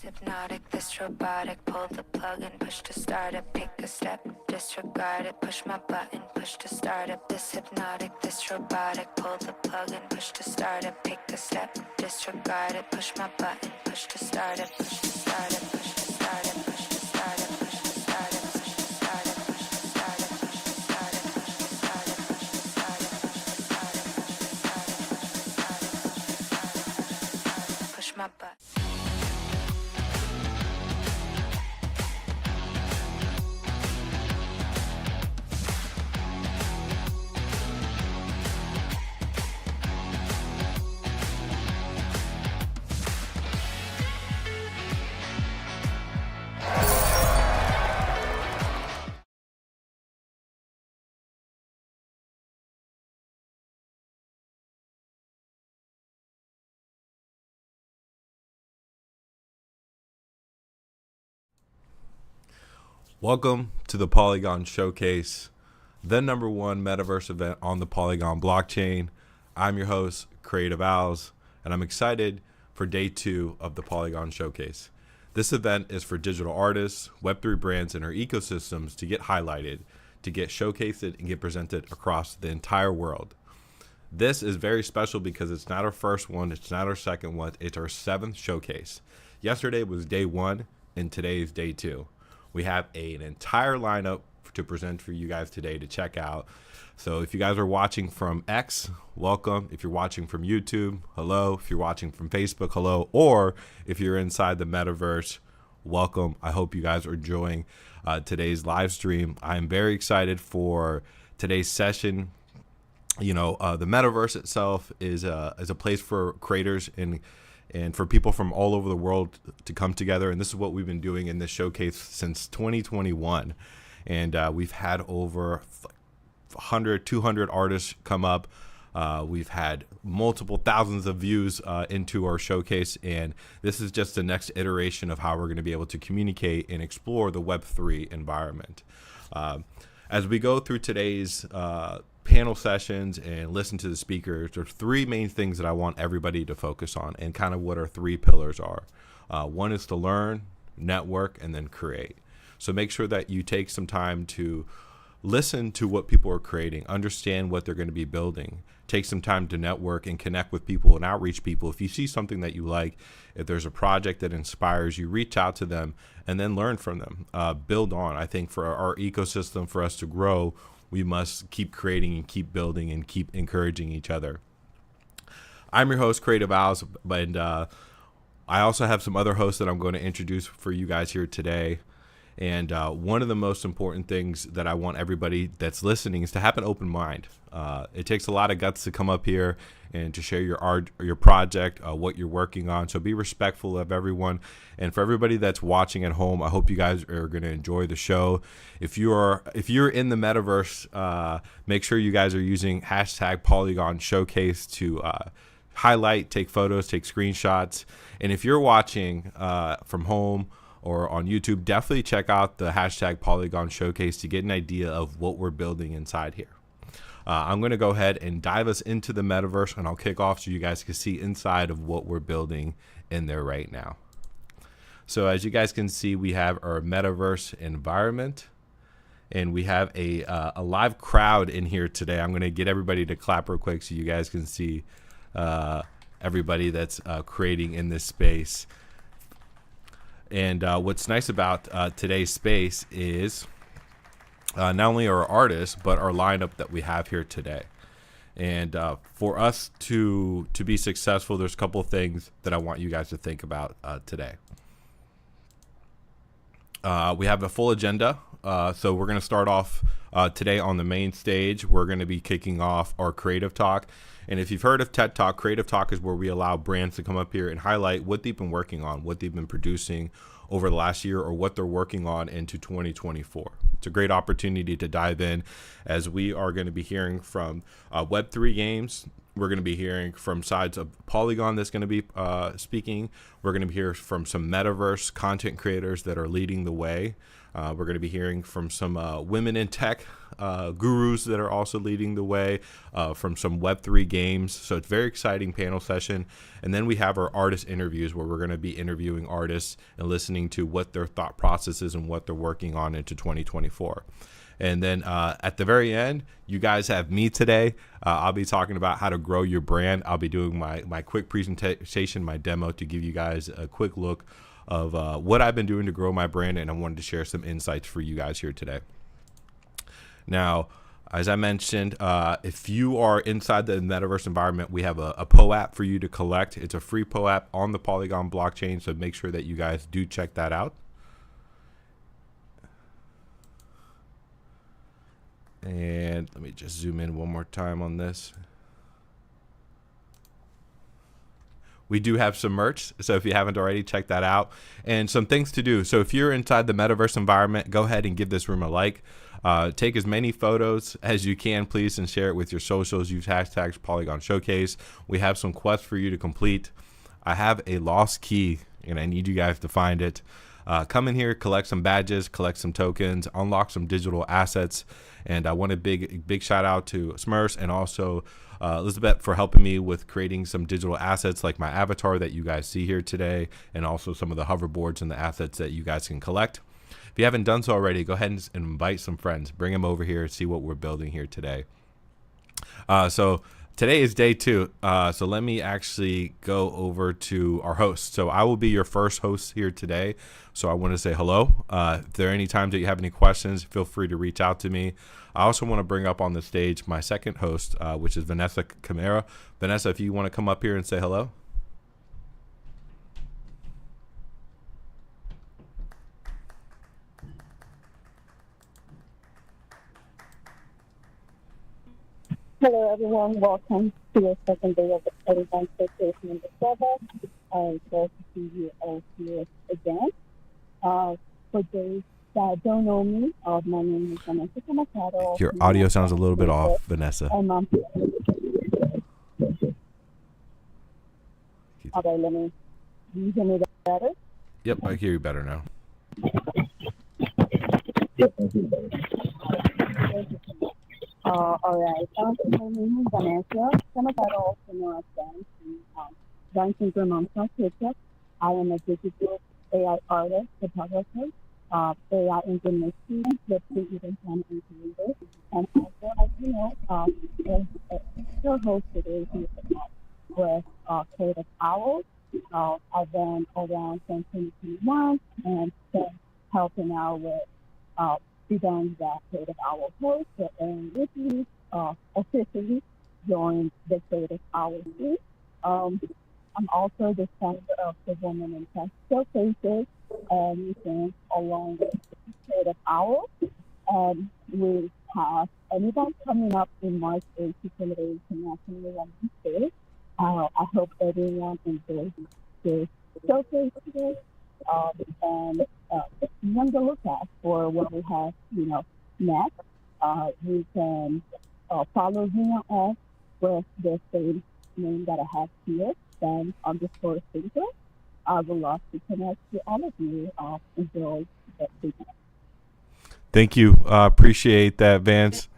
hypnotic, this robotic. Pull the plug and push to start it. Take a step, disregard it. Push my button, push to start it. This hypnotic, this robotic. Pull the plug and push to start it. Take a step, disregard it. Push my button, push to start it. Push to start it. Push to start it. Push to start it. Push to start it. Push to start it. Push to start it. Push to start it. Push to start it. Push to start it. Push to start it. Push to start it. Push my button. Welcome to the Polygon Showcase, the #1 metaverse event on the Polygon blockchain. I'm your host, Creative Owls, and I'm excited for day 2 of the Polygon Showcase. This event is for digital artists, Web3 brands, and our ecosystems to get highlighted, to get showcased and get presented across the entire world. This is very special because it's not our first one, it's not our second one, it's our 7th showcase. Yesterday was day 1, and today is day 2. We have an entire lineup to present for you guys today to check out. So if you guys are watching from X, welcome. If you're watching from YouTube, hello. If you're watching from Facebook, hello. Or if you're inside the metaverse, welcome. I hope you guys are enjoying today's live stream. I'm very excited for today's session. You know, the metaverse itself is a place for creators and for people from all over the world to come together. And this is what we've been doing in this showcase since 2021. And we've had over 100, 200 artists come up. We've had multiple thousands of views into our showcase. And this is just the next iteration of how we're going to be able to communicate and explore the Web3 environment. As we go through today's panel sessions and listen to the speakers, there's 3 main things that I want everybody to focus on and kind of what our 3 pillars are. One is to learn, network, and then create. So make sure that you take some time to listen to what people are creating, understand what they're going to be building, take some time to network and connect with people and outreach people. If you see something that you like, if there's a project that inspires you, reach out to them and then learn from them, build on. I think for our ecosystem, for us to grow, we must keep creating and keep building and keep encouraging each other. I'm your host, Creative Owls, and I also have some other hosts that I'm going to introduce for you guys here today. And one of the most important things that I want everybody that's listening is to have an open mind. It takes a lot of guts to come up here and to share your art, your project, what you're working on. So be respectful of everyone. And for everybody that's watching at home, I hope you guys are going to enjoy the show. If you're in the metaverse, make sure you guys are using hashtag Polygon Showcase to highlight, take photos, take screenshots. And if you're watching from home or on YouTube, definitely check out the hashtag Polygon Showcase to get an idea of what we're building inside here. I'm going to go ahead and dive us into the metaverse, and I'll kick off so you guys can see inside of what we're building in there right now. So as you guys can see, we have our metaverse environment, and we have a live crowd in here today. I'm going to get everybody to clap real quick so you guys can see everybody that's creating in this space. And what's nice about today's space is not only our artists, but our lineup that we have here today. And for us to be successful, there's a couple of things that I want you guys to think about today. We have a full agenda. So we're going to start off today on the main stage. We're going to be kicking off our Creative Talk. And if you've heard of TED Talk, Creative Talk is where we allow brands to come up here and highlight what they've been working on, what they've been producing over the last year, or what they're working on into 2024. It's a great opportunity to dive in, as we are going to be hearing from Web3 games. We're going to be hearing from sides of Polygon that's going to be speaking. We're going to hear from some metaverse content creators that are leading the way. We're going to be hearing from some women in tech gurus that are also leading the way from some Web3 games. So it's a very exciting panel session. And then we have our artist interviews where we're going to be interviewing artists and listening to what their thought process is and what they're working on into 2024. And then at the very end, you guys have me today. I'll be talking about how to grow your brand. I'll be doing my quick presentation, my demo, to give you guys a quick look of what I've been doing to grow my brand. And I wanted to share some insights for you guys here today. Now, as I mentioned, if you are inside the metaverse environment, we have a PO app for you to collect. It's a free PO app on the Polygon blockchain. So make sure that you guys do check that out. And let me just zoom in one more time on this. We do have some merch, so if you haven't already, check that out. And some things to do. So if you're inside the metaverse environment, go ahead and give this room a like. Take as many photos as you can, please, and share it with your socials. Use hashtags Polygon Showcase. We have some quests for you to complete. I have a lost key, and I need you guys to find it. Come in here, collect some badges, collect some tokens, unlock some digital assets. And I want a big shout out to Smurfs and also Elizabeth for helping me with creating some digital assets like my avatar that you guys see here today, and also some of the hoverboards and the assets that you guys can collect. If you haven't done so already, go ahead and invite some friends. Bring them over here and see what we're building here today. So today is day 2. So let me actually go over to our host. So I will be your first host here today. So I want to say hello. If there are any times that you have any questions, feel free to reach out to me. I also want to bring up on the stage my second host, which is Vanessa Camara. Vanessa, if you want to come up here and say hello. Hello, everyone. Welcome to the second day of the Polygon Showcase number 7. I'm glad to see you all here again. For those that don't know me, my name is Vanessa Camara. Your audio sounds a little bit off, Vanessa. All right, let me. You hear me better? Yep, I hear you better now. All right. My name is Vanessa Camara, also known as Dance International Picture. I am a digital AI artist, photographer, AI engineer student, Web3 event planner and creator. And also, as you know, still host today with Creative Owls. I've been around since 2021 and been helping out with events that Creative Owls host, and recently officially joined the Creative Owls team. I'm also the founder of the Women in Tech Showcases and events along with Creative Owls. And we have an event coming up in March 8th to celebrate International Women's Day. I hope everyone enjoys this showcase today. And be on the lookout for what we have, next. You can follow me on with the same name that I have here, then underscore thinker. I would love to connect with all of you. Enjoy the event. Thank you. Appreciate that, Vance.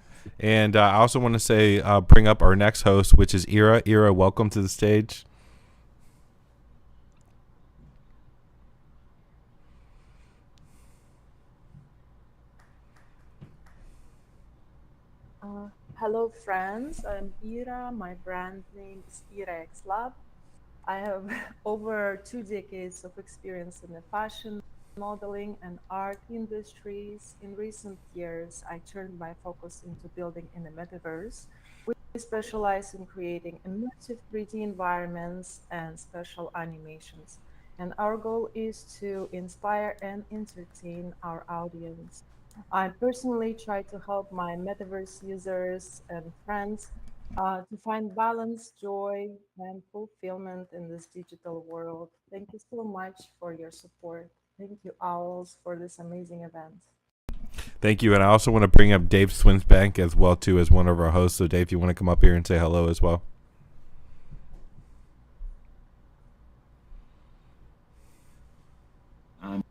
And I also want to say, bring up our next host, which is Ira. Ira, welcome to the stage. Hello, friends. I'm Ira. My brand name is Ira X Lab. I have over 2 decades of experience in the fashion, modeling, and art industries. In recent years, I turned my focus into building in the metaverse. We specialize in creating immersive 3D environments and special animations. And our goal is to inspire and entertain our audience. I personally try to help my metaverse users and friends to find balance, joy, and fulfillment in this digital world. Thank you so much for your support. Thank you, Owls, for this amazing event. Thank you. And I also want to bring up Dave Swinsbank as well, too, as one of our hosts. So, Dave, you want to come up here and say hello as well? I'm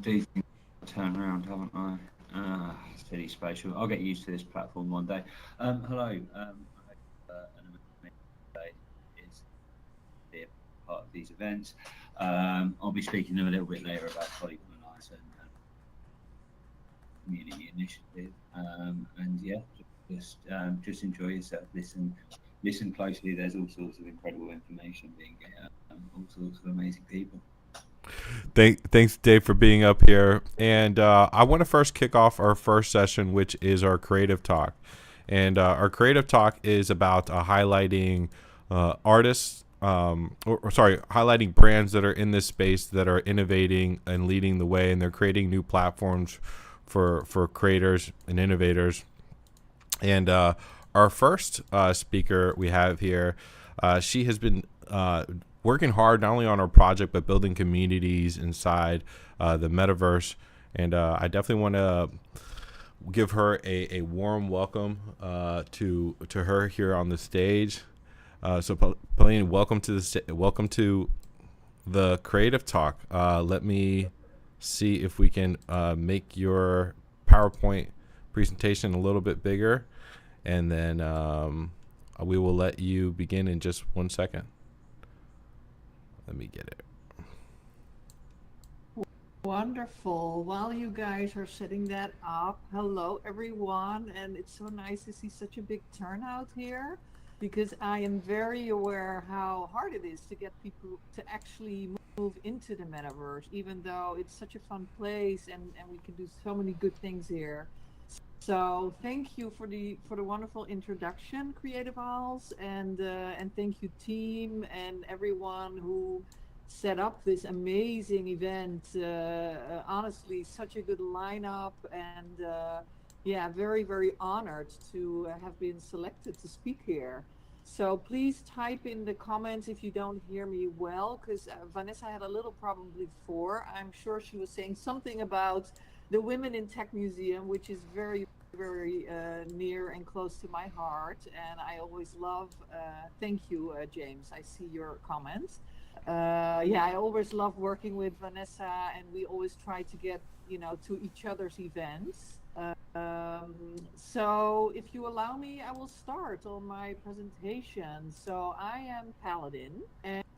taking a turn around, haven't I? Silly spatial. I'll get used to this platform one day. Hello. I hope an amazing day is be a part of these events. I'll be speaking a little bit later about Polygon and community initiative. And yeah, just enjoy yourself. Listen closely. There's all sorts of incredible information being given. All sorts of amazing people. Thanks, Dave, for being up here. And I want to first kick off our first session, which is our creative talk. And our creative talk is about highlighting artists, highlighting brands that are in this space that are innovating and leading the way, and they're creating new platforms for creators and innovators. And our first speaker we have here, she has been working hard not only on her project but building communities inside the metaverse. And I definitely want to give her a warm welcome to her here on the stage. So Pauline, welcome to the Creative Talk. Let me see if we can make your PowerPoint presentation a little bit bigger, and then we will let you begin in just 1 second. Let me get it. Wonderful. While you guys are setting that up, hello everyone, and it's so nice to see such a big turnout here, because I am very aware how hard it is to get people to actually move into the metaverse, even though it's such a fun place and we can do so many good things here. So thank you for the wonderful introduction, Creative Owls, and thank you team and everyone who set up this amazing event. Honestly, such a good lineup, and yeah, very, very honored to have been selected to speak here. So please type in the comments if you don't hear me well, because Vanessa had a little problem before. I'm sure she was saying something about the Women in Tech Museum, which is very, very near and close to my heart. And I always love, thank you, James. I see your comments. Yeah, I always love working with Vanessa, and we always try to get, to each other's events. So if you allow me, I will start on my presentation. So I am Paladin,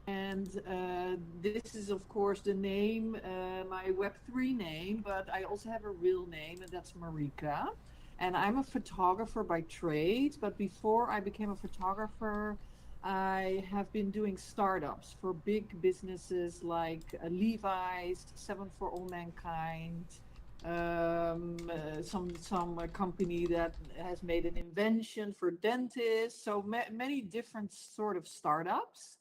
and this is of course the name, my Web3 name, but I also have a real name, and that's Marika. And I'm a photographer by trade, but before I became a photographer, I have been doing startups for big businesses like Levi's, Seven for All Mankind, some company that has made an invention for dentists. So many different sort of startups.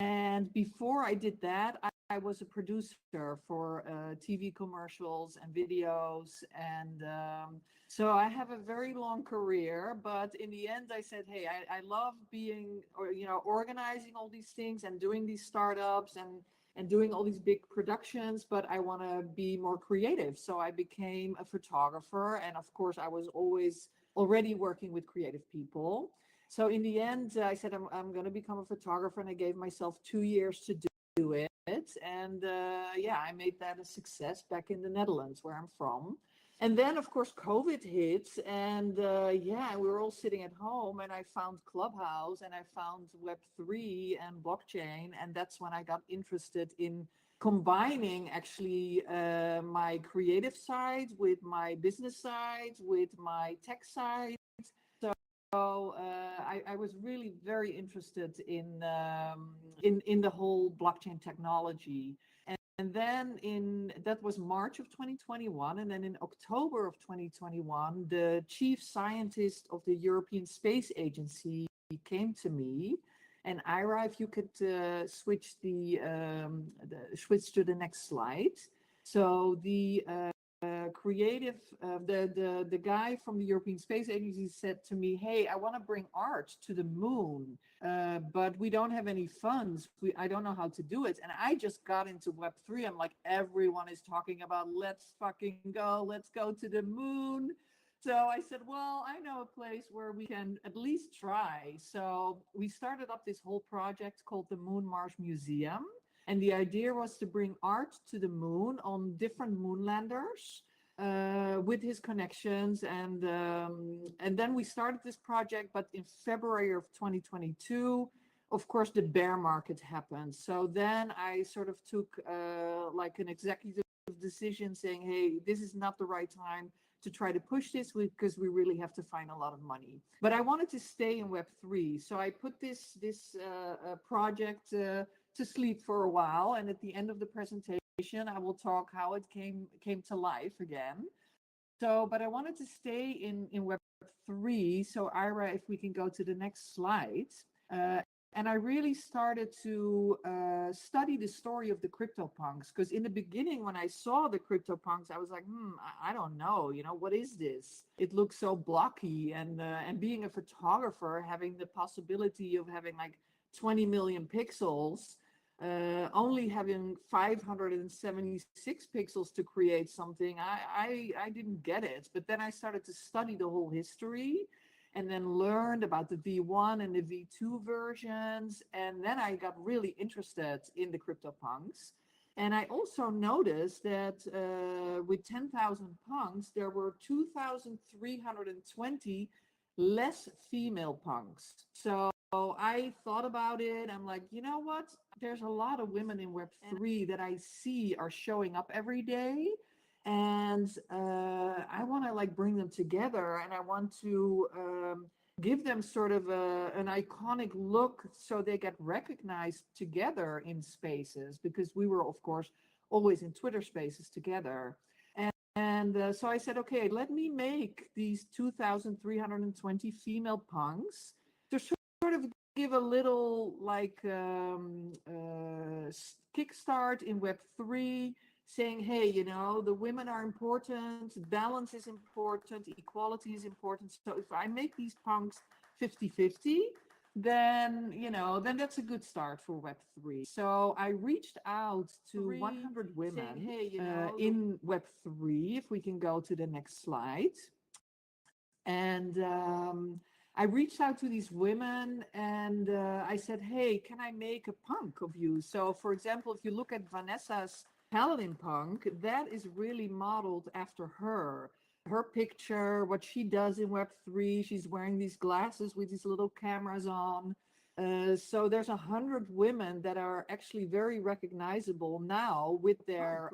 And before I did that, I was a producer for TV commercials and videos, and so I have a very long career. But in the end, I said, hey, I love being, organizing all these things and doing these startups and doing all these big productions, but I want to be more creative. So I became a photographer, and of course, I was always already working with creative people. So in the end, I said, I'm going to become a photographer, and I gave myself 2 years to do it. And yeah, I made that a success back in the Netherlands, where I'm from. And then, of course, COVID hit, and yeah, we were all sitting at home, and I found Clubhouse, and I found Web3 and blockchain, and that's when I got interested in combining actually my creative side with my business side, with my tech side. So I was really very interested in the whole blockchain technology. And then that was March of 2021. And then in October of 2021, the chief scientist of the European Space Agency came to me. And Ira, if you could switch switch to the next slide. So the creative, the guy from the European Space Agency said to me, hey, I want to bring art to the moon, but we don't have any funds. I don't know how to do it. And I just got into Web3. I'm like, everyone is talking about, let's fucking go, let's go to the moon. So I said, well, I know a place where we can at least try. So we started up this whole project called the Moon Mars Museum. And the idea was to bring art to the moon on different moonlanders. with his connections, and then we started this project. But in February of 2022, of course, the bear market happened. So then I sort of took like an executive decision saying, hey, this is not the right time to try to push this because we really have to find a lot of money. But I wanted to stay in Web3. So I put this project to sleep for a while. And at the end of the presentation, I will talk how it came to life again. So, but I wanted to stay in Web3. So Ira, if we can go to the next slide. And I really started to study the story of the CryptoPunks, because in the beginning, when I saw the CryptoPunks, I was like, I don't know, what is this? It looks so blocky, and being a photographer, having the possibility of having like 20 million pixels, only having 576 pixels to create something, I didn't get it. But then I started to study the whole history, and then learned about the V1 and the V2 versions. And then I got really interested in the CryptoPunks. And I also noticed that with 10,000 punks, there were 2,320 less female punks. So I thought about it. I'm like, you know what? There's a lot of women in Web3 that I see are showing up every day. And I want to like bring them together, and I want to give them sort of an iconic look so they get recognized together in spaces, because we were, of course, always in Twitter spaces together. And so I said, okay, let me make these 2,320 female punks to sort of give a little like kickstart in Web3, saying, hey, the women are important, balance is important, equality is important. So if I make these punks 50-50, then, then that's a good start for Web3. So I reached out to 100 women saying, hey, in Web3, if we can go to the next slide. And I reached out to these women, and I said, hey, can I make a punk of you? So, for example, if you look at Vanessa's Paladin punk, that is really modeled after her. Her picture, what she does in Web3, she's wearing these glasses with these little cameras on. So there's 100 women that are actually very recognizable now with their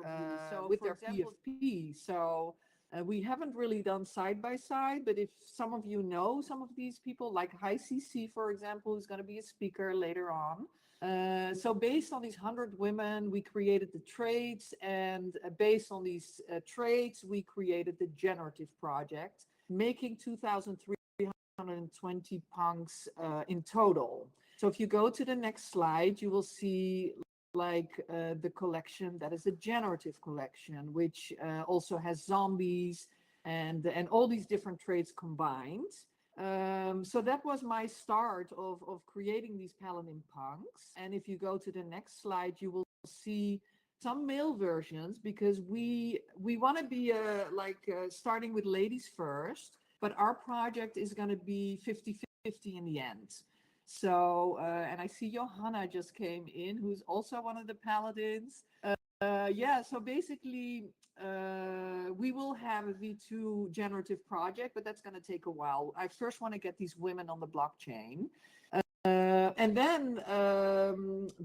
PFP. So we haven't really done side by side, but if some of you know some of these people, like Hi CC, for example, who's going to be a speaker later on. So based on these 100 women, we created the traits, and based on these traits, we created the generative project, making 2,320 punks in total. So if you go to the next slide, you will see like the collection that is a generative collection, which also has zombies and all these different traits combined. So that was my start of creating these Paladin punks. And if you go to the next slide, you will see some male versions, because we want to be starting with ladies first, but our project is going to be 50-50 in the end. So, and I see Johanna just came in, who's also one of the Paladins. Yeah, so basically, we will have a V2 generative project, but that's going to take a while. I first want to get these women on the blockchain. And then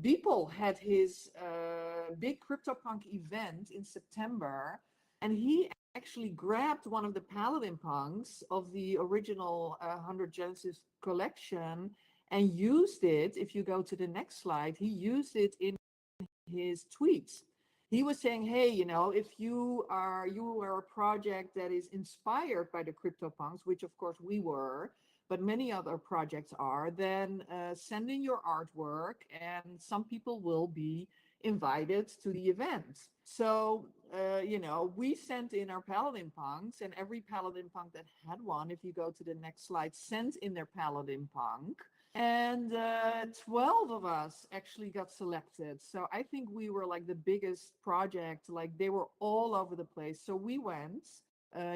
Beeple had his big CryptoPunk event in September, and he actually grabbed one of the Paladin punks of the original 100 Genesis collection and used it. If you go to the next slide, he used it in his tweets. He was saying, hey, if you are a project that is inspired by the CryptoPunks, which of course we were, but many other projects are, then send in your artwork, and some people will be invited to the event. So, we sent in our Paladin punks, and every Paladin punk that had one, if you go to the next slide, sent in their Paladin punk. And 12 of us actually got selected. So I think we were like the biggest project, like they were all over the place. So we went,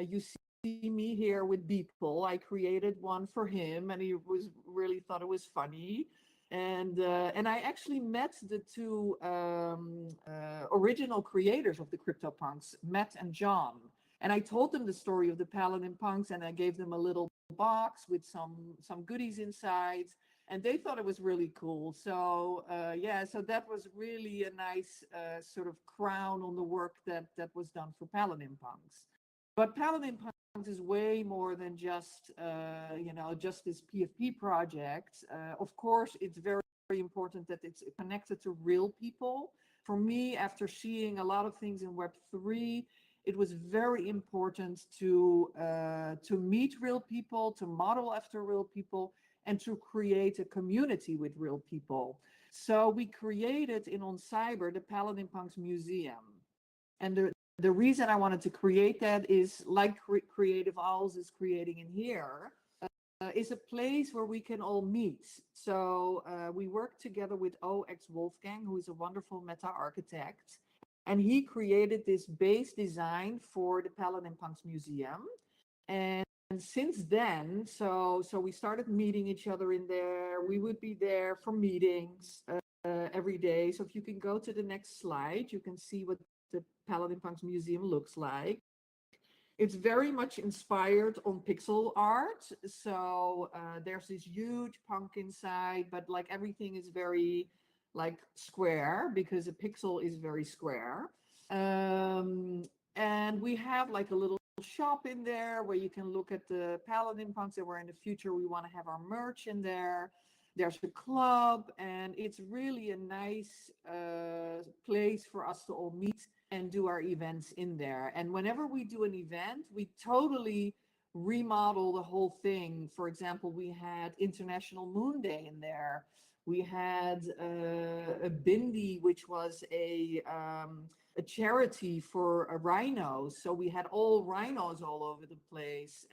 you see me here with Beeple. I created one for him, and he really thought it was funny. And I actually met the two original creators of the CryptoPunks, Matt and John. And I told them the story of the Paladin Punks, and I gave them a little box with some goodies inside, and they thought it was really cool. So yeah, so that was really a nice sort of crown on the work that was done for Paladin Punks. But Paladin Punks is way more than just just this PFP project. Of course, it's very important that it's connected to real people. For me, after seeing a lot of things in Web3, it was very important to meet real people, to model after real people, and to create a community with real people. So we created in On Cyber the Paladin Punks Museum. And the reason I wanted to create that is, like Creative Owls is creating in here, is a place where we can all meet. So we work together with OX Wolfgang, who is a wonderful meta architect. And he created this base design for the Paladin Punks Museum. And since then, so we started meeting each other in there. We would be there for meetings every day. So if you can go to the next slide, you can see what the Paladin Punks Museum looks like. It's very much inspired on pixel art. So there's this huge punk inside, but like everything is very like square, because a pixel is very square. And we have like a little shop in there where you can look at the Paladin Punks, and where in the future we want to have our merch in there. There's a club, and it's really a nice place for us to all meet and do our events in there. And whenever we do an event, we totally remodel the whole thing. For example, we had International Moon Day in there. We had a bindi, which was a charity for rhinos. So we had all rhinos all over the place.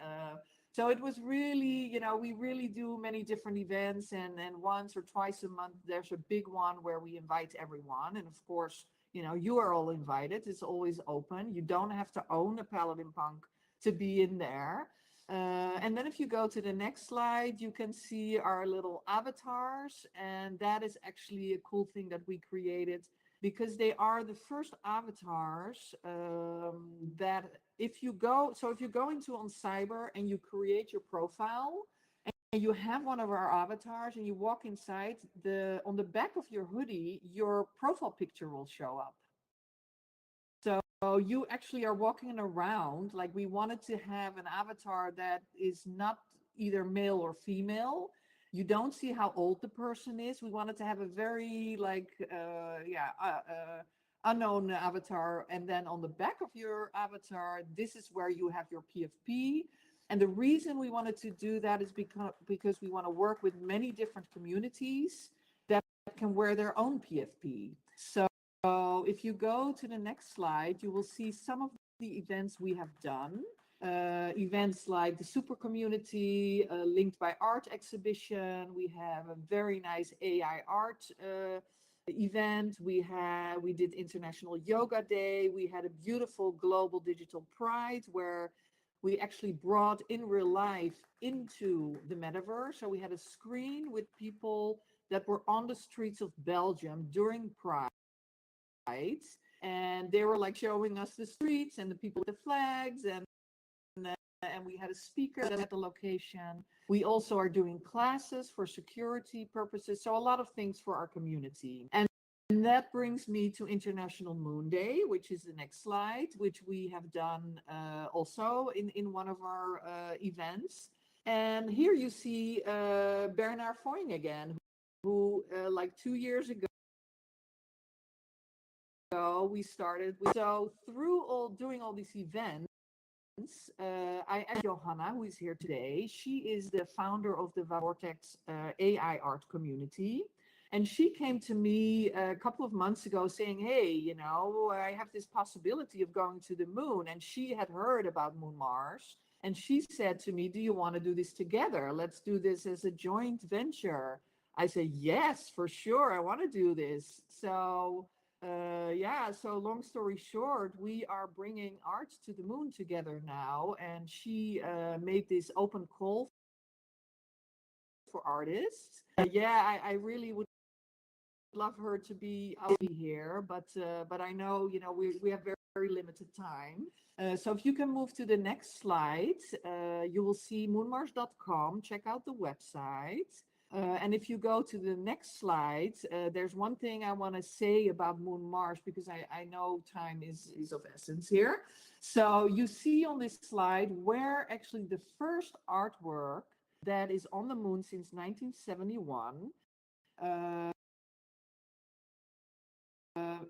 So it was really, we really do many different events, and once or twice a month, there's a big one where we invite everyone. And of course, you are all invited. It's always open. You don't have to own a Paladin Punk to be in there. And then if you go to the next slide, you can see our little avatars. And that is actually a cool thing that we created, because they are the first avatars that if you go into On Cyber and you create your profile and you have one of our avatars and you walk inside, on the back of your hoodie, your profile picture will show up. So you actually are walking around, like we wanted to have an avatar that is not either male or female. You don't see how old the person is. We wanted to have a very unknown avatar. And then on the back of your avatar, this is where you have your PFP. And the reason we wanted to do that is because we want to work with many different communities that can wear their own PFP. So if you go to the next slide, you will see some of the events we have done. Events like the Super Community, Linked by Art exhibition. We have a very nice AI art event. We did International Yoga Day. We had a beautiful Global Digital Pride where we actually brought in real life into the metaverse. So we had a screen with people that were on the streets of Belgium during Pride. And they were like showing us the streets and the people with the flags, and we had a speaker at the location. We also are doing classes for security purposes. So a lot of things for our community. And that brings me to International Moon Day, which is the next slide, which we have done also in one of our events. And here you see Bernard Foyne again, who like 2 years ago, we started. So through doing all these events, I asked Johanna, who is here today. She is the founder of the Vortex AI art community. And she came to me a couple of months ago saying, hey, I have this possibility of going to the moon. And she had heard about Moon Mars. And she said to me, do you want to do this together? Let's do this as a joint venture. I said, yes, for sure. I want to do this. So so long story short, we are bringing art to the moon together now. And she made this open call for artists. I really would love her to be here, but I know, we have very very limited time. So if you can move to the next slide, you will see moonmars.com. Check out the website. And if you go to the next slide, there's one thing I want to say about Moon Mars, because I know time is of essence here. So you see on this slide where actually the first artwork that is on the moon since 1971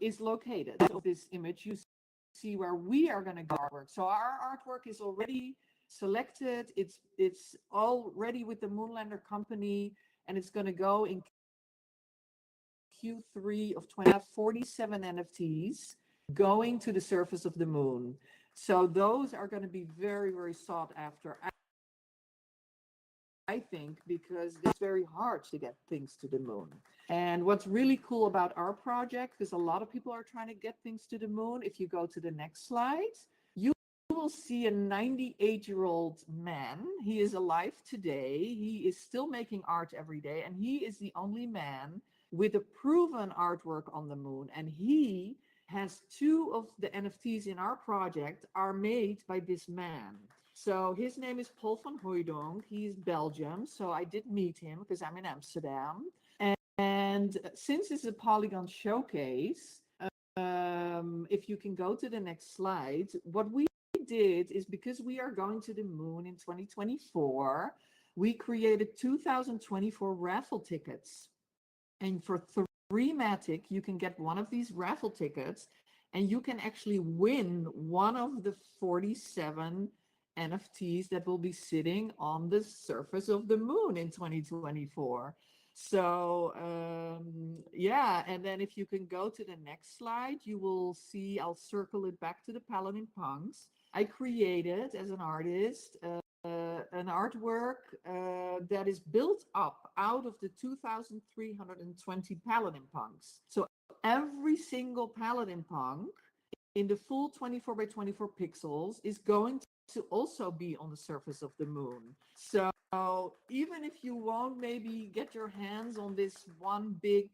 is located. So this image, you see where we are going to go artwork. So our artwork is already selected. It's already with the Moonlander company, and it's going to go in Q3 of 2047 NFTs going to the surface of the moon. So those are going to be very, very sought after, I think, because it's very hard to get things to the moon. And what's really cool about our project, because a lot of people are trying to get things to the moon, if you go to the next slide, you will see a 98-year-old man. He is alive today. He is still making art every day, and he is the only man with a proven artwork on the moon. And he has 2 of the NFTs in our project are made by this man. So his name is Paul van Hooijdonk. He's Belgium. So I did meet him because I'm in Amsterdam. And since it's a Polygon Showcase, if you can go to the next slide, what we did is, because we are going to the moon in 2024, we created 2024 raffle tickets. And for 3 Matic, you can get one of these raffle tickets, and you can actually win one of the 47 NFTs that will be sitting on the surface of the moon in 2024. So yeah, and then if you can go to the next slide, you will see, I'll circle it back to the Paladin Punks. I created, as an artist, an artwork that is built up out of the 2,320 Paladin Punks. So every single Paladin Punk in the full 24 by 24 pixels is going to also be on the surface of the moon. So even if you won't maybe get your hands on this one big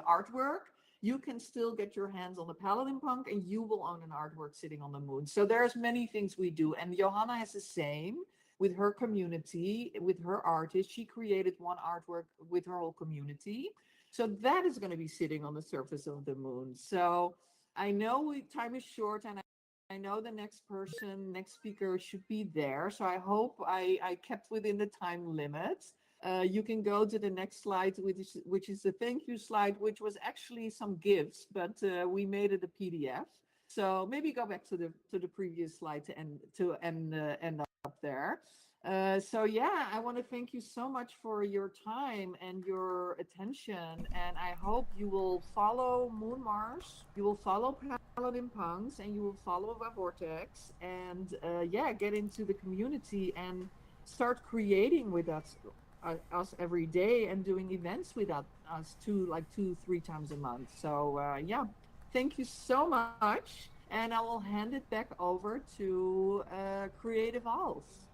artwork, you can still get your hands on the Paladin Punk, and you will own an artwork sitting on the moon. So there's many things we do. And Johanna has the same with her community, with her artist. She created one artwork with her whole community. So that is going to be sitting on the surface of the moon. So I know time is short, and I know the next speaker should be there. So I hope I kept within the time limit. You can go to the next slide, which is the thank you slide, which was actually some gifts, but we made it a PDF. So maybe go back to the previous slide to end up there. So yeah, I want to thank you so much for your time and your attention, and I hope you will follow Moon Mars, you will follow Paladin Punks, and you will follow Web Vortex, and yeah, get into the community and start creating with us every day and doing events with us 2-3 times a month. So yeah, thank you so much, and I will hand it back over to Creative Owls.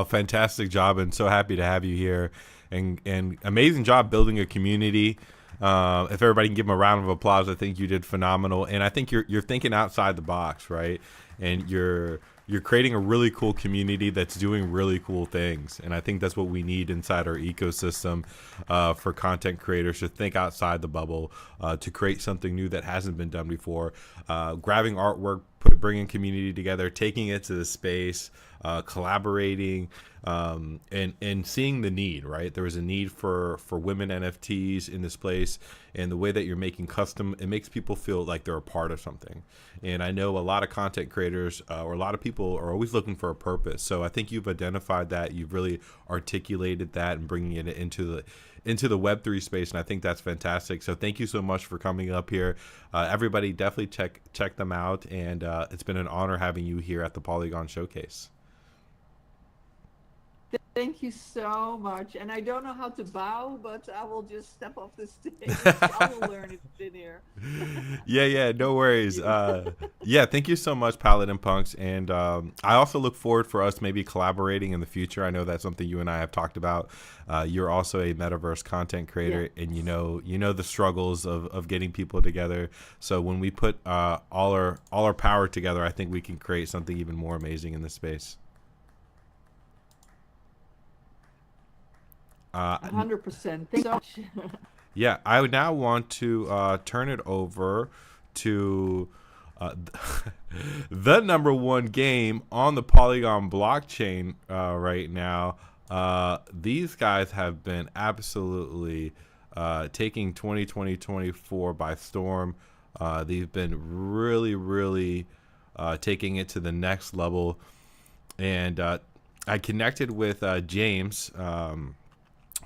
Fantastic job, and so happy to have you here, and amazing job building a community. If everybody can give them a round of applause, I think you did phenomenal. And I think you're thinking outside the box, right? And you're creating a really cool community that's doing really cool things. And I think that's what we need inside our ecosystem for content creators, to think outside the bubble, to create something new that hasn't been done before, grabbing artwork, bringing community together, taking it to the space, collaborating, and seeing the need, right? There was a need for women NFTs in this place, and the way that you're making custom, it makes people feel like they're a part of something. And I know a lot of content creators or a lot of people are always looking for a purpose. So I think you've identified that, you've really articulated that, and bringing it into the Web3 space, and I think that's fantastic. So thank you so much for coming up here. Everybody definitely check them out, and it's been an honor having you here at the Polygon Showcase. Thank you so much. And I don't know how to bow, but I will just step off the stage. I will learn it in here. Yeah, no worries. Thank you. Yeah, thank you so much, Paladin Punks. And I also look forward for us maybe collaborating in the future. I know that's something you and I have talked about. You're also a metaverse content creator, Yeah. and you know the struggles of getting people together. So when we put all our power together, I think we can create something even more amazing in this space. 100%. Thank you so much. Yeah, I would now want to turn it over to uh, the number one game on the Polygon blockchain right now. These guys have been absolutely taking 2024 by storm. They've been really taking it to the next level. And I connected with James.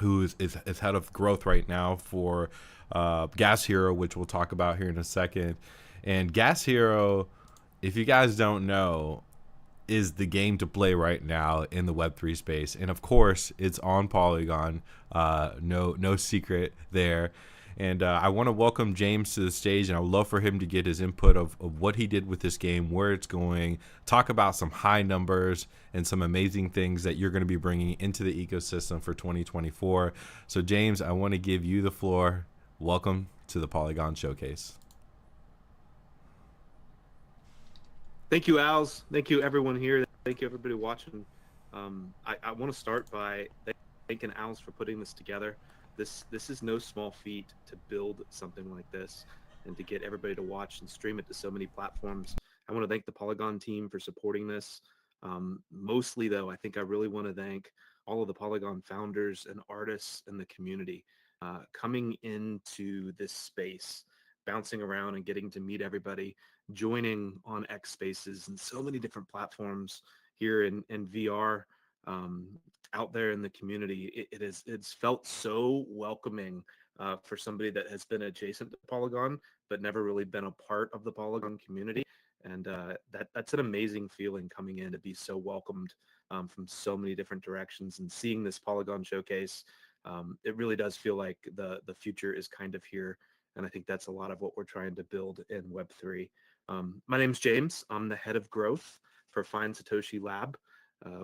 Who is head of growth right now for Gas Hero, which we'll talk about here in a second. And Gas Hero, if you guys don't know, is the game to play right now in the Web3 space. And of course, it's on Polygon. No secret there. And I want to welcome James to the stage, and I would love for him to get his input of what he did with this game, where it's going, talk about some high numbers and some amazing things that you're going to be bringing into the ecosystem for 2024. So, James, I want to give you the floor. Welcome to the Polygon Showcase. Thank you, Als. Thank you, everyone here. Thank you, everybody watching. I want to start by thanking Als for putting this together. This is no small feat to build something like this and to get everybody to watch and stream it to so many platforms. I want to thank the Polygon team for supporting this. Mostly, though, I think I really want to thank all of the Polygon founders and artists in the community coming into this space, bouncing around and getting to meet everybody, joining on X Spaces and so many different platforms here in VR. Out there in the community, it's felt so welcoming for somebody that has been adjacent to Polygon but never really been a part of the Polygon community. And that's an amazing feeling coming in to be so welcomed from so many different directions and seeing this Polygon showcase. It really does feel like the future is kind of here, and I think that's a lot of what we're trying to build in Web3. My name's James. I'm the head of growth for Find Satoshi Lab.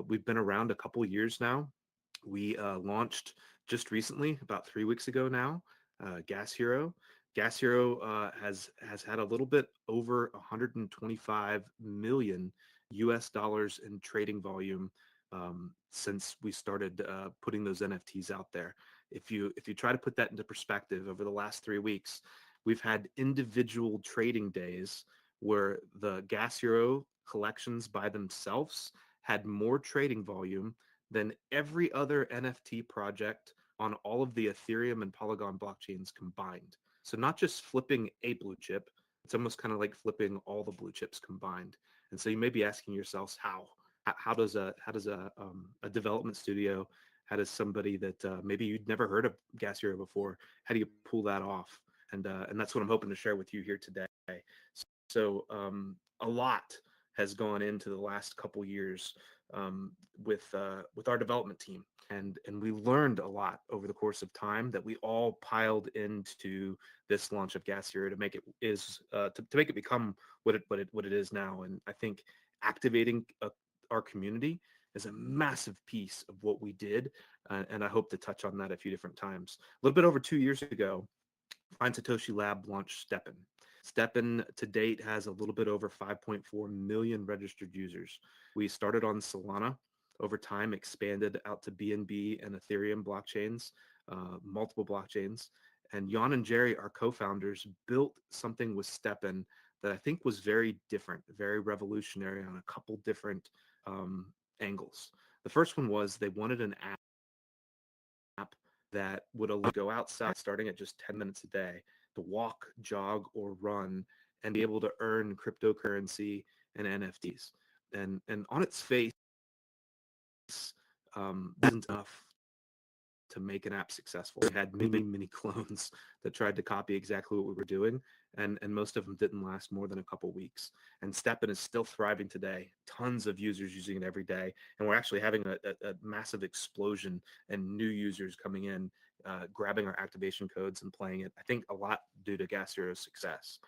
We've been around a couple years now. We launched just recently, about 3 weeks ago now, Gas Hero. Gas Hero has had a little bit over 125 million US dollars in trading volume since we started putting those NFTs out there. If you try to put that into perspective, over the last 3 weeks, we've had individual trading days where the Gas Hero collections by themselves had more trading volume than every other NFT project on all of the Ethereum and Polygon blockchains combined. So not just flipping a blue chip, it's almost kind of like flipping all the blue chips combined. And so you may be asking yourselves, how does a development studio, how does somebody that maybe you'd never heard of Gas Hero before, how do you pull that off? And that's what I'm hoping to share with you here today. So a lot has gone into the last couple years with our development team, and we learned a lot over the course of time that we all piled into this launch of Gas Hero to make it to make it become what it is now. And I think activating our community is a massive piece of what we did, and I hope to touch on that a few different times. A little bit over 2 years ago, Find Satoshi Lab launched Steppen. Steppen to date has a little bit over 5.4 million registered users. We started on Solana, over time expanded out to BNB and Ethereum blockchains, multiple blockchains. And Jan and Jerry, our co-founders, built something with Steppen that I think was very different, very revolutionary on a couple different angles. The first one was they wanted an app that would allow you to go outside starting at just 10 minutes a day to walk, jog, or run and be able to earn cryptocurrency and NFTs. And on its face, isn't enough to make an app successful. We had many clones that tried to copy exactly what we were doing, and most of them didn't last more than a couple weeks. And Steppen is still thriving today. Tons of users using it every day, and we're actually having a massive explosion and new users coming in, grabbing our activation codes and playing it. I think a lot due to Gas Hero's success.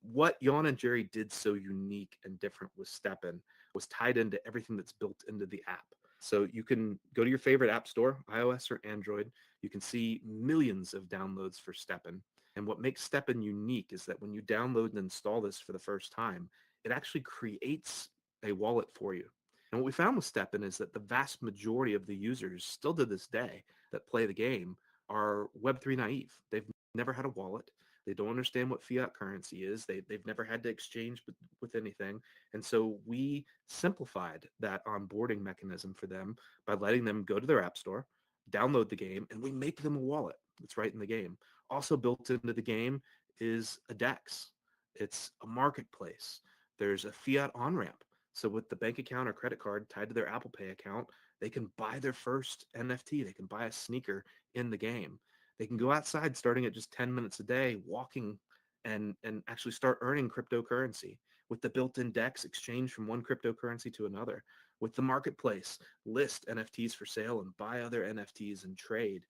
What Jan and Jerry did so unique and different with Steppen was tied into everything that's built into the app. So you can go to your favorite app store, iOS or Android. You can see millions of downloads for Steppen. And what makes Steppen unique is that when you download and install this for the first time, it actually creates a wallet for you. And what we found with Steppen is that the vast majority of the users still to this day that play the game are Web3 naive. They've never had a wallet. They don't understand what fiat currency is. They've never had to exchange with anything. And so we simplified that onboarding mechanism for them by letting them go to their app store, download the game, and we make them a wallet that's right in the game. Also built into the game is a DEX. It's a marketplace. There's a fiat on-ramp. So with the bank account or credit card tied to their Apple Pay account, they can buy their first NFT. They can buy a sneaker in the game. They can go outside starting at just 10 minutes a day, walking and actually start earning cryptocurrency. With the built-in DEX, exchange from one cryptocurrency to another. With the marketplace, list NFTs for sale and buy other NFTs and trade.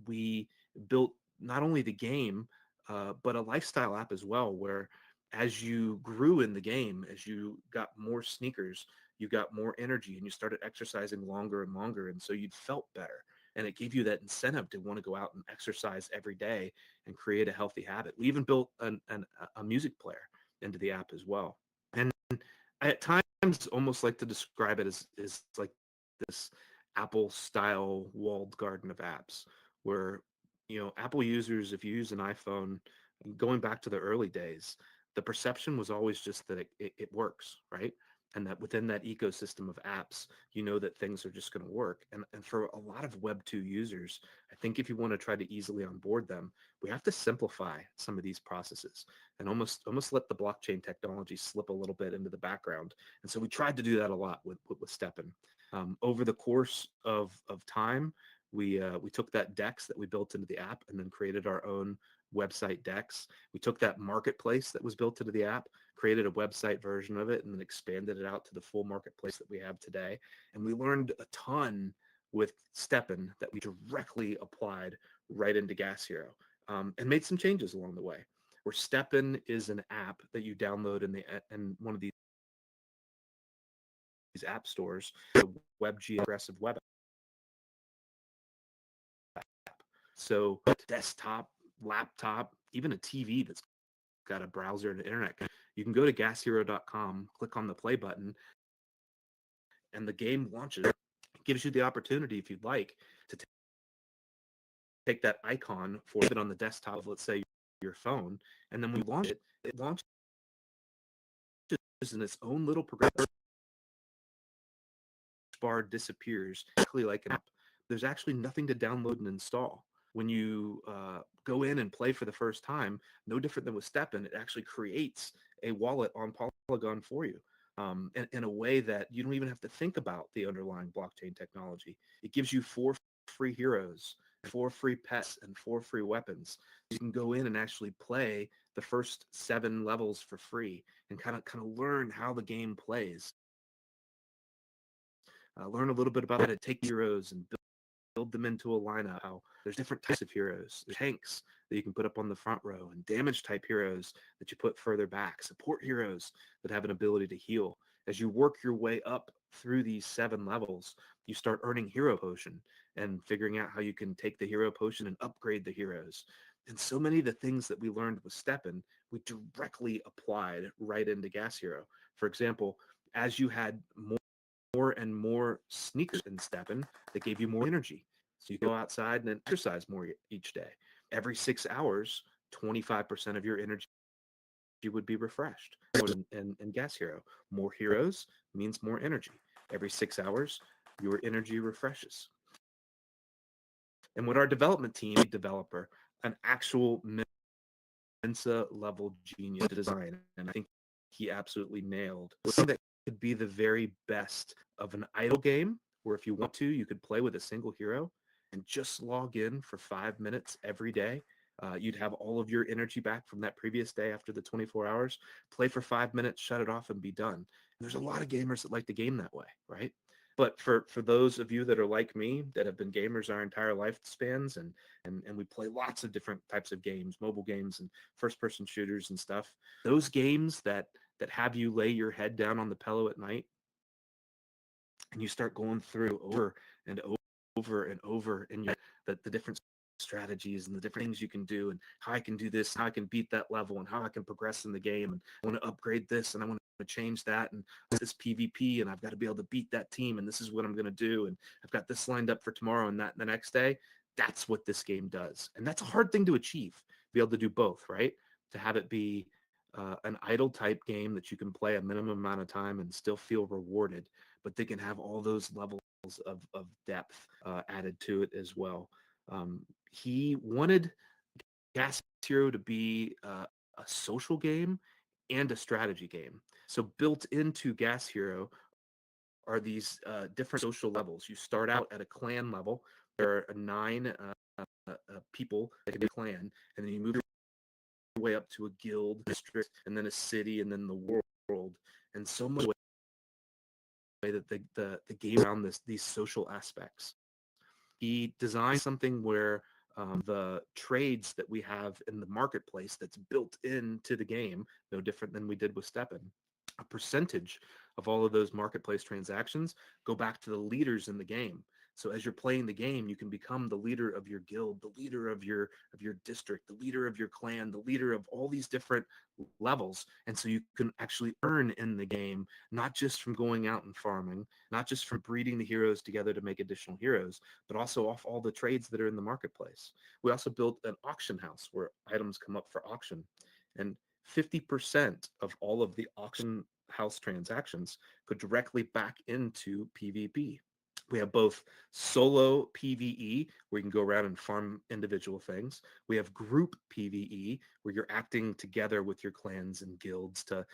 We built not only the game, but a lifestyle app as well, where as you grew in the game, as you got more sneakers, you got more energy and you started exercising longer and longer. And so you felt better. And it gave you that incentive to want to go out and exercise every day and create a healthy habit. We even built a music player into the app as well. And I at times almost like to describe it as like this Apple style walled garden of apps where, Apple users, if you use an iPhone, going back to the early days, the perception was always just that it works, right? And that within that ecosystem of apps, you know that things are just going to work. And for a lot of Web2 users, I think if you want to try to easily onboard them, we have to simplify some of these processes and almost let the blockchain technology slip a little bit into the background. And so we tried to do that a lot with Steppen. Over the course of time, we took that DEX that we built into the app and then created our own website DEX. We took that marketplace that was built into the app, created a website version of it, and then expanded it out to the full marketplace that we have today. And we learned a ton with Steppen that we directly applied right into Gas Hero, and made some changes along the way. Where Steppen is an app that you download in one of these app stores, the WebG aggressive web app. So desktop, laptop, even a TV that's got a browser and an internet. You can go to gashero.com, click on the play button, and the game launches. It gives you the opportunity, if you'd like, to take that icon, for it on the desktop of, let's say, your phone, and then when you launch it, it launches in its own little progressive bar disappears, exactly like an app. There's actually nothing to download and install. When you go in and play for the first time, no different than with Steppen, it actually creates a wallet on Polygon for you, in a way that you don't even have to think about the underlying blockchain technology. It gives you 4 free heroes, 4 free pets, and 4 free weapons. You can go in and actually play the first 7 levels for free and kind of learn how the game plays. Learn a little bit about how to take heroes and build them into a lineup. How there's different types of heroes. There's tanks that you can put up on the front row, and damage type heroes that you put further back. Support heroes that have an ability to heal. As you work your way up through these 7 levels, you start earning hero potion and figuring out how you can take the hero potion and upgrade the heroes. And so many of the things that we learned with Steppen, we directly applied right into Gas Hero. For example, as you had more and more sneakers in Steppen, that gave you more energy. So you go outside and exercise more each day. Every 6 hours, 25% of your energy would be refreshed. And Gas Hero, more heroes means more energy. Every 6 hours, your energy refreshes. And with our development team, developer, an actual Mensa level genius design, and I think he absolutely nailed something that could be the very best of an idle game, where if you want to, you could play with a single hero and just log in for 5 minutes every day, You'd have all of your energy back from that previous day after the 24 hours, play for 5 minutes, shut it off, and be done. And there's a lot of gamers that like to game that way, right? But for those of you that are like me, that have been gamers our entire lifespans, and we play lots of different types of games, mobile games and first-person shooters and stuff, those games that have you lay your head down on the pillow at night and you start going through and over and over and the different strategies and the different things you can do and how I can do this, how I can beat that level and how I can progress in the game, and I want to upgrade this and I want to change that, and this PvP and I've got to be able to beat that team, and this is what I'm going to do, and I've got this lined up for tomorrow and that the next day. That's what this game does, and that's a hard thing to achieve, be able to do both, right? To have it be an idle type game that you can play a minimum amount of time and still feel rewarded, but they can have all those levels of depth added to it as well. He wanted Gas Hero to be a social game and a strategy game. So built into Gas Hero are these different social levels. You start out at a clan level. There are 9 people that can be a clan, and then you move your way up to a guild, district, and then a city, and then the world. And so much way that the game around these social aspects. He designed something where the trades that we have in the marketplace that's built into the game, no different than we did with Steppen. A percentage of all of those marketplace transactions go back to the leaders in the game. So as you're playing the game, you can become the leader of your guild, the leader of your district, the leader of your clan, the leader of all these different levels. And so you can actually earn in the game, not just from going out and farming, not just from breeding the heroes together to make additional heroes, but also off all the trades that are in the marketplace. We also built an auction house where items come up for auction. And 50% of all of the auction house transactions go directly back into PvP. We have both solo PvE, where you can go around and farm individual things. We have group PvE, where you're acting together with your clans and guilds to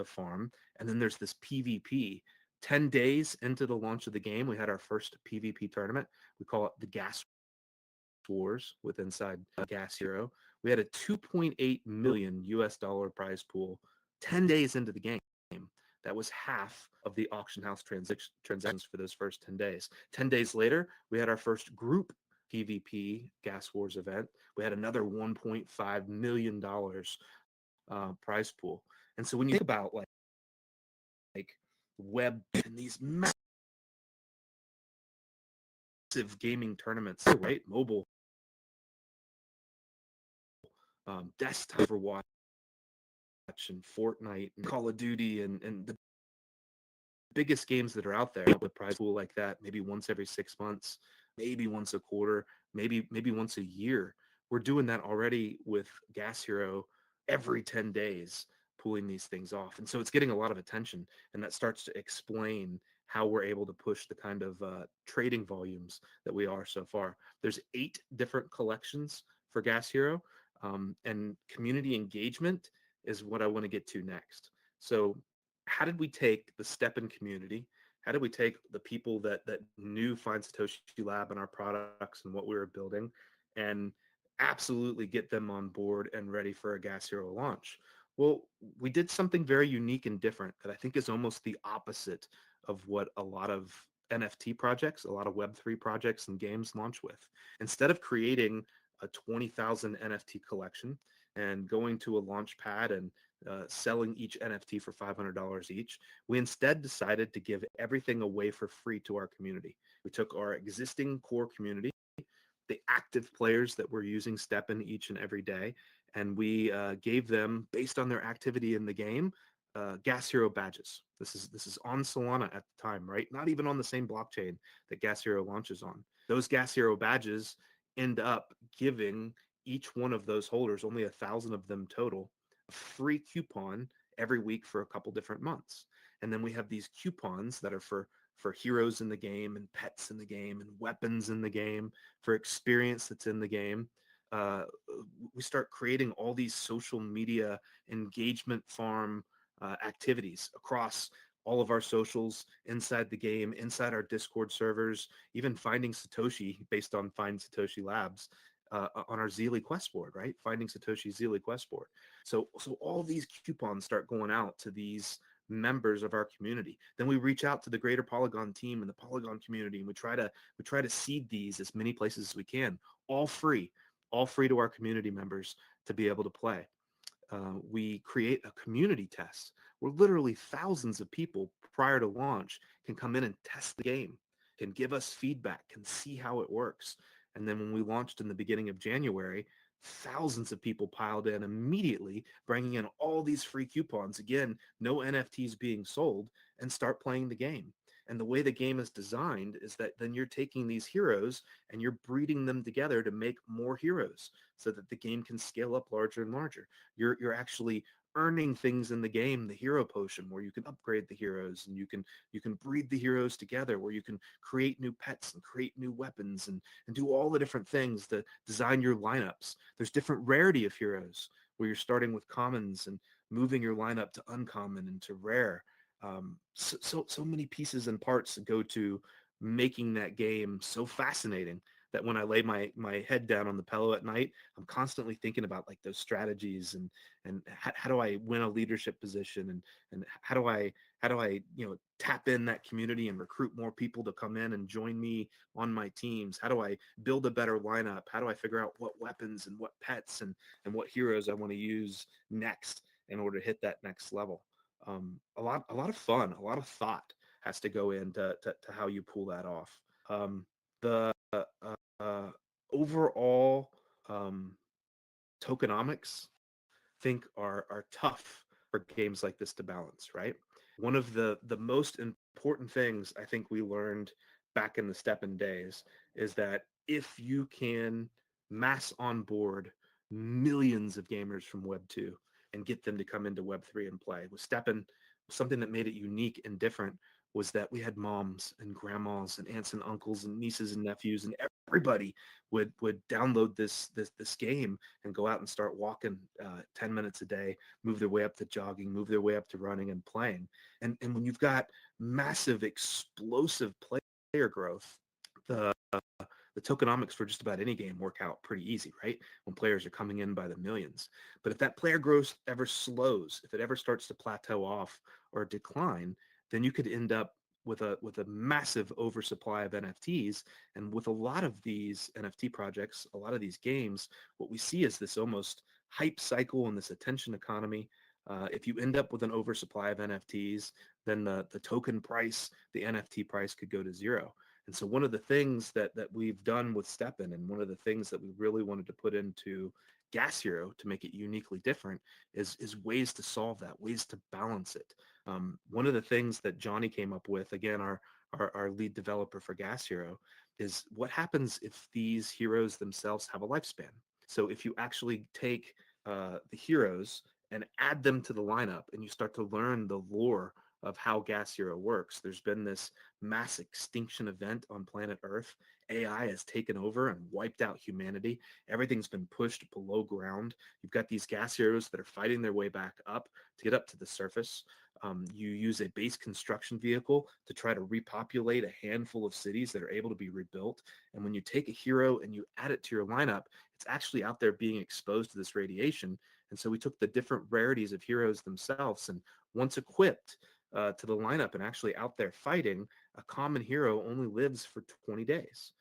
farm. And then there's this PvP. 10 days into the launch of the game, we had our first PvP tournament. We call it the Gas Wars with inside Gas Hero. We had a 2.8 million US dollar prize pool 10 days into the game. That was half of the auction house transactions for those first 10 days. 10 days later, we had our first group PvP Gas Wars event. We had another $1.5 million prize pool. And so when you think about like web and these massive gaming tournaments, right? Mobile, desktop Overwatch and Fortnite and Call of Duty and the biggest games that are out there with prize pool like that, maybe once every 6 months, maybe once a quarter, maybe once a year. We're doing that already with Gas Hero every 10 days, pulling these things off. And so it's getting a lot of attention, and that starts to explain how we're able to push the kind of trading volumes that we are so far. There's 8 different collections for Gas Hero, and community engagement is what I want to get to next. So how did we take the Steppen community? How did we take the people that knew Find Satoshi Lab and our products and what we were building, and absolutely get them on board and ready for a Gas Hero launch? Well, we did something very unique and different that I think is almost the opposite of what a lot of NFT projects, a lot of Web3 projects and games launch with. Instead of creating a 20,000 NFT collection and going to a launch pad and selling each NFT for $500 each, we instead decided to give everything away for free to our community. We took our existing core community, the active players that were using Steppen each and every day, and we gave them, based on their activity in the game, Gas Hero badges. This is on Solana at the time, right? Not even on the same blockchain that Gas Hero launches on. Those Gas Hero badges end up giving each one of those holders, only 1,000 of them total, a free coupon every week for a couple different months. And then we have these coupons that are for heroes in the game and pets in the game and weapons in the game, for experience that's in the game. We start creating all these social media engagement farm activities across all of our socials, inside the game, inside our Discord servers, even finding Satoshi based on Find Satoshi Labs. on our Zeely quest board, right? Finding Satoshi's Zeely quest board. So all these coupons start going out to these members of our community. Then we reach out to the greater Polygon team and the Polygon community, and we try to seed these as many places as we can, all free to our community members to be able to play. We create a community test where literally thousands of people prior to launch can come in and test the game, can give us feedback, can see how it works. And then when we launched in the beginning of January, thousands of people piled in immediately, bringing in all these free coupons. Again, no NFTs being sold, and start playing the game. And the way the game is designed is that then you're taking these heroes and you're breeding them together to make more heroes so that the game can scale up larger and larger. You're actually earning things in the game, the hero potion, where you can upgrade the heroes, and you can breed the heroes together, where you can create new pets and create new weapons and do all the different things to design your lineups. There's different rarity of heroes where you're starting with commons and moving your lineup to uncommon and to rare. So many pieces and parts that go to making that game so fascinating that when I lay my head down on the pillow at night, I'm constantly thinking about like those strategies and how do I win a leadership position, and how do I tap in that community and recruit more people to come in and join me on my teams? How do I build a better lineup? How do I figure out what weapons and what pets and what heroes I want to use next in order to hit that next level? A lot of fun, a lot of thought has to go into to how you pull that off. The overall tokenomics, I think, are tough for games like this to balance, right? One of the most important things I think we learned back in the Steppen days is that if you can mass on board millions of gamers from Web 2 and get them to come into Web 3 and play. With Steppen, something that made it unique and different was that we had moms and grandmas and aunts and uncles and nieces and nephews, and everybody would download this game and go out and start walking 10 minutes a day, move their way up to jogging, move their way up to running and playing. And when you've got massive explosive player growth, the tokenomics for just about any game work out pretty easy, right? When players are coming in by the millions. But if that player growth ever slows, if it ever starts to plateau off or decline, then you could end up with a massive oversupply of NFTs. And with a lot of these NFT projects, a lot of these games, what we see is this almost hype cycle and this attention economy. If you end up with an oversupply of NFTs, then the token price, the NFT price could go to zero. And so one of the things that we've done with Steppen, and one of the things that we really wanted to put into Gas Hero to make it uniquely different is ways to solve that, ways to balance it. One of the things that Johnny came up with, again, our lead developer for Gas Hero, is what happens if these heroes themselves have a lifespan. So if you actually take the heroes and add them to the lineup and you start to learn the lore of how Gas Hero works. There's been this mass extinction event on planet Earth. AI has taken over and wiped out humanity. Everything's been pushed below ground. You've got these gas heroes that are fighting their way back up to get up to the surface. You use a base construction vehicle to try to repopulate a handful of cities that are able to be rebuilt. And when you take a hero and you add it to your lineup, it's actually out there being exposed to this radiation. And so we took the different rarities of heroes themselves, and once equipped to the lineup and actually out there fighting, a common hero only lives for 20 days,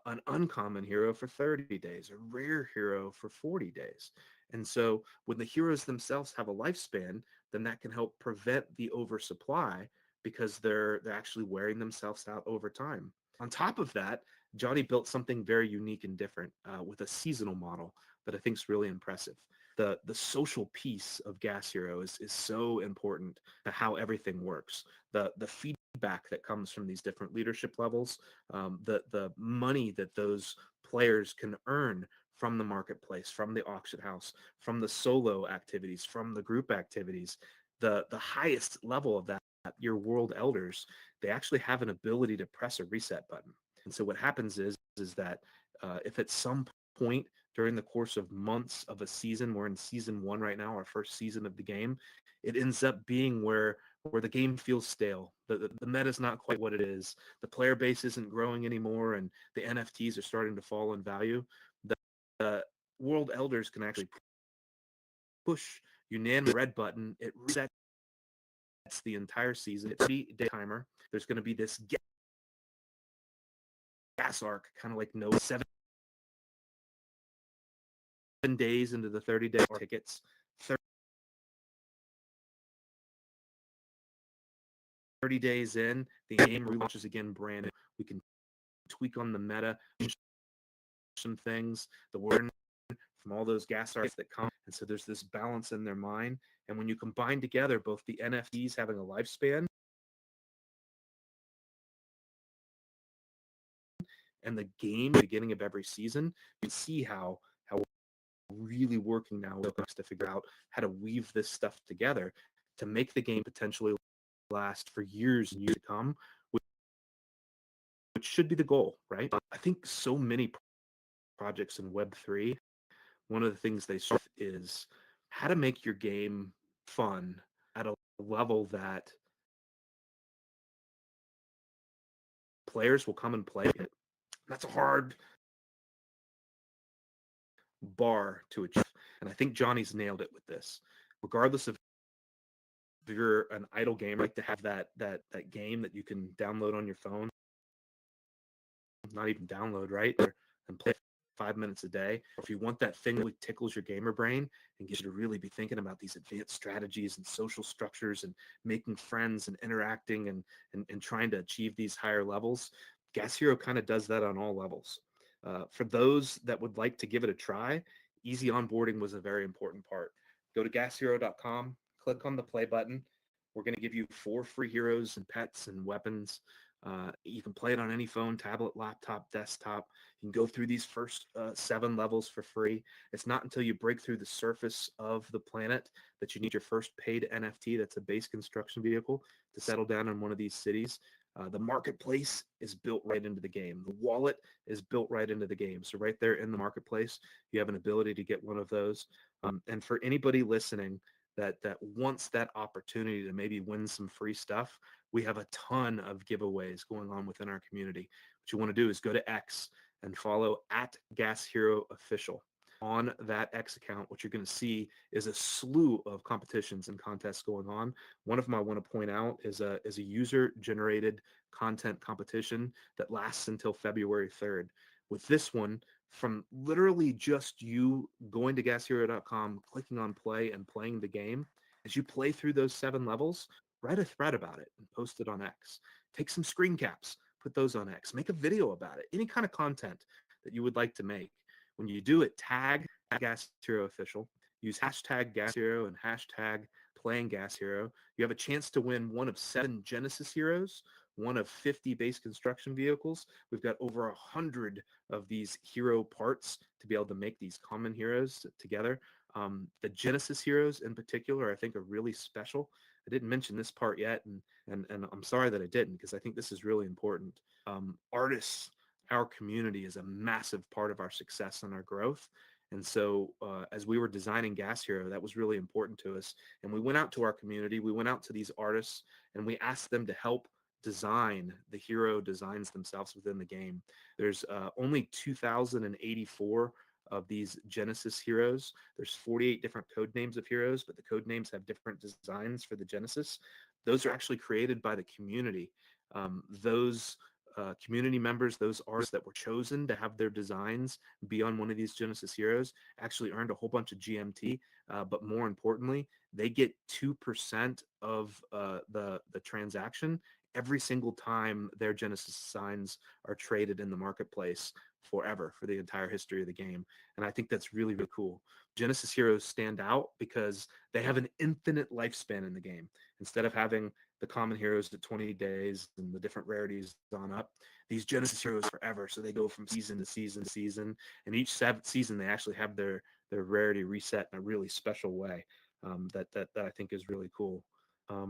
an uncommon hero for 30 days, a rare hero for 40 days. And so when the heroes themselves have a lifespan, then that can help prevent the oversupply because they're actually wearing themselves out over time. On top of that, Johnny built something very unique and different with a seasonal model that I think is really impressive. The social piece of Gas Hero is so important to how everything works. The feedback that comes from these different leadership levels, the money that those players can earn from the marketplace, from the auction house, from the solo activities, from the group activities, the highest level of that, your world elders, they actually have an ability to press a reset button. And so what happens is that if at some point during the course of months of a season, we're in season 1 right now, our first season of the game, it ends up being where the game feels stale. The meta is not quite what it is. The player base isn't growing anymore, and the NFTs are starting to fall in value. world elders can actually push unanimous red button. It resets the entire season. It's a 30-day timer. There's going to be this gas arc, kind of like no 7 days into the 30-day tickets. 30 days in, the game relaunches again brand new. We can tweak on the meta, some things, the word from all those gas arcs that come. And so there's this balance in their mind. And when you combine together both the NFTs having a lifespan and the game at the beginning of every season, you see how really working now with us to figure out how to weave this stuff together to make the game potentially last for years and years to come, which should be the goal, right? I think so many projects in Web3, one of the things they serve is how to make your game fun at a level that players will come and play it. That's a hard bar to achieve. And I think Johnny's nailed it with this. Regardless of if you're an idle gamer, like to have that game that you can download on your phone, not even download, right? And play 5 minutes a day. Or if you want that thing that really tickles your gamer brain and gets you to really be thinking about these advanced strategies and social structures and making friends and interacting and trying to achieve these higher levels, Gas Hero kind of does that on all levels. For those that would like to give it a try, easy onboarding was a very important part. Go to gashero.com, click on the play button. We're going to give you 4 free heroes and pets and weapons. You can play it on any phone, tablet, laptop, desktop. You can go through these first 7 levels for free. It's not until you break through the surface of the planet that you need your first paid NFT that's a base construction vehicle to settle down in one of these cities. The marketplace is built right into the game. The wallet is built right into the game. So right there in the marketplace, you have an ability to get one of those. And for anybody listening that wants that opportunity to maybe win some free stuff, we have a ton of giveaways going on within our community. What you want to do is go to X and follow @GasHeroOfficial. On that X account, what you're going to see is a slew of competitions and contests going on. One of them I want to point out is a user-generated content competition that lasts until February 3rd. With this one, from literally just you going to gashero.com, clicking on play and playing the game, as you play through those 7 levels, write a thread about it and post it on X. Take some screen caps, put those on X. Make a video about it. Any kind of content that you would like to make. When you do it, tag @GasHeroOfficial. Use #GasHero and #PlayingGasHero. You have a chance to win one of 7 Genesis heroes, one of 50 base construction vehicles. We've got over 100 of these hero parts to be able to make these common heroes together. The Genesis heroes in particular, I think, are really special. I didn't mention this part yet, and I'm sorry that I didn't, because I think this is really important. Artists, our community, is a massive part of our success and our growth. And so as we were designing Gas Hero, that was really important to us. And we went out to our community, we went out to these artists, and we asked them to help design the hero designs themselves within the game. There's only 2,084 of these Genesis heroes. There's 48 different code names of heroes, but the code names have different designs for the Genesis. Those are actually created by the community. Those community members, those artists that were chosen to have their designs be on one of these Genesis heroes, actually earned a whole bunch of GMT, but more importantly, they get 2% of the transaction every single time their Genesis designs are traded in the marketplace forever, for the entire history of the game. And I think that's really, really cool. Genesis heroes stand out because they have an infinite lifespan in the game. Instead of having the common heroes at 20 days and the different rarities on up, these Genesis heroes forever. So they go from season to season to season, and each season they actually have their rarity reset in a really special way. That I think is really cool. I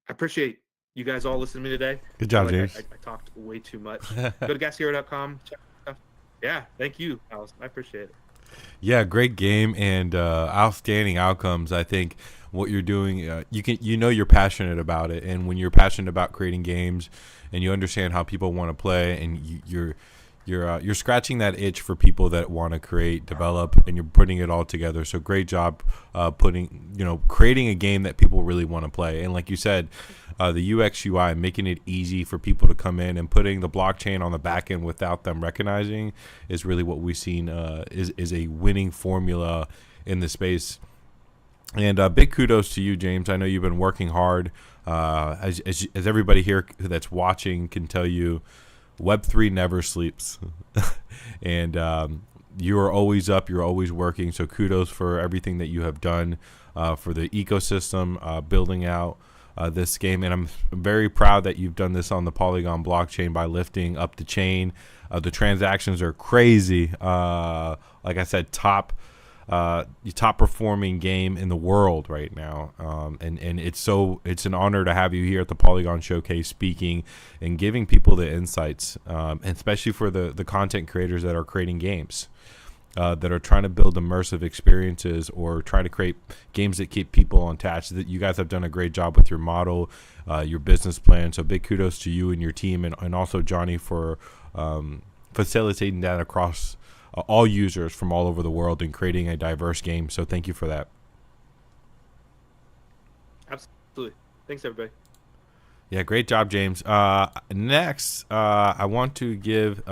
appreciate you guys all listening to me today. Good job, James. James. I talked way too much. Go to gashero.com. Check stuff. Yeah, thank you, Alice. I appreciate it. Yeah, great game and outstanding outcomes. I think what you're doing, you're passionate about it, and when you're passionate about creating games, and you understand how people want to play, and you're scratching that itch for people that want to create, develop, and you're putting it all together. So great job creating a game that people really want to play. And like you said, the UX UI, making it easy for people to come in and putting the blockchain on the back end without them recognizing is really what we've seen is a winning formula in the space. And big kudos to you, James. I know you've been working hard. As everybody here that's watching can tell you, Web3 never sleeps. And you are always up. You're always working. So kudos for everything that you have done for the ecosystem, building out this game. And I'm very proud that you've done this on the Polygon blockchain by lifting up the chain. The transactions are crazy. Like I said, top performing game in the world right now, and it's an honor to have you here at the Polygon Showcase speaking and giving people the insights, and especially for the content creators that are creating games, that are trying to build immersive experiences or try to create games that keep people attached. That you guys have done a great job with your model, your business plan. So big kudos to you and your team, and also Johnny for facilitating that across all users from all over the world and creating a diverse game. So thank you for that. Absolutely. Thanks, everybody. Yeah, great job, James. Next, I want to give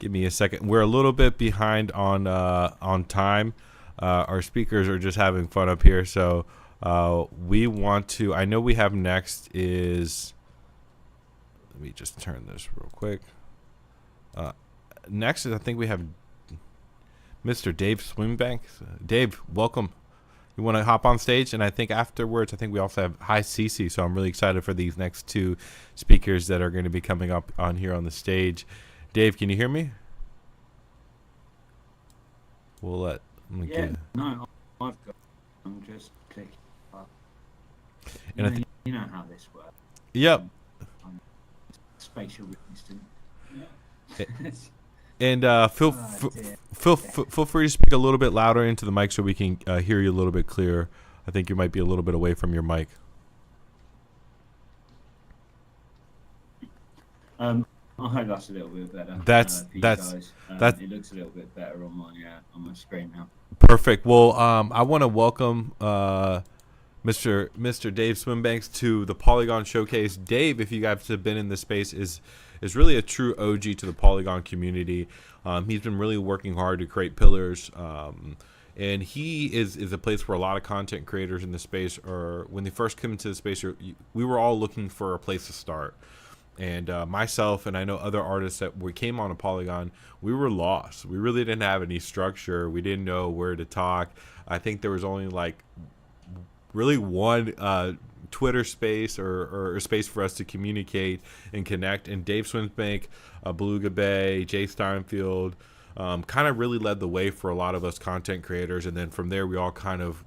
me a second. We're a little bit behind on time. Our speakers are just having fun up here. So we want to, I know we have next is, let me just turn this real quick. Next is, I think we have Mr. Dave Swimbank. Dave, welcome. You want to hop on stage? And I think afterwards, I think we also have Hi Cece. So I'm really excited for these next two speakers that are going to be coming up on here on the stage. Dave, can you hear me? No, I've got. I'm just clicking up. You know how this works. Yep. Spatial assistant. Yeah. And feel free to speak a little bit louder into the mic so we can hear you a little bit clearer. I think you might be a little bit away from your mic. I hope that's a little bit better. That's it looks a little bit better on my screen now. Perfect. Well, I want to welcome Mr. Dave Swimbanks to the Polygon Showcase. Dave, if you guys have been in this space, is really a true OG to the Polygon community. He's been really working hard to create pillars, and he is a place where a lot of content creators in the space, or when they first come into the space, we were all looking for a place to start. And myself, and I know other artists that we came on a Polygon, we were lost. We really didn't have any structure. We didn't know where to talk. I think there was only really one Twitter space or a space for us to communicate and connect. And Dave Swimbank, Beluga Bay, Jay Steinfield kind of really led the way for a lot of us content creators. And then from there, we all kind of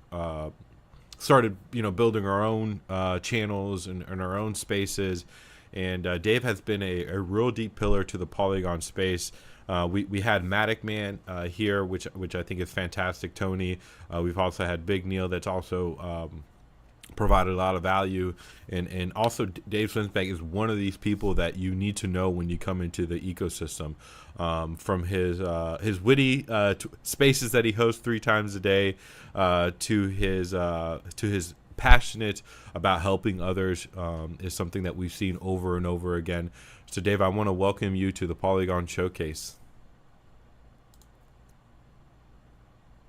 started, building our own channels and our own spaces. And Dave has been a real deep pillar to the Polygon space. We had Matic Man here, which I think is fantastic. Tony. We've also had Big Neil, that's also provided a lot of value. And also Dave Swimbank is one of these people that you need to know when you come into the ecosystem. From his witty spaces that he hosts 3 times a day, to his passionate about helping others, is something that we've seen over and over again. So Dave, I want to welcome you to the Polygon Showcase.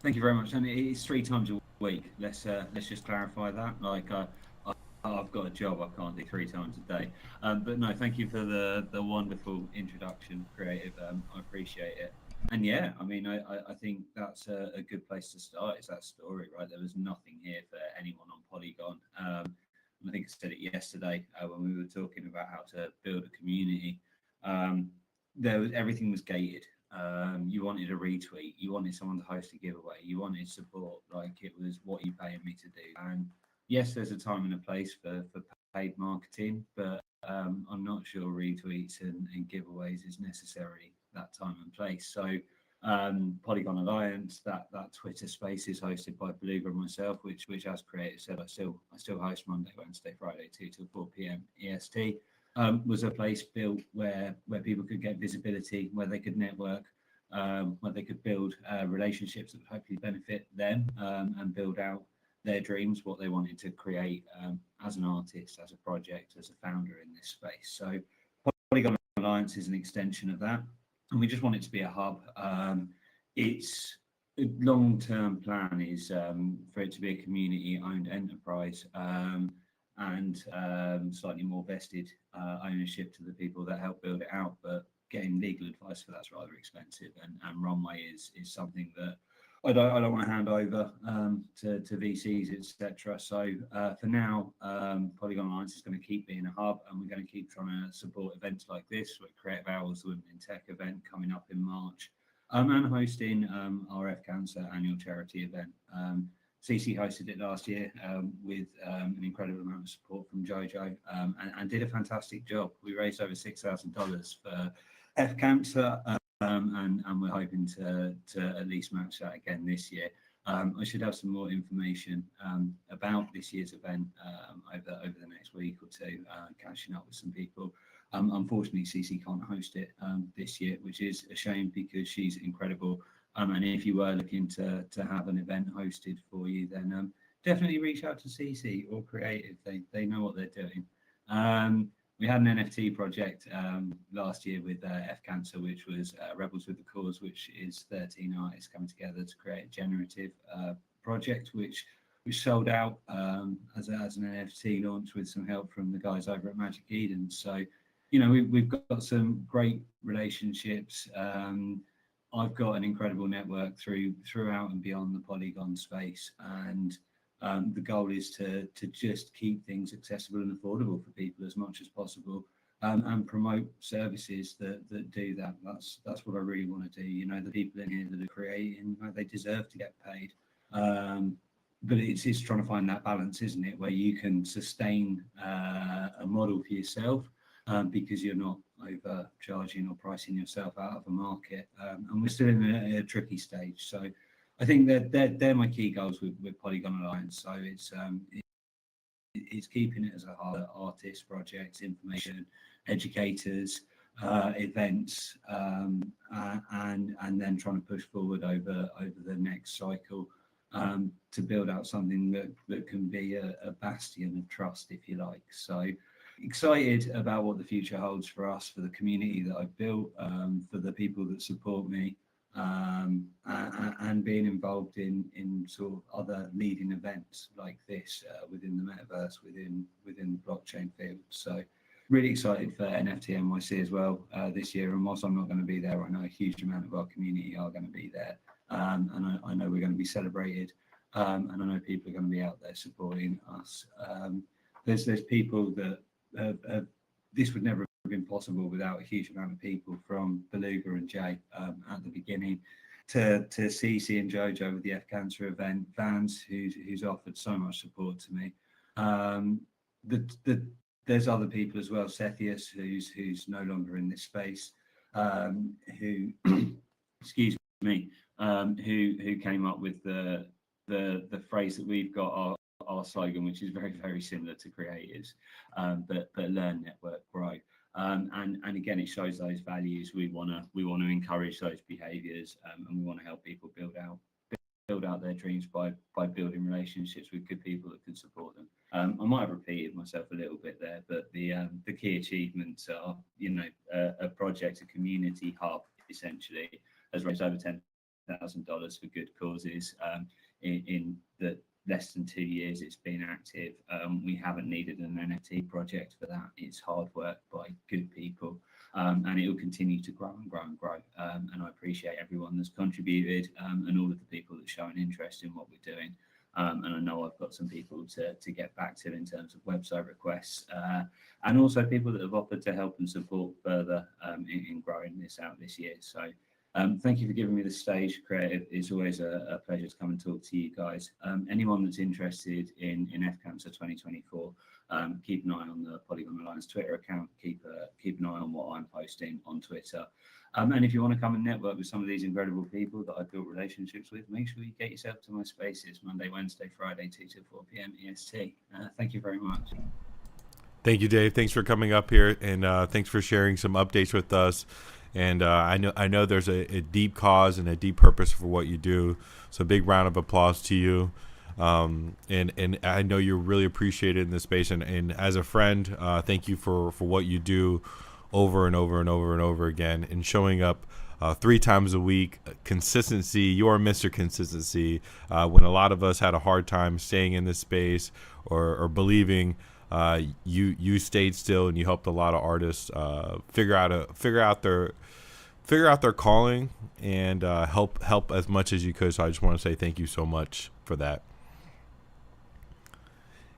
Thank you very much. And it's 3 times a week. Let's just clarify that. I've got a job. I can't do 3 times a day. But no, thank you for the wonderful introduction, Creative. I appreciate it. And yeah, I mean, I think that's a good place to start. It's that story, right? There was nothing here for anyone on Polygon. I think I said it yesterday when we were talking about how to build a community. Everything was gated. You wanted a retweet, you wanted someone to host a giveaway, you wanted support. Like, it was, what are you paying me to do? And yes, there's a time and a place for paid marketing, but I'm not sure retweets and giveaways is necessarily that time and place. So Polygon Alliance, that Twitter space is hosted by Beluga and myself, which as creator said, I still host Monday, Wednesday, Friday, 2 till 4 p.m. EST. was a place built where people could get visibility, where they could network, where they could build relationships that would hopefully benefit them, and build out their dreams, what they wanted to create as an artist, as a project, as a founder in this space. So Polygon Alliance is an extension of that, and we just want it to be a hub. Its long-term plan is for it to be a community-owned enterprise, and slightly more vested ownership to the people that help build it out. But getting legal advice for that's rather expensive, and runway is something that I don't want to hand over to VCs, etc. So for now, Polygon Alliance is going to keep being a hub, and we're going to keep trying to support events like this, with Creative Hours, the Women in Tech event coming up in March, and hosting our F Cancer annual charity event. CC hosted it last year with an incredible amount of support from Jojo, and did a fantastic job. We raised over $6,000 for F Cancer, and we're hoping to at least match that again this year. I should have some more information about this year's event over the next week or two, catching up with some people. Unfortunately, CC can't host it this year, which is a shame because she's incredible. And if you were looking to have an event hosted for you, then definitely reach out to CC or Creative. They know what they're doing. We had an NFT project last year with F Cancer, which was Rebels with the Cause, which is 13 artists coming together to create a generative project, which sold out as an NFT launch with some help from the guys over at Magic Eden. So, you know, we've got some great relationships. I've got an incredible network throughout and beyond the Polygon space, and the goal is to just keep things accessible and affordable for people as much as possible, and promote services that do that. That's what I really want to do. You know, the people in here that are creating, they deserve to get paid. But it's trying to find that balance, isn't it, where you can sustain a model for yourself, because you're not overcharging or pricing yourself out of a market. And we're still in a tricky stage. So I think that they're my key goals with Polygon Alliance. So it's keeping it as a hard artists, projects, information, educators, events, and then trying to push forward over the next cycle, to build out something that can be a bastion of trust, if you like. So excited about what the future holds for us, for the community that I've built, for the people that support me, and being involved in sort of other leading events like this within the metaverse, within the blockchain field. So really excited for NFT NYC as well this year. And whilst I'm not going to be there, I know a huge amount of our community are going to be there, and I know we're going to be celebrated, and I know people are going to be out there supporting us. There's people that this would never have been possible without a huge amount of people, from Beluga and Jay at the beginning, to CC and Jojo with the F Cancer event, Vans, who's offered so much support to me. There's other people as well, Sethius, who's no longer in this space, who excuse me, who came up with the phrase that we've got, our slogan, which is very, very similar to Creatives, but learn, network, grow. And again, it shows those values. We want to encourage those behaviours, and we want to help people build out their dreams by building relationships with good people that can support them. I might have repeated myself a little bit there, but the key achievements are, you know, a project, a community hub, essentially, has raised over $10,000 for good causes in the less than 2 years it's been active. We haven't needed an NFT project for that. It's hard work by good people, and it will continue to grow and grow and grow. And I appreciate everyone that's contributed, and all of the people that show an interest in what we're doing. And I know I've got some people to get back to in terms of website requests, and also people that have offered to help and support further in growing this out this year. So thank you for giving me the stage, Creative. It's always a pleasure to come and talk to you guys. Anyone that's interested in F Cancer 2024, keep an eye on the Polygon Alliance Twitter account. Keep an eye on what I'm posting on Twitter. And if you want to come and network with some of these incredible people that I've built relationships with, make sure you get yourself to my spaces Monday, Wednesday, Friday, 2 to 4 p.m. EST. Thank you very much. Thank you, Dave. Thanks for coming up here, and thanks for sharing some updates with us. And I know there's a deep cause and a deep purpose for what you do. So big round of applause to you. And I know you're really appreciated in this space. And as a friend, thank you for what you do over and over and over and over again, and showing up 3 times a week. Consistency. You are Mr. Consistency. When a lot of us had a hard time staying in this space or believing, you stayed still, and you helped a lot of artists figure out their calling, and help as much as you could. So I just want to say thank you so much for that.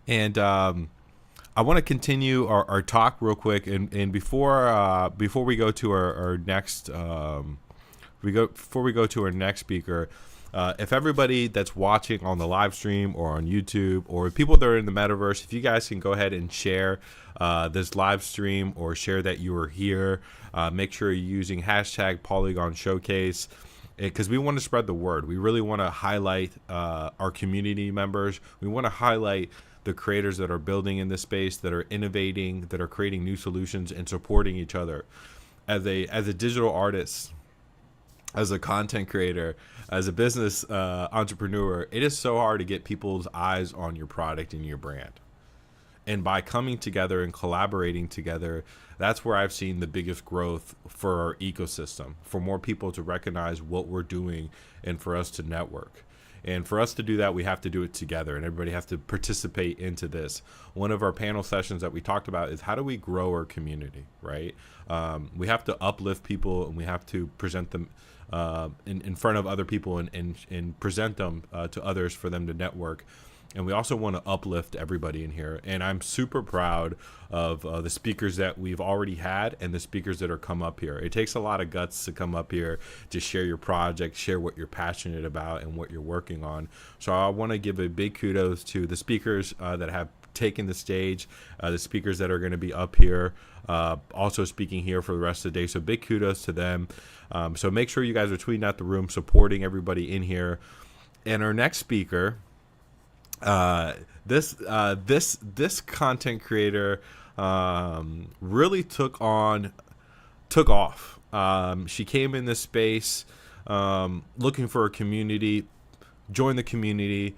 And I want to continue our talk real quick, and before we go to our next speaker, if everybody that's watching on the live stream or on YouTube, or people that are in the metaverse, if you guys can go ahead and share this live stream, or share that you are here, make sure you're using hashtag Polygon Showcase, because we want to spread the word. We really want to highlight our community members. We want to highlight the creators that are building in this space, that are innovating, that are creating new solutions, and supporting each other. As a digital artist, as a content creator, as a business entrepreneur, it is so hard to get people's eyes on your product and your brand. And by coming together and collaborating together, that's where I've seen the biggest growth for our ecosystem, for more people to recognize what we're doing, and for us to network. And for us to do that, we have to do it together, and everybody has to participate into this. One of our panel sessions that we talked about is how do we grow our community, right? We have to uplift people, and we have to present them in front of other people, and present them to others for them to network. And we also want to uplift everybody in here. And I'm super proud of the speakers that we've already had, and the speakers that are come up here. It takes a lot of guts to come up here to share your project, share what you're passionate about and what you're working on. So I want to give a big kudos to the speakers that have taken the stage, the speakers that are going to be up here, also speaking here for the rest of the day. So big kudos to them. So make sure you guys are tweeting out the room, supporting everybody in here. And our next speaker, this content creator really took off. She came in this space looking for a community, joined the community,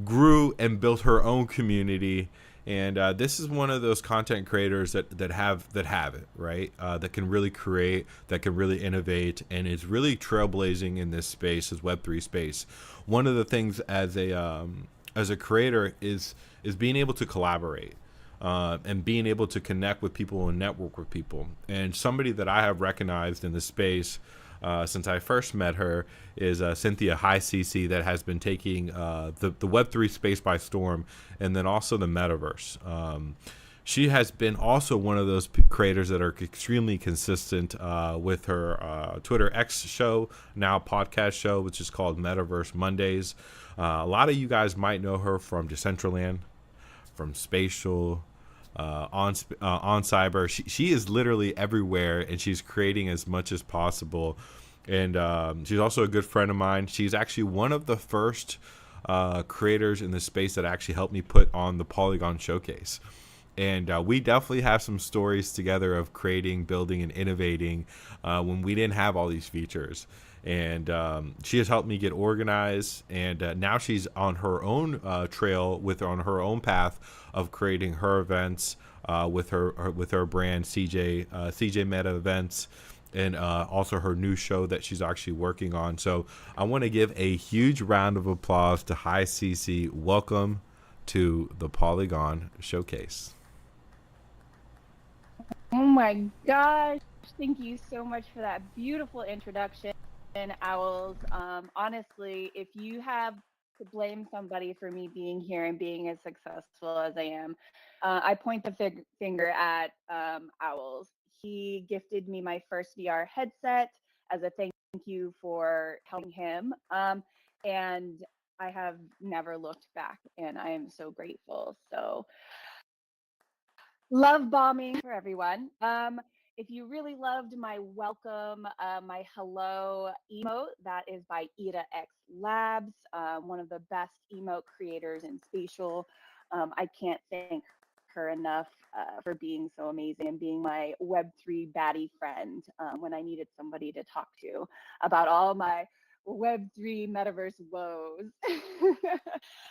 grew and built her own community. And this is one of those content creators that have it, right? That can really create, that can really innovate, and is really trailblazing in this space, as Web3 space. One of the things as a creator is being able to collaborate and being able to connect with people and network with people. And somebody that I have recognized in this space since I first met her is Cynthia Hi CC, that has been taking the Web3 space by storm, and then also the metaverse. She has been also one of those creators that are extremely consistent with her Twitter X show, now podcast show, which is called Metaverse Mondays. A lot of you guys might know her from Decentraland, from Spatial, on Cyber. She is literally everywhere, and she's creating as much as possible. And she's also a good friend of mine. She's actually one of the first creators in the space that actually helped me put on the Polygon Showcase. And we definitely have some stories together of creating, building, and innovating when we didn't have all these features. And she has helped me get organized, and now she's on her own trail, on her own path of creating her events with her brand CJ Meta Events, and also her new show that she's actually working on. So I want to give a huge round of applause to Hi CC. Welcome to the Polygon Showcase. Oh my gosh, thank you so much for that beautiful introduction, Owls. Honestly, if you have to blame somebody for me being here and being as successful as I am, I point the finger at Owls. He gifted me my first VR headset as a thank you for helping him, and I have never looked back, and I am so grateful. So love bombing for everyone. If you really loved my welcome, my hello emote, that is by Ida X Labs, one of the best emote creators in spatial. I can't thank her enough for being so amazing and being my Web3 baddie friend when I needed somebody to talk to about all my Web3 metaverse woes.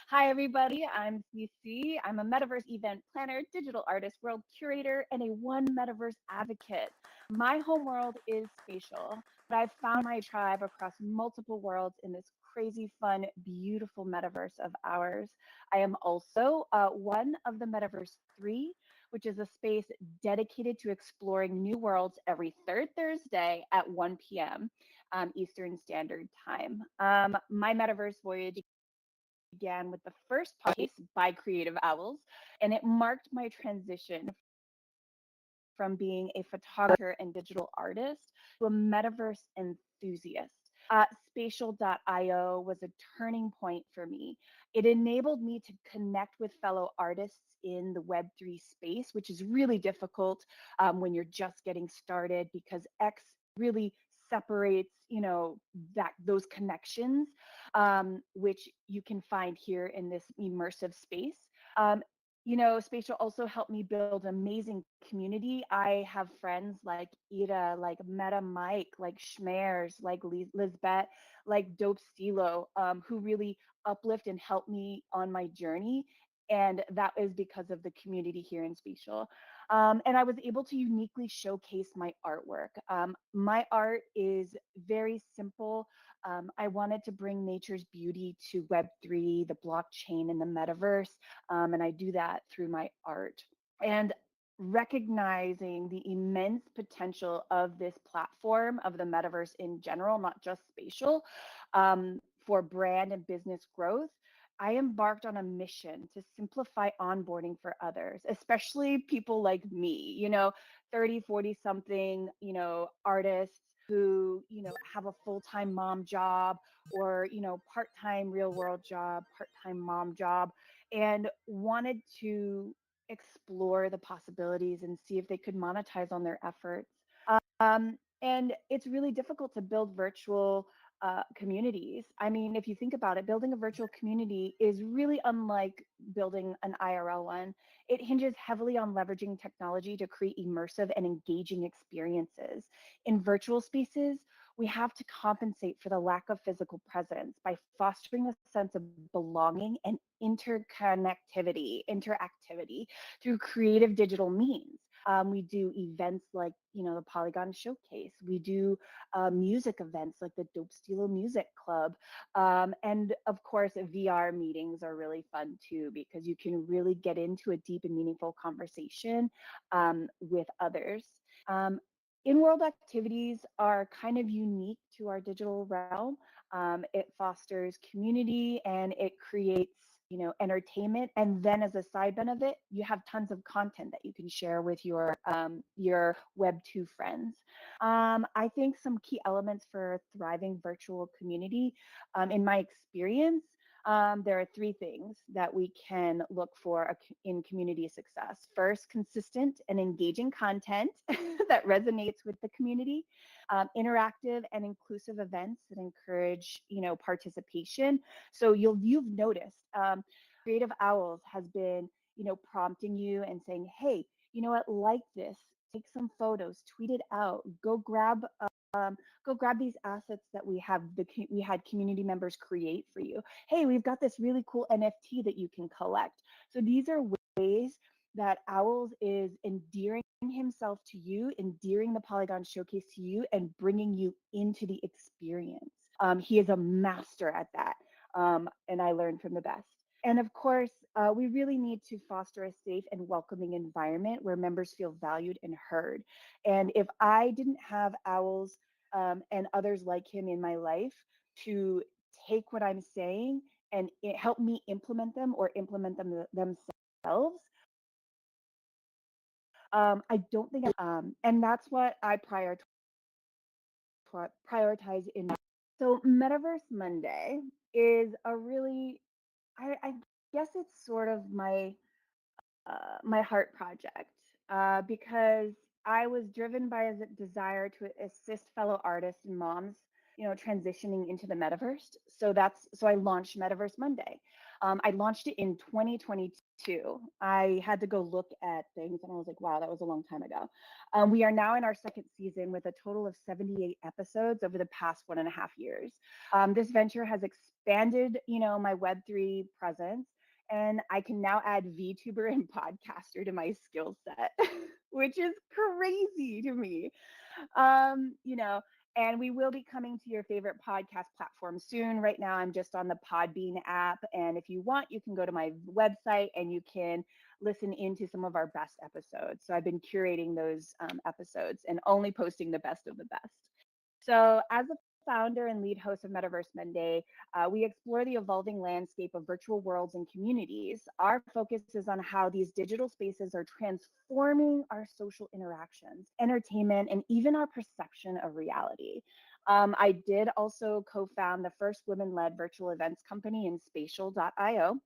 Hi, everybody. I'm CC. I'm a metaverse event planner, digital artist, world curator, and a one metaverse advocate. My home world is spatial, but I've found my tribe across multiple worlds in this crazy, fun, beautiful metaverse of ours. I am also one of the Metaverse 3, which is a space dedicated to exploring new worlds every third Thursday at 1 p.m. Eastern Standard Time. My metaverse voyage began with the first podcast by Creative Owls, and it marked my transition from being a photographer and digital artist to a metaverse enthusiast. Spatial.io was a turning point for me. It enabled me to connect with fellow artists in the Web3 space, which is really difficult when you're just getting started because X really separates, that those connections, which you can find here in this immersive space. Spatial also helped me build amazing community. I have friends like Ira, like Meta Mike, like Schmears, like Lizbeth, like Dope Stilo, who really uplift and help me on my journey. And that is because of the community here in Spatial. And I was able to uniquely showcase my artwork. My art is very simple. I wanted to bring nature's beauty to Web3, the blockchain, and the metaverse. And I do that through my art. And recognizing the immense potential of this platform, of the metaverse in general, not just spatial, for brand and business growth, I embarked on a mission to simplify onboarding for others, especially people like me, 30, 40 something, artists who, have a full-time mom job or, part-time real world job, part-time mom job, and wanted to explore the possibilities and see if they could monetize on their efforts. And it's really difficult to build virtual communities. I mean, if you think about it, building a virtual community is really unlike building an IRL one. It hinges heavily on leveraging technology to create immersive and engaging experiences. In virtual spaces, we have to compensate for the lack of physical presence by fostering a sense of belonging and interactivity through creative digital means. We do events like, the Polygon Showcase. We do music events like the Dope Stilo Music Club. And of course, VR meetings are really fun too, because you can really get into a deep and meaningful conversation with others. In-world activities are kind of unique to our digital realm. It fosters community and it creates, entertainment. And then as a side benefit, you have tons of content that you can share with your Web2 friends. I think some key elements for a thriving virtual community, in my experience, there are three things that we can look for in community success. First, consistent and engaging content that resonates with the community, interactive and inclusive events that encourage, participation. So you've noticed Creative Owls has been, prompting you and saying, hey, you know what, like this, take some photos, tweet it out, go grab these assets that we had community members create for you. Hey, we've got this really cool NFT that you can collect. So these are ways that Owls is endearing himself to you, endearing the Polygon Showcase to you, and bringing you into the experience. He is a master at that, and I learned from the best. And of course, we really need to foster a safe and welcoming environment where members feel valued and heard. And if I didn't have Owls and others like him in my life to take what I'm saying and help me implement them or implement them themselves, I don't think, and that's what I prioritize in. So Metaverse Monday is a really, I guess it's sort of my heart project, because I was driven by a desire to assist fellow artists and moms, transitioning into the metaverse. So I launched Metaverse Monday. I launched it in 2022. I had to go look at things and I was like, wow, that was a long time ago. We are now in our second season with a total of 78 episodes over the past 1.5 years. This venture has expanded, my Web3 presence, and I can now add VTuber and podcaster to my skill set, which is crazy to me. Um, you know, and we will be coming to your favorite podcast platform soon. Right now, I'm just on the Podbean app. And if you want, you can go to my website and you can listen into some of our best episodes. So I've been curating those episodes and only posting the best of the best. So, as the founder and lead host of Metaverse Monday, we explore the evolving landscape of virtual worlds and communities. Our focus is on how these digital spaces are transforming our social interactions, entertainment, and even our perception of reality. I did also co found the first women led virtual events company in spatial.io.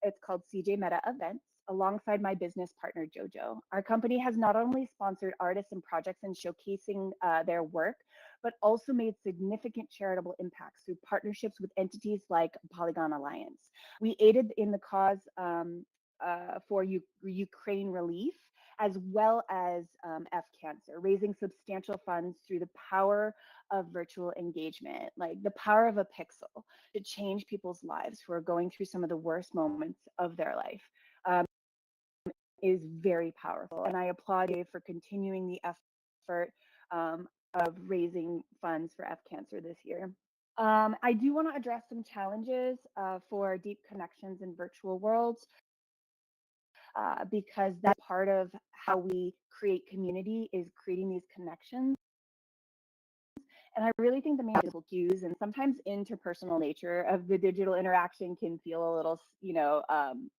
It's called CJ Meta Events. Alongside my business partner Jojo. Our company has not only sponsored artists and projects and showcasing their work, but also made significant charitable impacts through partnerships with entities like Polygon Alliance. We aided in the cause for Ukraine relief, as well as F Cancer, raising substantial funds through the power of virtual engagement, like the power of a pixel to change people's lives who are going through some of the worst moments of their life. Is very powerful. And I applaud you for continuing the effort of raising funds for F Cancer this year. I do want to address some challenges for deep connections in virtual worlds because that's part of how we create community is creating these connections. And I really think the main physical cues and sometimes interpersonal nature of the digital interaction can feel a little,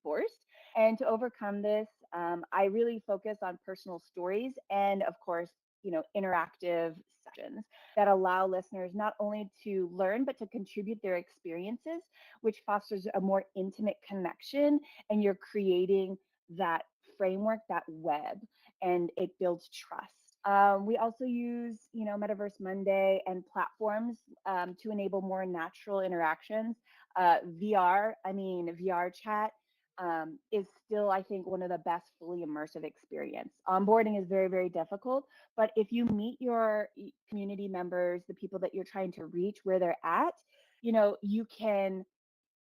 forced. And to overcome this, I really focus on personal stories and, of course, interactive sessions that allow listeners not only to learn, but to contribute their experiences, which fosters a more intimate connection. And you're creating that framework, that web, and it builds trust. We also use, Metaverse Monday and platforms to enable more natural interactions. VR chat is still, I think, one of the best fully immersive experience. Onboarding is very, very difficult, but if you meet your community members, the people that you're trying to reach where they're at, you can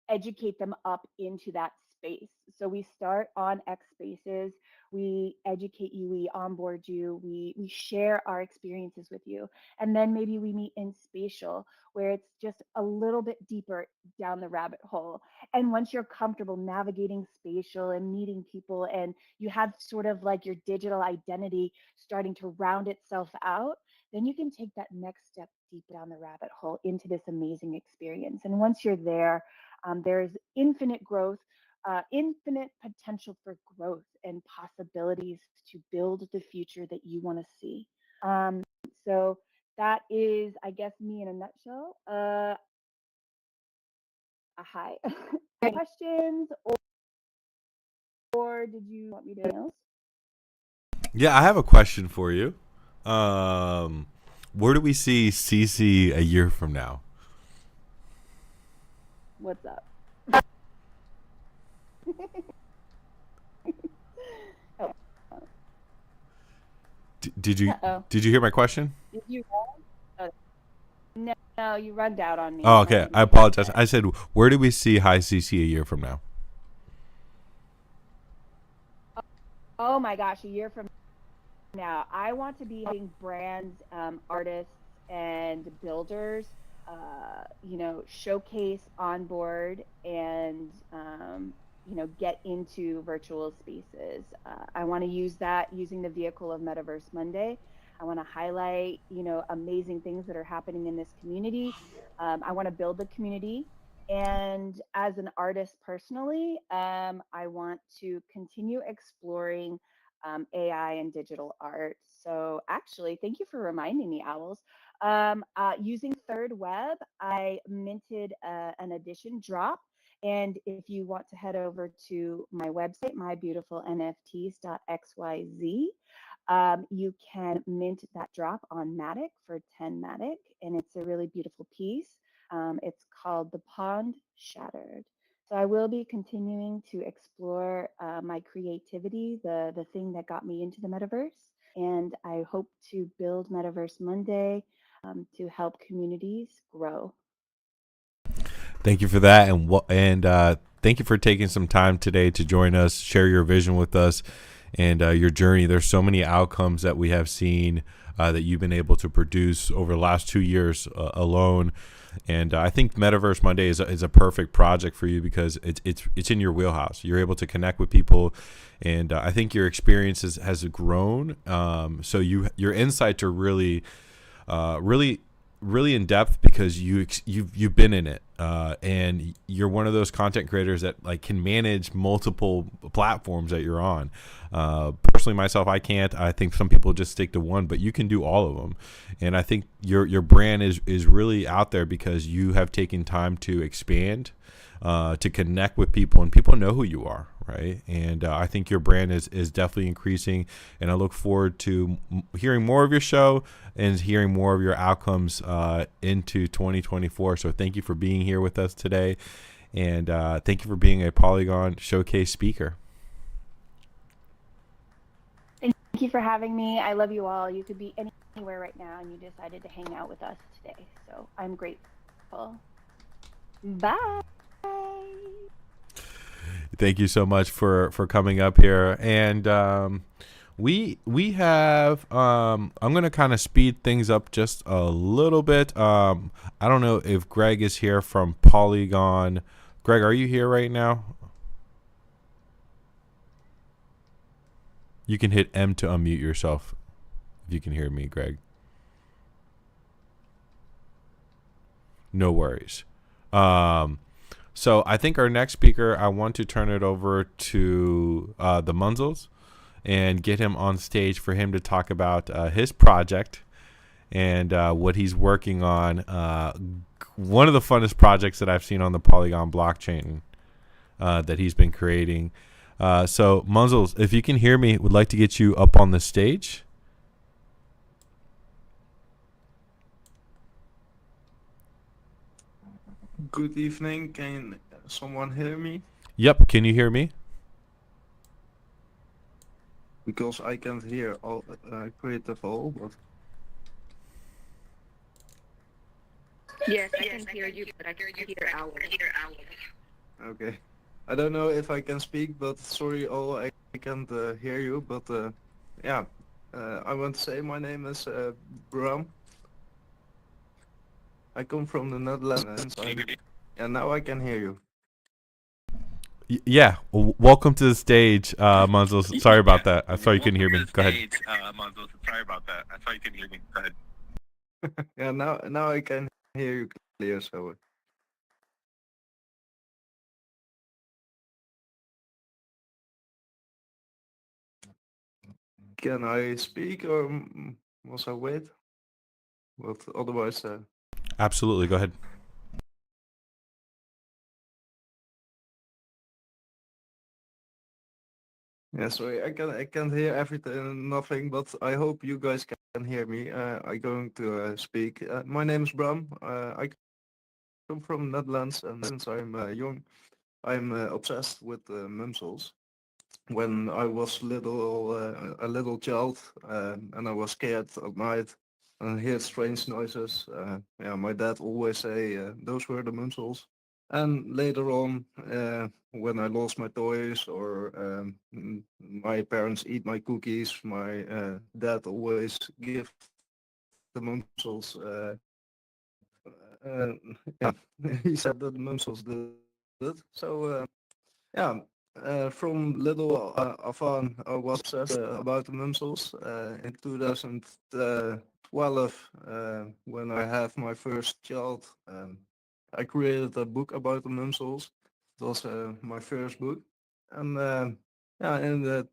educate them up into that space. So we start on X Spaces, we educate you, we onboard you, we share our experiences with you. And then maybe we meet in Spatial, where it's just a little bit deeper down the rabbit hole. And once you're comfortable navigating Spatial and meeting people, and you have sort of like your digital identity starting to round itself out, then you can take that next step deep down the rabbit hole into this amazing experience. And once you're there, there's infinite growth, infinite potential for growth and possibilities to build the future that you want to see. So that is, I guess, me in a nutshell. Hi. Any questions, or did you want me to else? Yeah, I have a question for you. Where do we see CC a year from now? What's up? Oh, Did you uh-oh. did you hear my question? Did you? Oh, no, you runned out on me. Oh, and I okay. didn't I catch apologize. that. I said, where do we see High CC a year from now? Oh my gosh, a year from now, I want to be having brands, artists, and builders, showcase on board and, get into virtual spaces. I want to use that using the vehicle of Metaverse Monday. I want to highlight, amazing things that are happening in this community. I want to build the community. And as an artist personally, I want to continue exploring AI and digital art. So actually, thank you for reminding me, Owls. Using Third Web, I minted an edition drop. And if you want to head over to my website, mybeautifulnfts.xyz, you can mint that drop on Matic for 10 Matic. And it's a really beautiful piece. It's called The Pond Shattered. So I will be continuing to explore my creativity, the thing that got me into the metaverse. And I hope to build Metaverse Monday to help communities grow. Thank you for that, and thank you for taking some time today to join us, share your vision with us, and your journey. There's so many outcomes that we have seen that you've been able to produce over the last 2 years alone. And I think Metaverse Monday is a perfect project for you because it's in your wheelhouse. You're able to connect with people, and I think your experience has grown. So your insights are really, really in depth because you've been in it, and you're one of those content creators that like can manage multiple platforms that you're on. Personally, myself, I can't. I think some people just stick to one, but you can do all of them. And I think your brand is really out there because you have taken time to expand, to connect with people, and people know who you are, right? And I think your brand is definitely increasing, and I look forward to hearing more of your show and hearing more of your outcomes into 2024. So thank you for being here with us today, and thank you for being a Polygon Showcase speaker. Thank you for having me. I love you all. You could be anywhere right now, and you decided to hang out with us today. So I'm grateful. Bye. Thank you so much for coming up here. And we have I'm gonna kind of speed things up just a little bit. I don't know if Greg is here from Polygon. Greg, are you here right now? You can hit M to unmute yourself if you can hear me, Greg. No worries. So I think our next speaker, I want to turn it over to the Munzels and get him on stage for him to talk about his project and what he's working on. One of the funnest projects that I've seen on the Polygon blockchain that he's been creating. So Munzels, if you can hear me, would like to get you up on the stage. Good evening. Can someone hear me? Yep. Can you hear me? Because I can't hear all creative all, but Yes, I can hear you, but I can't hear Owl. okay. I don't know if I can speak, but sorry all, I can't hear you. But yeah, I want to say my name is Bram. I come from the Netherlands. And now I can hear you. Yeah. Welcome to the stage, Munzels. Sorry about that. I thought you couldn't hear me. Go ahead. Sorry about that. I thought you couldn't hear me. Go ahead. Yeah, now I can hear you clear. So. Can I speak or must I wait? But otherwise. Absolutely. Go ahead. Yeah, sorry, I can't hear everything, nothing, but I hope you guys can hear me. I'm going to speak. My name is Bram. I come from Netherlands, and since I'm young, I'm obsessed with mumsels. When I was a little child, and I was scared at night and heard strange noises, yeah, my dad always say those were the mumsels. And later on, when I lost my toys or my parents eat my cookies, my dad always give the mumsels. Uh, yeah, he said that the mumsels did it. So yeah, from little Afan, I was obsessed about the mumsels. In 2012, when I had my first child, I created a book about the mumsels. It was my first book, and yeah, in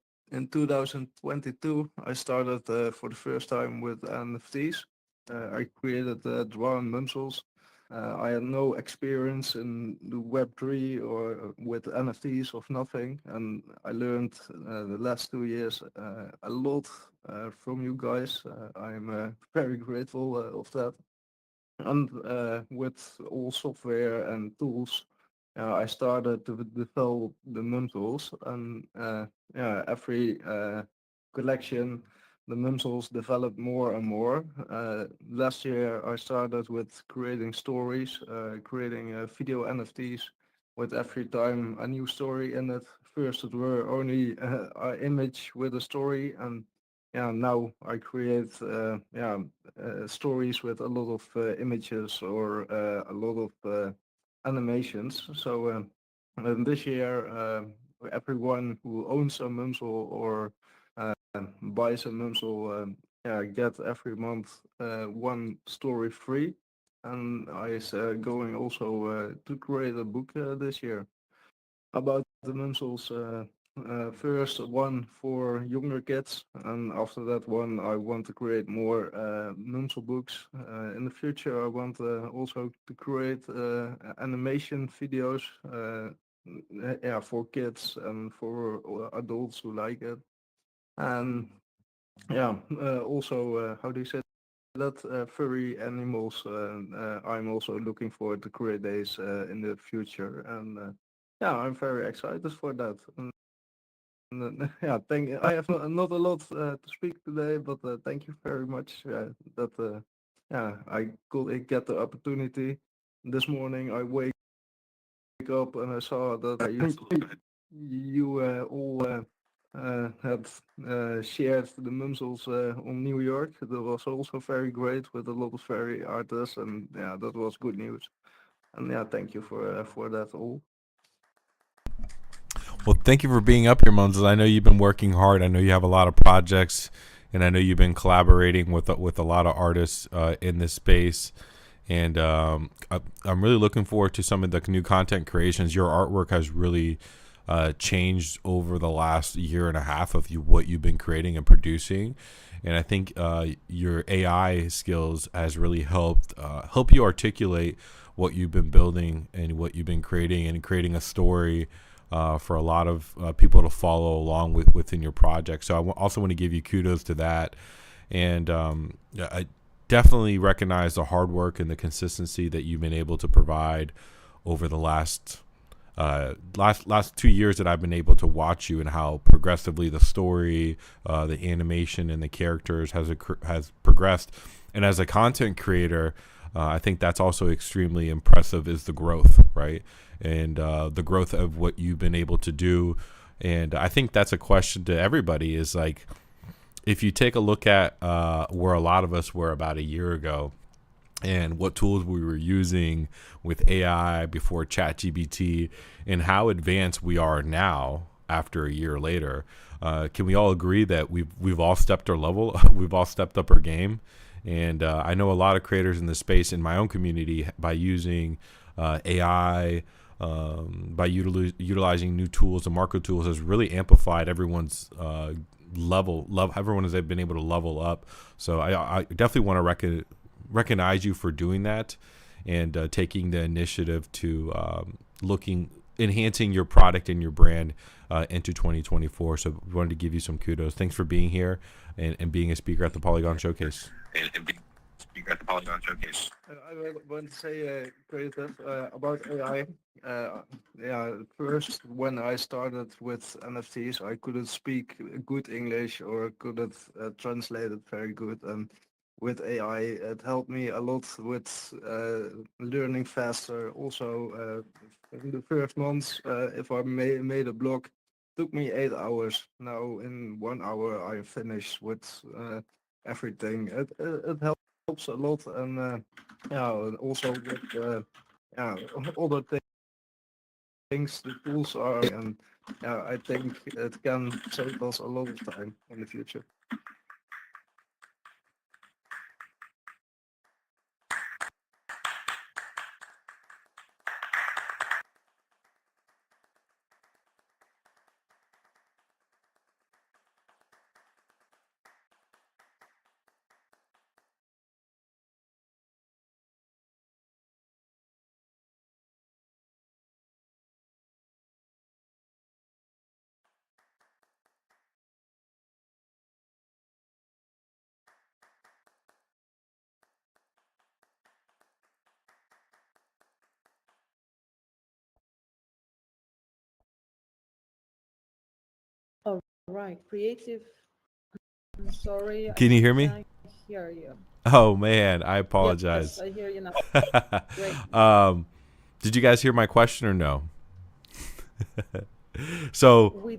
2022, I started for the first time with NFTs. I created drawn mumsels. I had no experience in the Web3 or with NFTs of nothing, and I learned the last 2 years a lot from you guys. I'm very grateful of that. And with all software and tools, I started to develop the mumsels, and every collection, the mumsels developed more and more. Last year, I started with creating stories, creating video NFTs with every time a new story in it. First, it were only an image with a story, and now I create stories with a lot of images or a lot of animations. So this year, everyone who owns a Mumsel or buys a Mumsel, get every month one story free. And I is going also to create a book this year about the Mumsels. First one for younger kids, and after that one, I want to create more Mumsel books. In the future, I want also to create animation videos, yeah, for kids and for adults who like it. And yeah, also, how do you say that? Furry animals. I'm also looking forward to create days in the future, and yeah, I'm very excited for that. Yeah, thank. I have not a lot to speak today, but thank you very much. That yeah, I could get the opportunity. This morning I wake up and I saw that you all had shared the Mumsels on New York. That was also very great with a lot of very artists, and yeah, that was good news. And yeah, thank you for that all. Well, thank you for being up here, Moses. I know you've been working hard. I know you have a lot of projects, and I know you've been collaborating with a lot of artists in this space. And I'm really looking forward to some of the new content creations. Your artwork has really changed over the last year and a half of what you've been creating and producing. And I think your AI skills has really help you articulate what you've been building and what you've been creating, and creating a story for a lot of people to follow along within your project. So I also want to give you kudos to that. And I definitely recognize the hard work and the consistency that you've been able to provide over the last 2 years that I've been able to watch you, and how progressively the story, the animation, and the characters has progressed. And as a content creator, I think that's also extremely impressive, is the growth, right? And the growth of what you've been able to do. And I think that's a question to everybody, is like, if you take a look at where a lot of us were about a year ago, and what tools we were using with AI before ChatGPT, and how advanced we are now after a year later, can we all agree that we've all stepped our level, we've all stepped up our game? And I know a lot of creators in this space in my own community, by using AI, by utilizing new tools and market tools, has really amplified everyone's everyone has been able to level up. So I definitely want to recognize you for doing that, and taking the initiative to enhancing your product and your brand into 2024. So we wanted to give you some kudos. Thanks for being here and being a speaker at the Polygon Showcase. I want to say, creative, about AI. Yeah, first when I started with NFTs, I couldn't speak good English or couldn't translate it very good. And with AI, it helped me a lot with learning faster. Also, in the first months, if I made a blog, took me 8 hours. Now in 1 hour, I finished with everything. It helps a lot, and yeah, also with yeah, other things, the tools are, and yeah, I think it can save us a lot of time in the future. right. Creative. I'm sorry, I Can you hear me? can't hear you. Oh man, I Yes, apologize. I hear you now. Great. Did you guys hear my question or no? So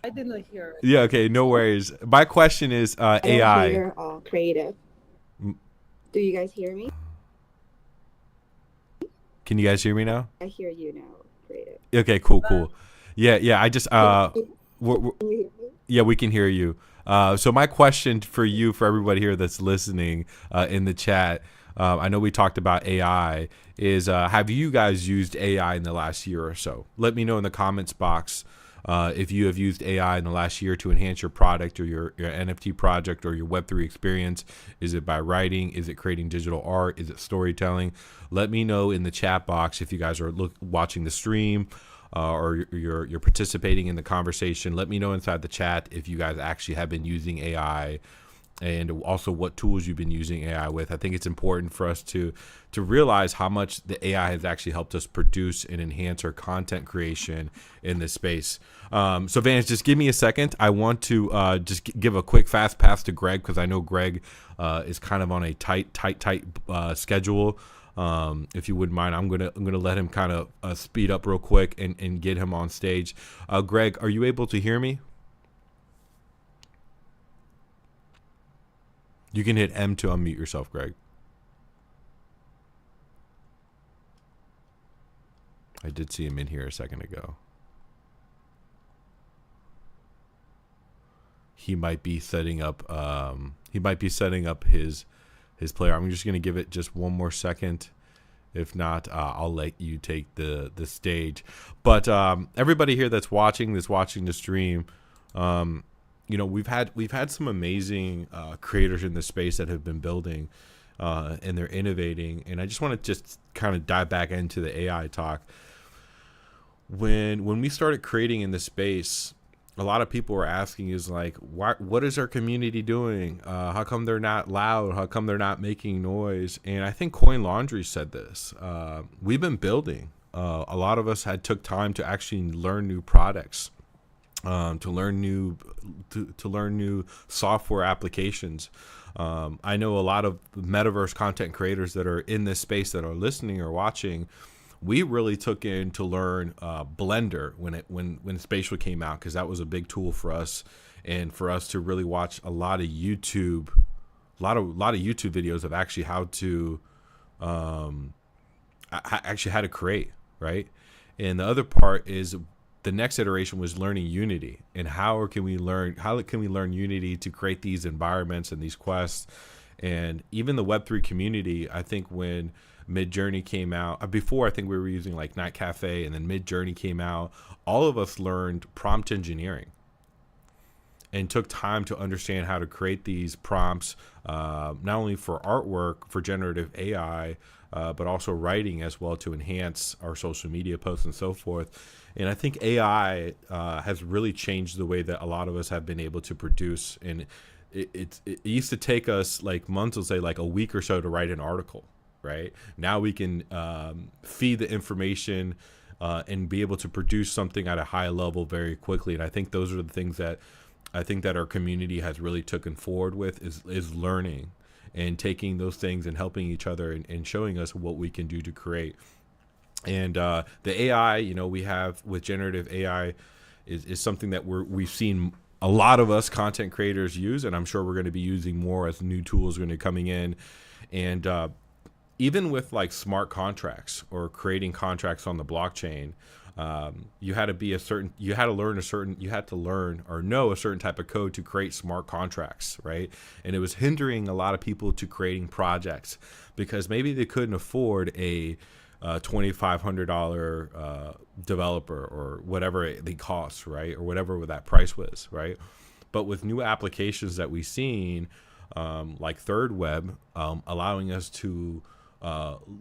I didn't hear it. yeah, okay, no worries. My question is I don't AI. hear creative. Do you guys hear me? Can you guys hear me now? I hear you now, creative. Okay, cool. Yeah. I just we're, Can you hear me? yeah, we can hear you. So my question for you, for everybody here that's listening in the chat, I know we talked about AI, is have you guys used AI in the last year or so? Let me know in the comments box if you have used AI in the last year to enhance your product or your NFT project or your Web3 experience. Is it by writing? Is it creating digital art? Is it storytelling? Let me know in the chat box if you guys are watching the stream. Or you're participating in the conversation. Let me know inside the chat if you guys actually have been using AI, and also what tools you've been using AI with. I think it's important for us to realize how much the AI has actually helped us produce and enhance our content creation in this space. So Vance, just give me a second. I want to just give a quick fast pass to Greg, because I know Greg is kind of on a tight schedule. If you wouldn't mind, I'm gonna let him kind of speed up real quick and get him on stage. Greg, are you able to hear me? You can hit M to unmute yourself, Greg. I did see him in here a second ago. He might be setting up. His player. I'm just gonna give it just one more second. If not, I'll let you take the stage. But everybody here that's watching the stream, we've had some amazing creators in this space that have been building, and they're innovating. And I just want to just kind of dive back into the AI talk. When we started creating in this space, a lot of people were asking is like, what is our community doing? How come they're not loud? How come they're not making noise? And I think Coin Laundry said this. We've been building. A lot of us took time to actually learn new products, to learn new software applications. I know a lot of metaverse content creators that are in this space that are listening or watching. We really took in to learn Blender when Spatial came out, because that was a big tool for us, and for us to really watch a lot of YouTube videos of actually how to how to create, right? And the other part is the next iteration was learning Unity, and how can we learn Unity to create these environments and these quests. And even the Web3 community, I think when Midjourney came out, before I think we were using like Night Cafe, and then Midjourney came out, all of us learned prompt engineering and took time to understand how to create these prompts, not only for artwork, for generative AI, but also writing as well, to enhance our social media posts and so forth. And I think AI has really changed the way that a lot of us have been able to produce. And it used to take us like months, or say like a week or so, to write an article. Right now we can feed the information and be able to produce something at a high level very quickly. And I think those are the things that I think that our community has really taken forward with, is learning and taking those things and helping each other, and showing us what we can do to create. And the AI, we have with generative AI is something that we've seen a lot of us content creators use, and I'm sure we're going to be using more as new tools are going to be coming in. And even with like smart contracts or creating contracts on the blockchain, you had to learn or know a certain type of code to create smart contracts, right? And it was hindering a lot of people to creating projects, because maybe they couldn't afford a $2,500 developer, or whatever they cost, right? Or whatever that price was, right? But with new applications that we've seen, like Third Web, allowing us to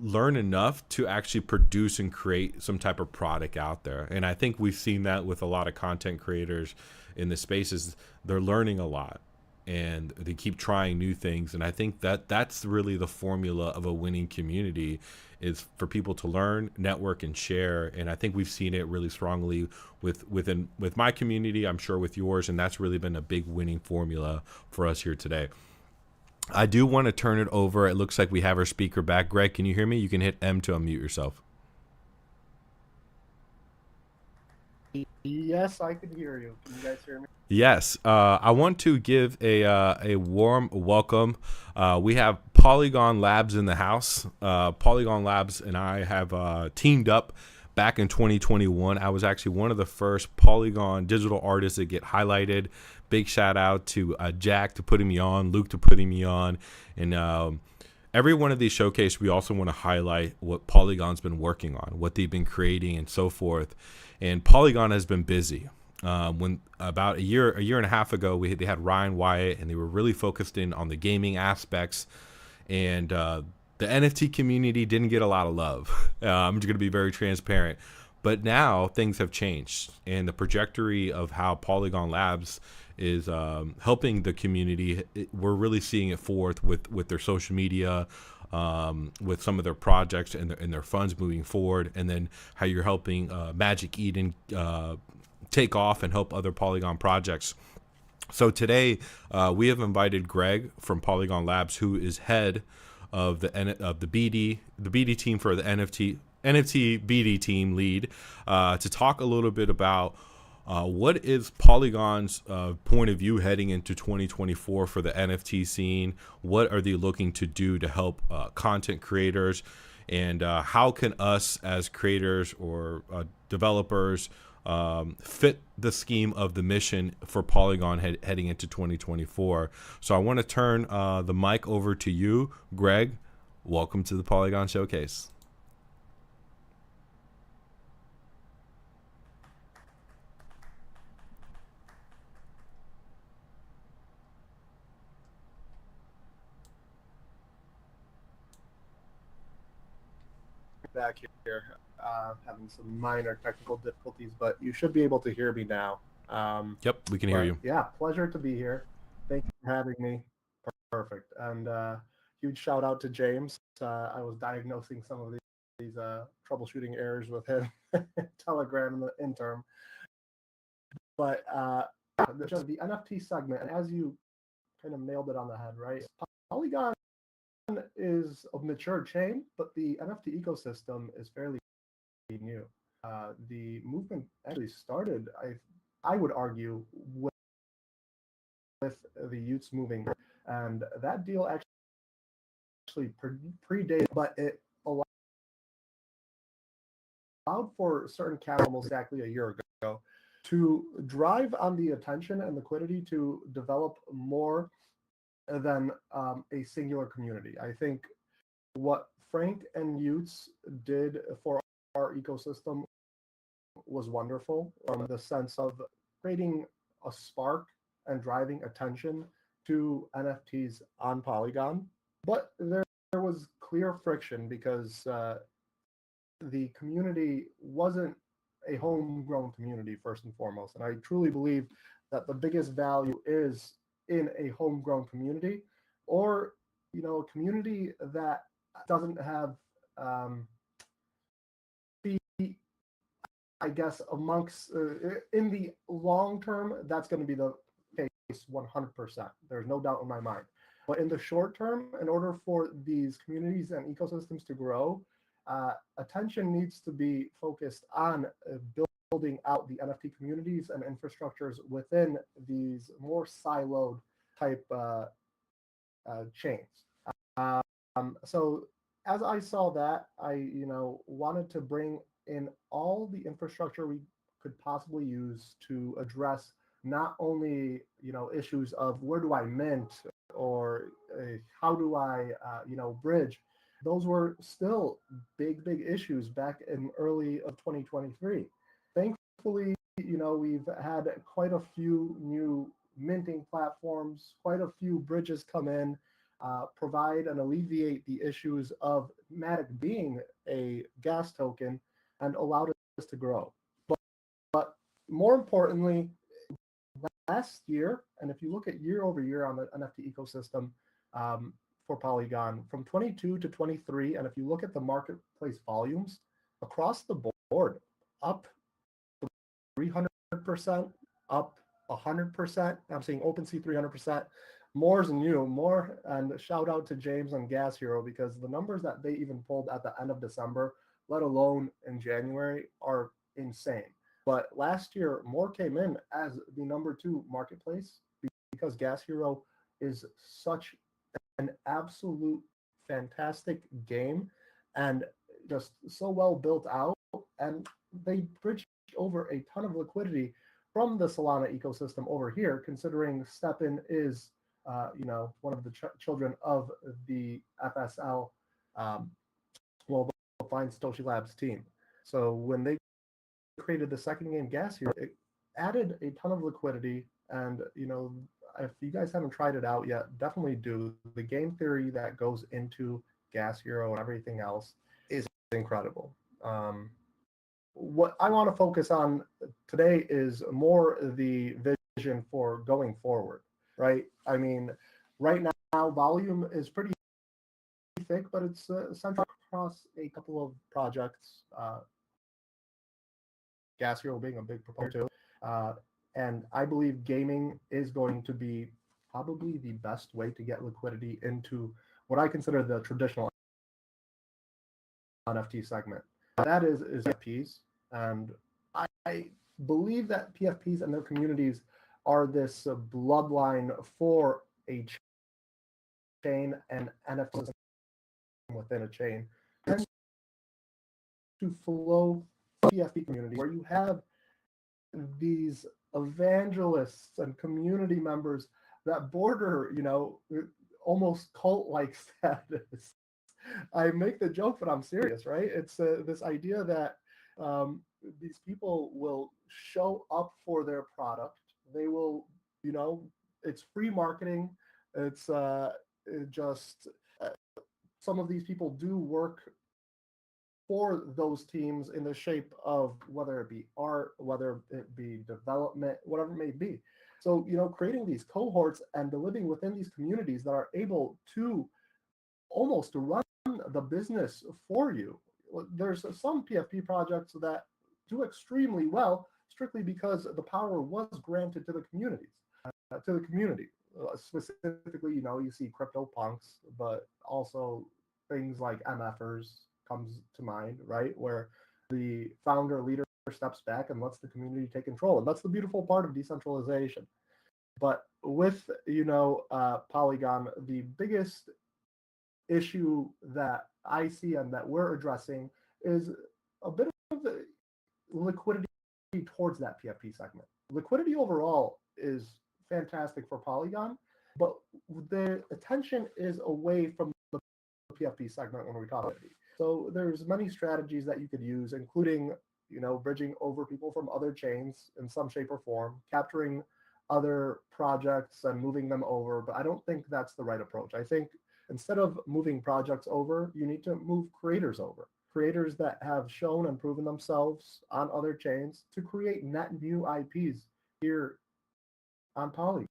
learn enough to actually produce and create some type of product out there. And I think we've seen that with a lot of content creators in the spaces. They're learning a lot, and they keep trying new things. And I think that that's really the formula of a winning community, is for people to learn, network, and share. And I think we've seen it really strongly with my community, I'm sure with yours, and that's really been a big winning formula for us here today. I do want to turn it over. It looks like we have our speaker back. Greg, can you hear me? You can hit M to unmute yourself. Yes, I can hear you. Can you guys hear me? Yes. I want to give a warm welcome. We have Polygon Labs in the house. Polygon Labs and I have teamed up back in 2021. I was actually one of the first Polygon digital artists that get highlighted. Big shout out to Jack to putting me on, Luke to putting me on, and every one of these showcases, we also want to highlight what Polygon's been working on, what they've been creating, and so forth. And Polygon has been busy. When about a year and a half ago, they had Ryan Wyatt, and they were really focused in on the gaming aspects, and the NFT community didn't get a lot of love. I'm just going to be very transparent. But now things have changed, and the trajectory of how Polygon Labs is helping the community, we're really seeing it forth with their social media, with some of their projects and their funds moving forward, and then how you're helping Magic Eden take off and help other Polygon projects. So today we have invited Greg from Polygon Labs, who is head of the BD team for the NFT BD team lead, to talk a little bit about what is Polygon's point of view heading into 2024 for the NFT scene. What are they looking to do to help content creators, and how can us as creators or developers fit the scheme of the mission for Polygon heading into 2024. So I want to turn the mic over to you, Greg. Welcome to the Polygon Showcase. Back here, having some minor technical difficulties, but you should be able to hear me now. Yep, we can hear you. Yeah, pleasure to be here. Thank you for having me. Perfect. And huge shout out to James. I was diagnosing some of these troubleshooting errors with him, Telegram in the interim. But just the NFT segment, and as you kind of nailed it on the head, right? Polygon is a mature chain, but the NFT ecosystem is fairly new. The movement actually started, I would argue, with the youths moving, and that deal actually predated, but it allowed for certain capital almost exactly a year ago to drive on the attention and liquidity to develop more than a singular community. I think what Frank and Utes did for our ecosystem was wonderful, from the sense of creating a spark and driving attention to NFTs on Polygon. But there was clear friction because the community wasn't a homegrown community, first and foremost. And I truly believe that the biggest value is in a homegrown community, or a community that doesn't have I guess amongst in the long term, that's going to be the case 100%. There's no doubt in my mind. But in the short term, in order for these communities and ecosystems to grow, attention needs to be focused on building out the NFT communities and infrastructures within these more siloed type chains. So as I saw that, I wanted to bring in all the infrastructure we could possibly use to address not only issues of where do I mint, or how do I bridge. Those were still big issues back in early of 2023. Thankfully, we've had quite a few new minting platforms, quite a few bridges come in, provide and alleviate the issues of Matic being a gas token, and allowed us to grow. But more importantly, last year, and if you look at year over year on the NFT ecosystem for Polygon, from 22 to 23, and if you look at the marketplace volumes across the board, up 300%, up 100%. I'm seeing OpenSea 300%. More's new, more, and shout out to James and Gas Hero, because the numbers that they even pulled at the end of December, let alone in January, are insane. But last year, More came in as the number 2 marketplace because Gas Hero is such an absolute fantastic game and just so well built out, and they bridged over a ton of liquidity from the Solana ecosystem over here, considering STEPN is one of the children of the FSL, well, the Fine Satoshi Labs team. So when they created the second game, Gas Hero, it added a ton of liquidity. And if you guys haven't tried it out yet, definitely do. The game theory that goes into Gas Hero and everything else is incredible. What I want to focus on today is more the vision for going forward, right? I mean, right now volume is pretty thick, but it's central across a couple of projects. Gas Hero being a big proponent too. And I believe gaming is going to be probably the best way to get liquidity into what I consider the traditional NFT segment. That is PFPs. And I believe that PFPs and their communities are this bloodline for a chain and NFTs within a chain. And to flow PFP community where you have these evangelists and community members that border, almost cult-like status. I make the joke, but I'm serious, right? It's this idea that these people will show up for their product. They will, it's free marketing. It's just some of these people do work for those teams in the shape of whether it be art, whether it be development, whatever it may be. So, creating these cohorts and living within these communities that are able to almost run the business for you. There's some PFP projects that do extremely well strictly because the power was granted to the community. Specifically, you see CryptoPunks, but also things like MFers comes to mind, right? Where the founder leader steps back and lets the community take control. And that's the beautiful part of decentralization. But with, Polygon, the biggest issue that I see and that we're addressing is a bit of the liquidity towards that PFP segment. Liquidity overall is fantastic for Polygon, but the attention is away from the PFP segment when we talk about it. So there's many strategies that you could use, including, bridging over people from other chains in some shape or form, capturing other projects and moving them over. But I don't think that's the right approach. I think instead of moving projects over, you need to move creators over. Creators that have shown and proven themselves on other chains to create net new IPs here on Polygon.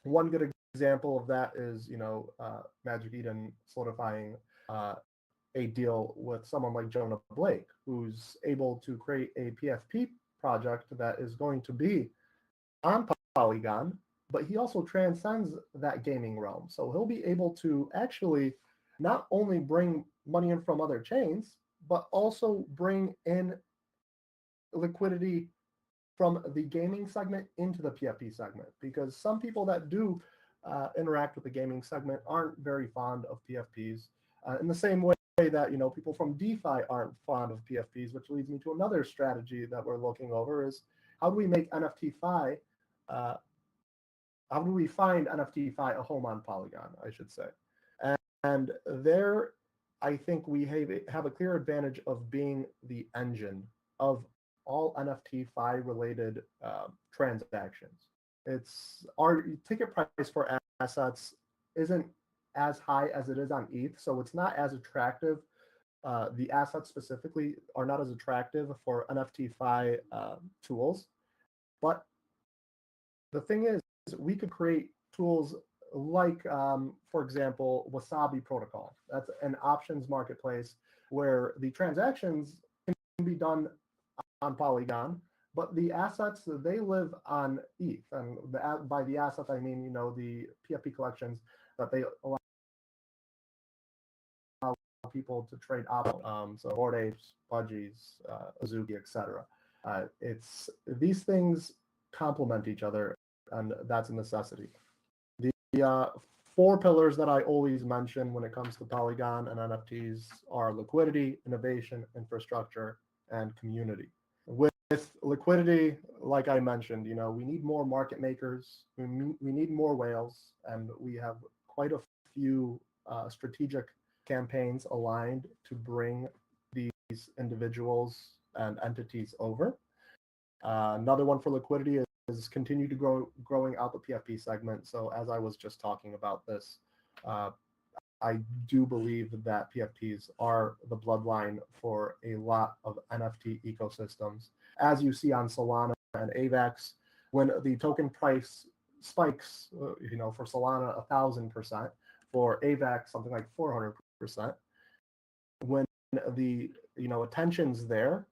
One good example of that is, Magic Eden solidifying a deal with someone like Jonah Blake, who's able to create a PFP project that is going to be on Polygon, but he also transcends that gaming realm. So he'll be able to actually not only bring money in from other chains, but also bring in liquidity from the gaming segment into the PFP segment, because some people that do interact with the gaming segment aren't very fond of PFPs in the same way that people from DeFi aren't fond of PFPs, which leads me to another strategy that we're looking over is how do we make NFT-Fi how do we find NFT-Fi a home on Polygon, I should say. And there, I think we have a clear advantage of being the engine of all NFT-Fi related transactions. It's our ticket price for assets isn't as high as it is on ETH, so it's not as attractive. The assets specifically are not as attractive for NFT-Fi tools, but the thing is, we could create tools like, for example, Wasabi Protocol. That's an options marketplace where the transactions can be done on Polygon, but the assets, they live on ETH. And by the assets, I mean, the PFP collections that they allow people to trade so Bored Apes, Pudgies, Azuki, etc. These things complement each other, and that's a necessity. The four pillars that I always mention when it comes to Polygon and NFTs are liquidity, innovation, infrastructure, and community. With liquidity, like I mentioned, we need more market makers, we need more whales, and we have quite a few strategic campaigns aligned to bring these individuals and entities over. Another one for liquidity is continue to growing out the PFP segment. So as I was just talking about this, I do believe that PFPs are the bloodline for a lot of NFT ecosystems. As you see on Solana and AVAX, when the token price spikes, for Solana 1,000%, for AVAX something like 400%, when the attention's there,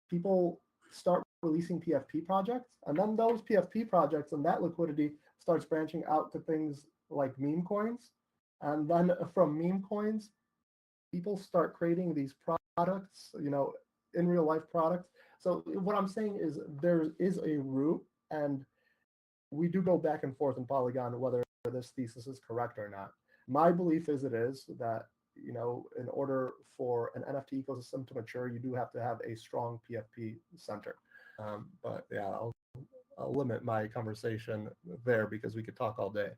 people start releasing PFP projects, and then those PFP projects and that liquidity starts branching out to things like meme coins. And then from meme coins, people start creating these products, in real life products. So what I'm saying is there is a route, and we do go back and forth in Polygon whether this thesis is correct or not. My belief is it is that, in order for an NFT ecosystem to mature, you do have to have a strong PFP center. But yeah, I'll limit my conversation there because we could talk all day.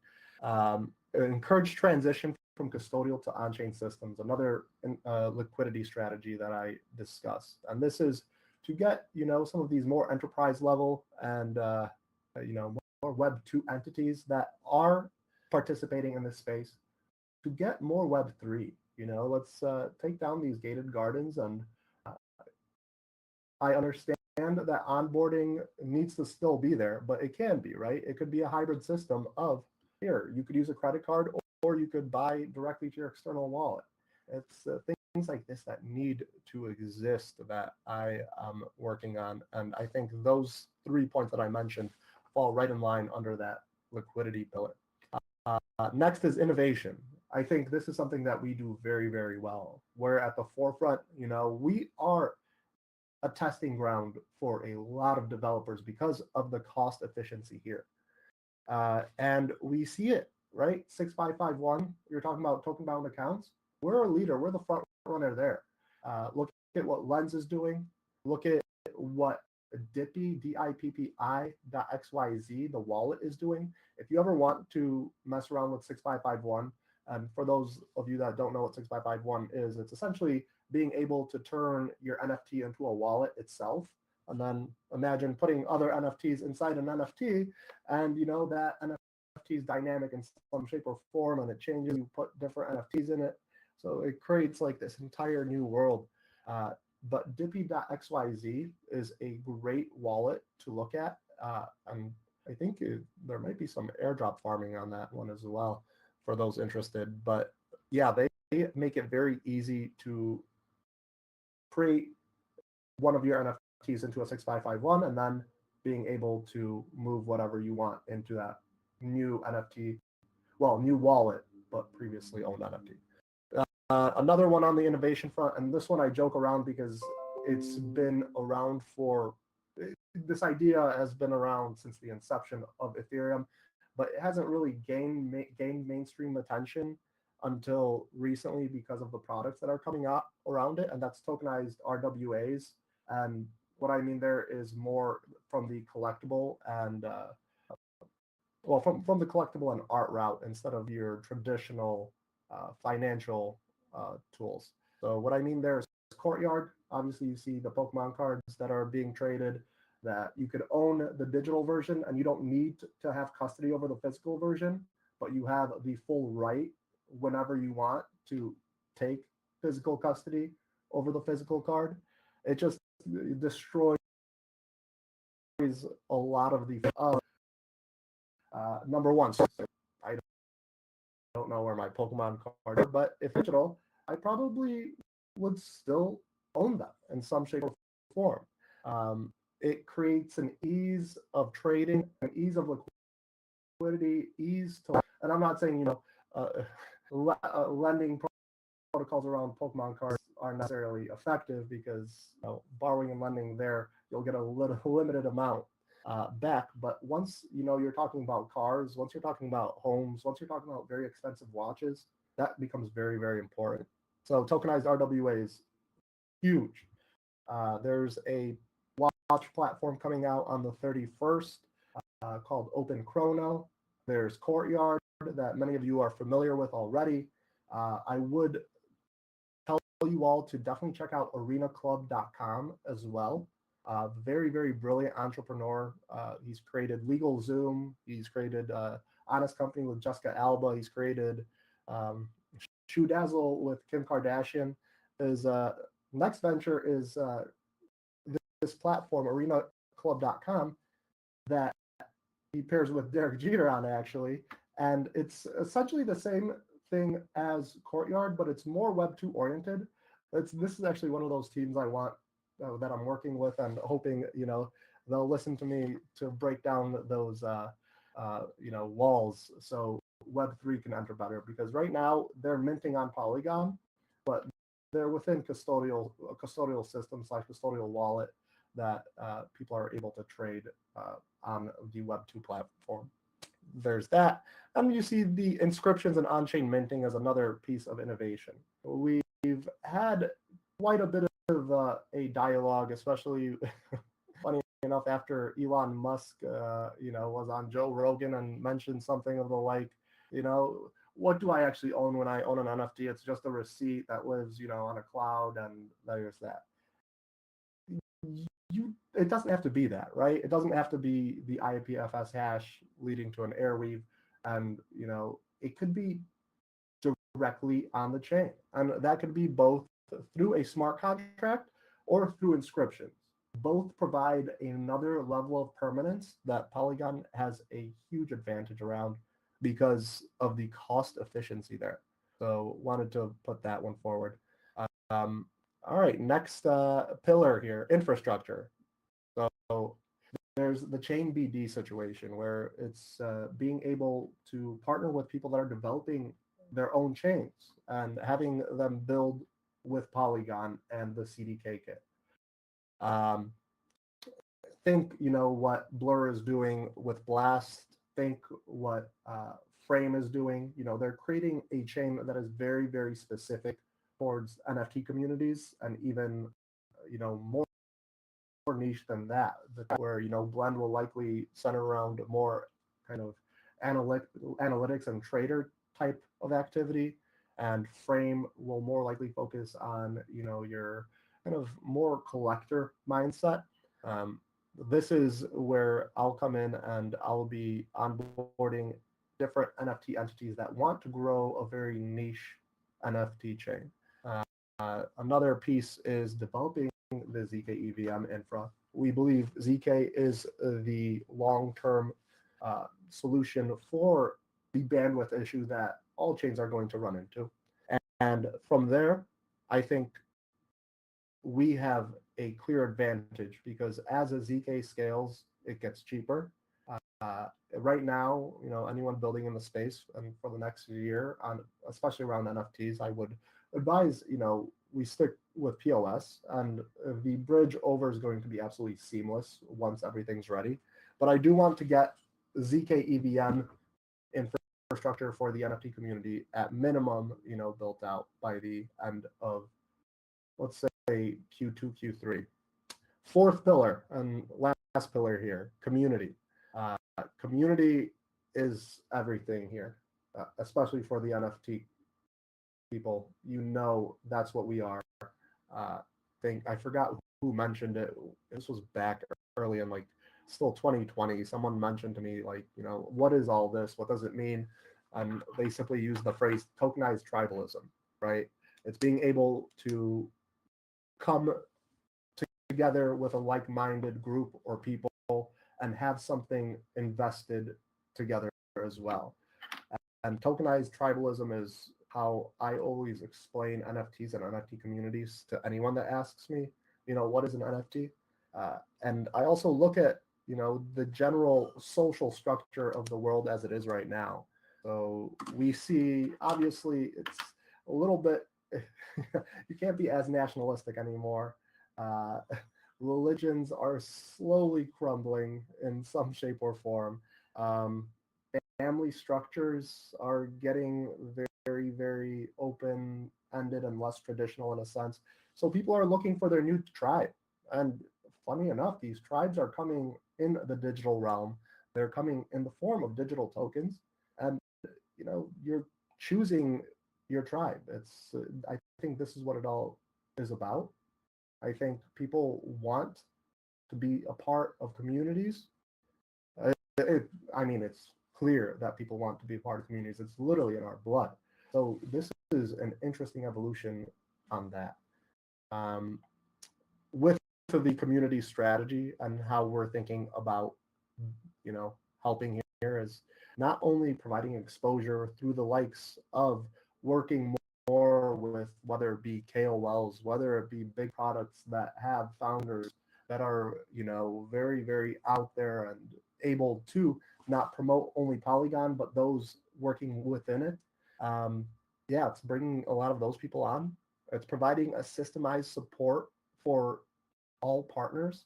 Encourage transition from custodial to on-chain systems, another liquidity strategy that I discussed. And this is to get, some of these more enterprise level and, more Web2 entities that are participating in this space to get more Web3. Let's take down these gated gardens. And I understand that onboarding needs to still be there, but it can be, right? It could be a hybrid system of, here, you could use a credit card or you could buy directly to your external wallet. It's things like this that need to exist that I am working on. And I think those 3 points that I mentioned fall right in line under that liquidity pillar. Next is innovation. I think this is something that we do very, very well. We're at the forefront. We are a testing ground for a lot of developers because of the cost efficiency here. And we see it, right? 6551, you're talking about token bound accounts. We're a leader. We're the front runner there. Look at what Lens is doing. Look at what Dippy, DIPPI.xyz, the wallet, is doing. If you ever want to mess around with 6551, and for those of you that don't know what 6551 is, it's essentially being able to turn your NFT into a wallet itself. And then imagine putting other NFTs inside an NFT, and that NFT is dynamic in some shape or form, and it changes. You put different NFTs in it, so it creates like this entire new world. But Dippy.xyz is a great wallet to look at, and I think there might be some airdrop farming on that one as well for those interested. But yeah, they make it very easy to create one of your NFTs into a 6551 and then being able to move whatever you want into that new NFT, new wallet, but previously owned NFT. Another one on the innovation front, and this one I joke around because it's been around this idea has been around since the inception of Ethereum, but it hasn't really gained mainstream attention until recently because of the products that are coming out around it, and that's tokenized RWAs. And what I mean there is more from the collectible and from the collectible and art route instead of your traditional financial tools. So what I mean there is Courtyard. Obviously, you see the Pokemon cards that are being traded, that you could own the digital version and you don't need to have custody over the physical version, but you have the full right whenever you want to take physical custody over the physical card. It just destroys a lot of the Number one, so I don't know where my Pokemon card is, but if digital, I probably would still own them in some shape or form. It creates an ease of trading, an ease of liquidity, ease to, and I'm not saying, lending protocols around Pokemon cards aren't necessarily effective because borrowing and lending there, you'll get a little limited amount back. But once you're talking about cars, once you're talking about homes, once you're talking about very expensive watches, that becomes very, very important. So tokenized RWA is huge. There's a watch platform coming out on the 31st called Open Chrono. There's Courtyard that many of you are familiar with already. I would tell you all to definitely check out arenaclub.com as well. Very, very brilliant entrepreneur. He's created Legal Zoom. He's created Honest Company with Jessica Alba. He's created Shoe Dazzle with Kim Kardashian. His next venture is this platform, arenaclub.com, that he pairs with Derek Jeter on, actually. And it's essentially the same thing as Courtyard, but it's more Web2 oriented. This is actually one of those teams I want that I'm working with and hoping they'll listen to me to break down those walls so Web3 can enter better, because right now they're minting on Polygon, but they're within custodial system / custodial wallet that people are able to trade on the Web2 platform. There's that. And you see the inscriptions and on-chain minting as another piece of innovation. We've had quite a bit of a dialogue, especially funny enough, after Elon Musk, was on Joe Rogan and mentioned something of the like, what do I actually own when I own an NFT? It's just a receipt that lives, on a cloud, and there's that. It doesn't have to be that, right? It doesn't have to be the IPFS hash leading to an Airweave, and it could be directly on the chain, and that could be both through a smart contract or through inscriptions. Both provide another level of permanence that Polygon has a huge advantage around because of the cost efficiency there. So wanted to put that one forward. All right, next pillar here, infrastructure. So there's the chain BD situation where it's being able to partner with people that are developing their own chains and having them build with Polygon and the CDK kit. Think, what Blur is doing with Blast. Think what Frame is doing. They're creating a chain that is very, very specific towards NFT communities, and even, more niche than that, where, Blend will likely center around more kind of analytics and trader type of activity, and Frame will more likely focus on, your kind of more collector mindset. This is where I'll come in and I'll be onboarding different NFT entities that want to grow a very niche NFT chain. Another piece is developing the ZK EVM infra. We believe ZK is the long-term solution for the bandwidth issue that all chains are going to run into. And from there, I think we have a clear advantage, because as a ZK scales, it gets cheaper. Right now, anyone building in the space and for the next year, especially around NFTs, I would advise, we stick with POS, and the bridge over is going to be absolutely seamless once everything's ready. But I do want to get ZK EVM infrastructure for the NFT community at minimum, built out by the end of, let's say, Q2, Q3. Fourth pillar and last pillar here, community. Community is everything here, especially for the NFT people. That's what we are. I forgot who mentioned it. This was back early in still 2020. Someone mentioned to me what is all this? What does it mean? And they simply use the phrase tokenized tribalism, right? It's being able to come together with a like-minded group or people and have something invested together as well. And tokenized tribalism is how I always explain NFTs and NFT communities to anyone that asks me, what is an NFT? And I also look at, the general social structure of the world as it is right now. So we see, obviously, it's a little bit, you can't be as nationalistic anymore. Religions are slowly crumbling in some shape or form. Family structures are getting very, very open-ended and less traditional in a sense. So people are looking for their new tribe. And funny enough, these tribes are coming in the digital realm. They're coming in the form of digital tokens. And, you're choosing your tribe. I think this is what it all is about. I think people want to be a part of communities. It's clear that people want to be a part of communities. It's literally in our blood. So this is an interesting evolution on that. With the community strategy and how we're thinking about, helping here is not only providing exposure through the likes of working more with whether it be KOLs, whether it be big products that have founders that are, very, very out there and able to not promote only Polygon, but those working within it. It's bringing a lot of those people on. It's providing a systemized support for all partners,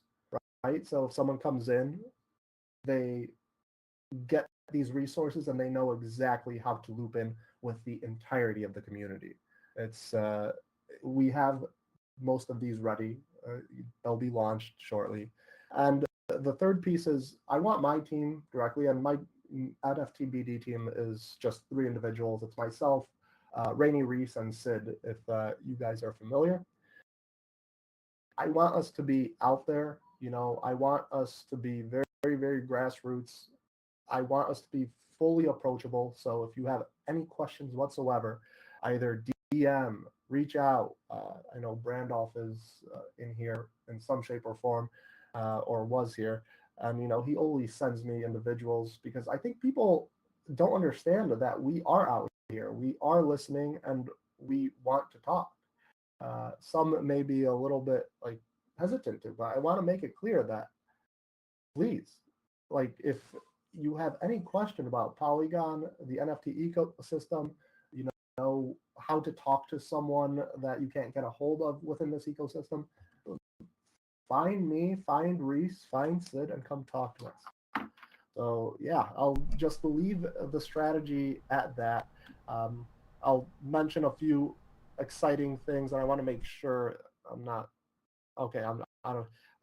right? So if someone comes in, they get these resources and they know exactly how to loop in with the entirety of the community. We have most of these ready. They'll be launched shortly. And the third piece is I want my team directly, and my NFT BD team is just 3 individuals. It's myself, Rainey Reese, and Sid, if you guys are familiar. I want us to be out there. I want us to be very, very, very grassroots. I want us to be fully approachable. So if you have any questions whatsoever, either DM, reach out. I know Brandolph is in here in some shape or form, or was here. And, he always sends me individuals because I think people don't understand that we are out here. We are listening and we want to talk. Some may be a little bit hesitant to, but I want to make it clear that please, if you have any question about Polygon, the NFT ecosystem, know how to talk to someone that you can't get a hold of within this ecosystem, find me, find Reese, find Sid, and come talk to us. So yeah, I'll just leave the strategy at that. I'll mention a few exciting things, and I want to make sure I'm not okay. I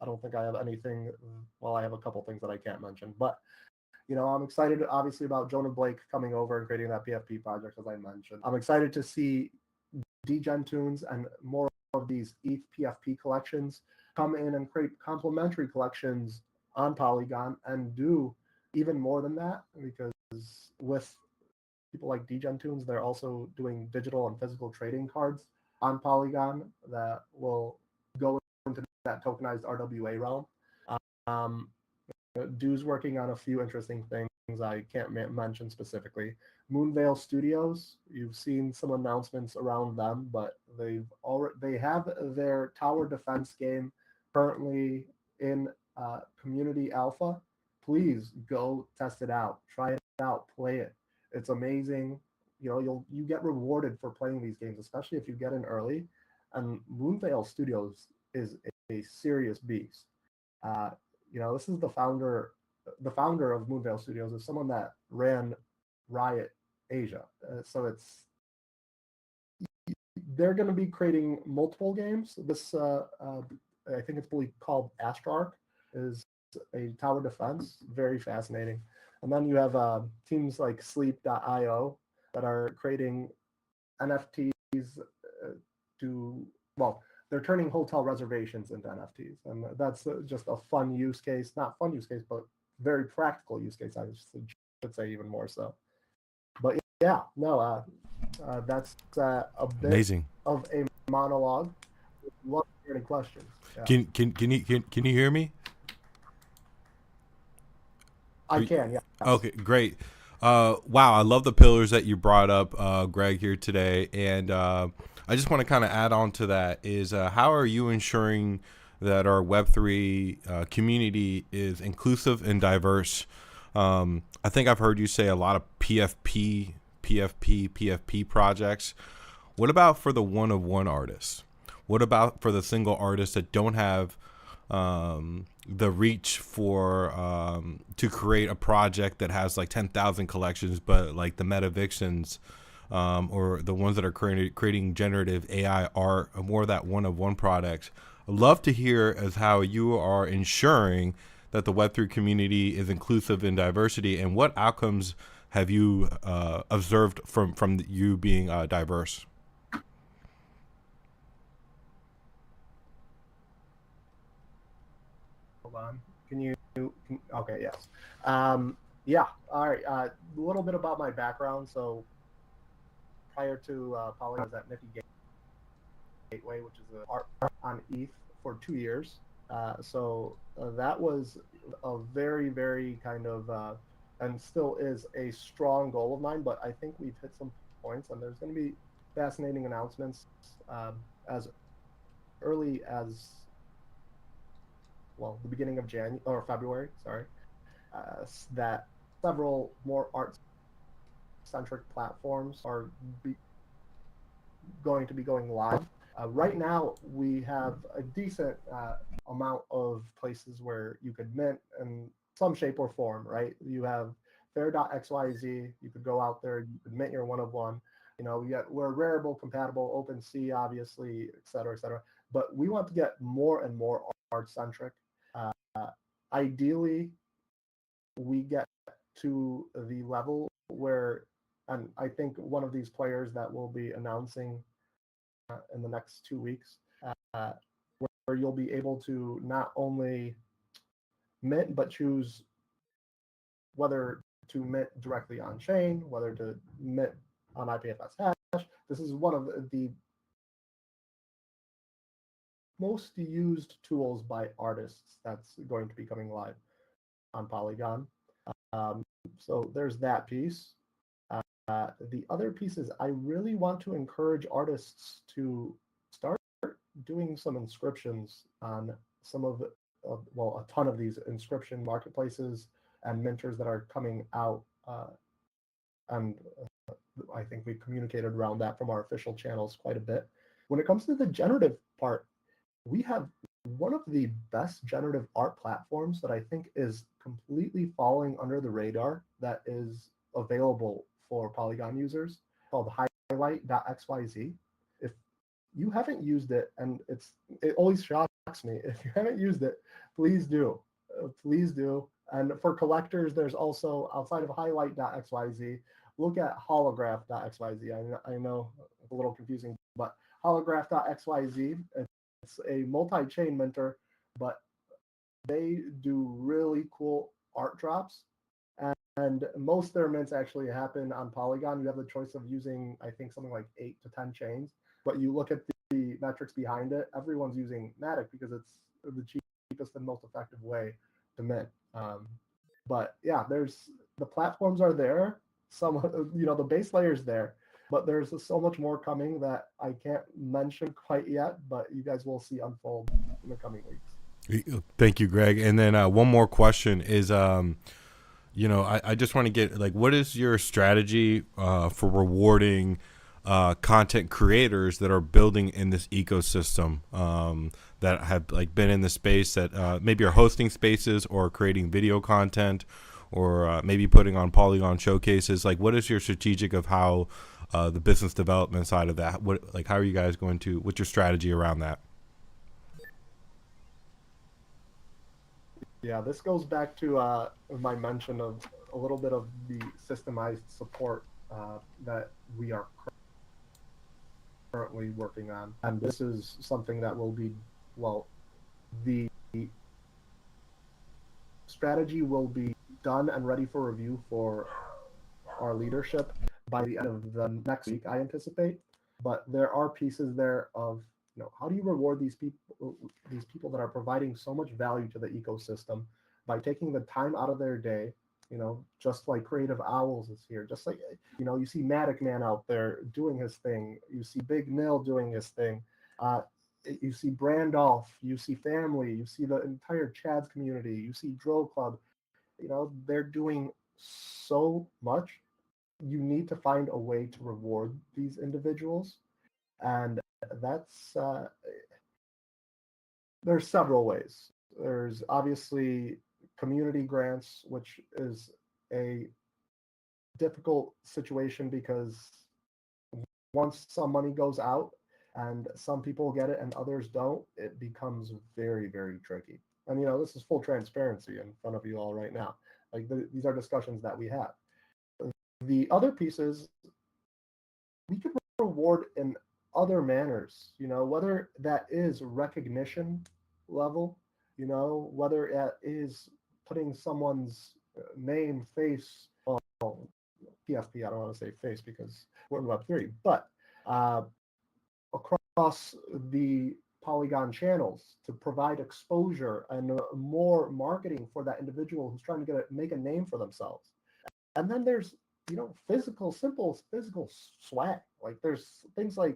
don't think I have anything. Well, I have a couple things that I can't mention, but I'm excited, obviously, about Jonah Blake coming over and creating that PFP project, as I mentioned. I'm excited to see Degen Tunes and more of these ETH PFP collections come in and create complementary collections on Polygon and do even more than that, because with people like Degen Tunes, they're also doing digital and physical trading cards on Polygon that will go into that tokenized RWA realm. Du's working on a few interesting things I can't mention specifically. Moonvale Studios, you've seen some announcements around them, but they have their tower defense game currently in community alpha. Please go test it out, try it out, play it. It's amazing. You get rewarded for playing these games, especially if you get in early. And Moonvale Studios is a serious beast. This is the founder of Moonvale Studios is someone that ran Riot Asia. So they're going to be creating multiple games. This, I think it's called Astrark, is a tower defense. Very fascinating. And then you have teams like Sleep.io that are creating NFTs they're turning hotel reservations into NFTs. And that's just a fun use case. Not fun use case, but very practical use case, I should say, even more so. But yeah, no, that's a bit Amazing. of a monologue. Love to hear any questions. Yeah. Can you hear me? I can, yeah. Okay, great. Wow, I love the pillars that you brought up, Greg, here today. And I just want to kind of add on to that is how are you ensuring that our Web3 community is inclusive and diverse? I think I've heard you say a lot of PFP projects. What about for the one-of-one artists? What about for the single artists that don't have the reach for to create a project that has like 10,000 collections, but like the Metavixens or the ones that are creating generative AI are more of that one-of-one products? I'd love to hear as how you are ensuring that the Web3 community is inclusive in diversity, and what outcomes have you observed from you being diverse? Hold on. Okay, yes. Yeah, all right. A little bit about my background. So prior to Polygon, I was at NFT Gateway, which is an art on ETH for 2 years. That was a very, very kind of, and still is a strong goal of mine, but I think we've hit some points, and there's going to be fascinating announcements as early as, well, the beginning of February, sorry, that several more art-centric platforms are going to be going live. Right now, we have a decent amount of places where you could mint in some shape or form, right? You have fair.xyz, you could go out there, you could mint your one-of-one. You know, we're Rarible compatible, OpenSea, obviously, et cetera, et cetera. But we want to get more and more art-centric. Ideally, we get to the level where, and I think one of these players that we'll be announcing in the next 2 weeks, where you'll be able to not only mint, but choose whether to mint directly on chain, whether to mint on IPFS hash. This is one of the most used tools by artists that's going to be coming live on Polygon. So there's that piece. The other piece is I really want to encourage artists to start doing some inscriptions on some of a ton of these inscription marketplaces and mentors that are coming out. And I think we communicated around that from our official channels quite a bit. When it comes to the generative part, we have one of the best generative art platforms that I think is completely falling under the radar that is available for Polygon users, called highlight.xyz. If you haven't used it, and it always shocks me, if you haven't used it, please do. Please do. And for collectors, there's also, outside of highlight.xyz, look at holograph.xyz. I know it's a little confusing, but holograph.xyz, it's a multi-chain mentor, but they do really cool art drops. And most of their mints actually happen on Polygon. You have the choice of using, I think, something like 8 to 10 chains. But you look at the metrics behind it, everyone's using Matic because it's the cheapest and most effective way to mint. But yeah, the platforms are there. Some, the base layer's there. But there's so much more coming that I can't mention quite yet, but you guys will see unfold in the coming weeks. Thank you, Greg. And then one more question is, I just want to get, like, what is your strategy for rewarding content creators that are building in this ecosystem, that have like been in the space that maybe are hosting spaces or creating video content, or maybe putting on Polygon showcases? Like, what is your strategic of how the business development side of that? How are you guys what's your strategy around that? Yeah, this goes back to my mention of a little bit of the systemized support that we are currently working on. And this is something that will be, the strategy will be done and ready for review for our leadership by the end of the next week, I anticipate. But there are pieces there of, how do you reward these people that are providing so much value to the ecosystem by taking the time out of their day just like Creative Owls is here, just like, you see Matic Man out there doing his thing, you see Big Nil doing his thing, you see Brandolph, you see Family, you see the entire Chad's community, you see Drill Club, they're doing so much. You need to find a way to reward these individuals. And that's, there's several ways. There's obviously community grants, which is a difficult situation because once some money goes out and some people get it and others don't, it becomes very, very tricky. And this is full transparency in front of you all right now. Like these are discussions that we have. The other pieces we could reward in other manners, whether that is recognition level, whether it is putting someone's name, face, well, PFP, I don't want to say face because we're in Web3, but across the Polygon channels to provide exposure and more marketing for that individual who's trying to make a name for themselves. And then there's simple physical swag. Like there's things like,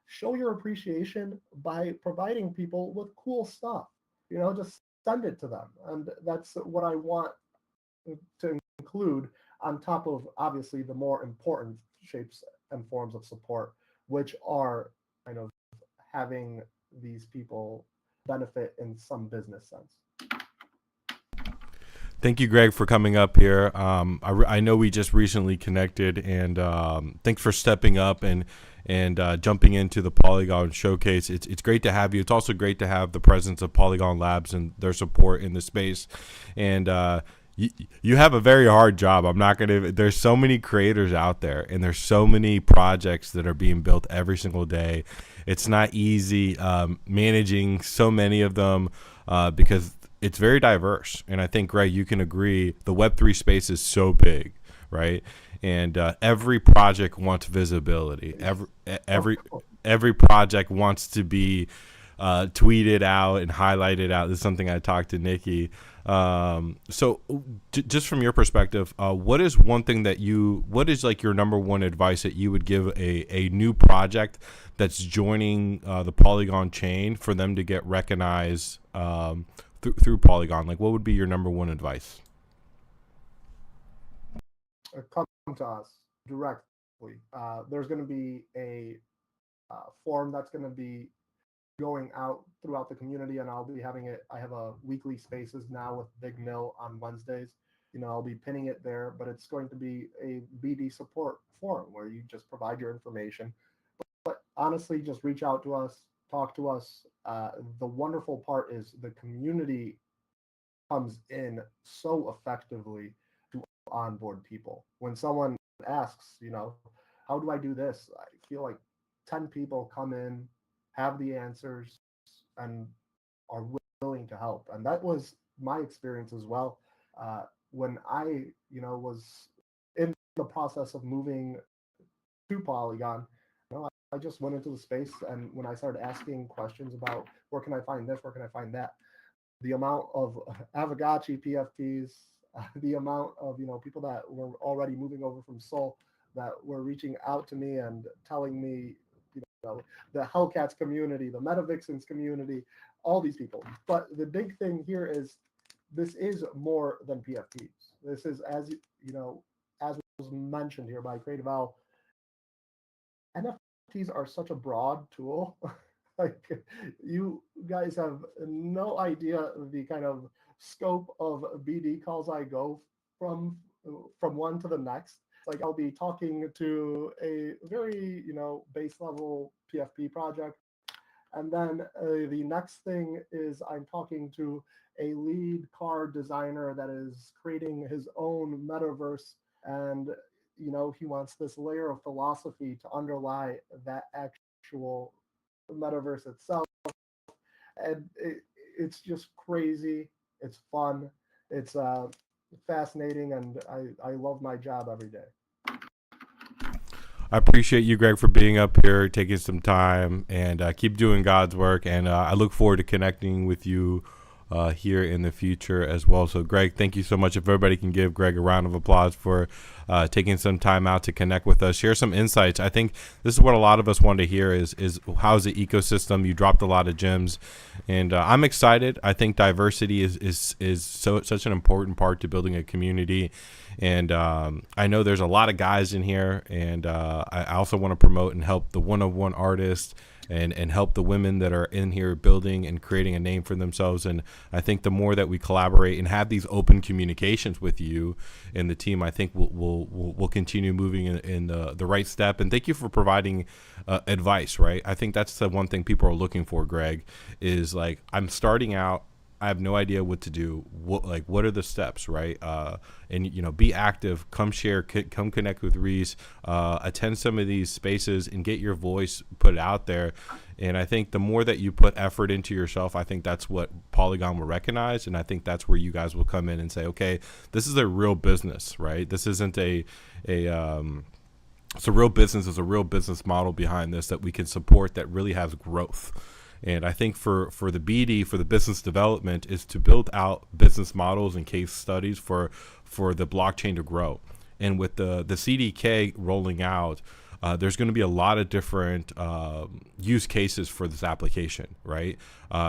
show your appreciation by providing people with cool stuff, just send it to them. And that's what I want to include on top of obviously the more important shapes and forms of support, which are kind of having these people benefit in some business sense. Thank you, Greg, for coming up here. I know we just recently connected, and thanks for stepping up and jumping into the Polygon Showcase. It's great to have you. It's also great to have the presence of Polygon Labs and their support in the space. And you have a very hard job. There's so many creators out there, and there's so many projects that are being built every single day. It's not easy managing so many of them because it's very diverse. And I think, Greg, you can agree the Web3 space is so big, right? And every project wants visibility. Every project wants to be tweeted out and highlighted out. This is something I talked to Nikki. So just from your perspective, what is one thing what is like your number one advice that you would give a new project that's joining the Polygon chain for them to get recognized through Polygon? Like, what would be your number one advice? Come to us directly. There's going to be a form that's going to be going out throughout the community, and I'll be having it. I have a weekly spaces now with Big Nil on Wednesdays. I'll be pinning it there, but it's going to be a BD support forum where you just provide your information. But honestly, just reach out to us, talk to us. The wonderful part is the community comes in so effectively to onboard people. When someone asks, how do I do this? I feel like 10 people come in, have the answers, and are willing to help. And that was my experience as well. When I, was in the process of moving to Polygon, I just went into the space, and when I started asking questions about where can I find this, where can I find that, the amount of Avagachi PFPs, the amount of people that were already moving over from Sol that were reaching out to me and telling me, the Hellcats community, the MetaVixens community, all these people. But the big thing here is this is more than PFPs. This is, as was mentioned here by Creative Owl, NFTs are such a broad tool. Like, you guys have no idea the kind of scope of BD calls I go from one to the next. Like, I'll be talking to a very, base level PFP project. And then the next thing is I'm talking to a lead card designer that is creating his own metaverse. And, he wants this layer of philosophy to underlie that actual metaverse itself. And it's just crazy. It's fun. It's fascinating, and I love my job every day. I appreciate you, Greg, for being up here, taking some time, and keep doing God's work. And I look forward to connecting with you here in the future as well. So Greg, thank you so much. If everybody can give Greg a round of applause for taking some time out to connect with us, share some insights. I think this is what a lot of us want to hear is how's the ecosystem. You dropped a lot of gems, and I'm excited. I think diversity is such an important part to building a community. And I know there's a lot of guys in here, and I also want to promote and help the one-of-one artists and help the women that are in here building and creating a name for themselves. And I think the more that we collaborate and have these open communications with you and the team, I think we'll continue moving in the right step. And thank you for providing advice, right? I think that's the one thing people are looking for, Greg, is like, I'm starting out, I have no idea what to do. What are the steps, right? And be active. Come share. Come connect with Reese. Attend some of these spaces and get your voice put out there. And I think the more that you put effort into yourself, I think that's what Polygon will recognize. And I think that's where you guys will come in and say, okay, this is a real business, right? This isn't it's a real business. There's a real business model behind this that we can support that really has growth. And I think for the BD, for the business development, is to build out business models and case studies for the blockchain to grow. And with the CDK rolling out, there's going to be a lot of different use cases for this application, right?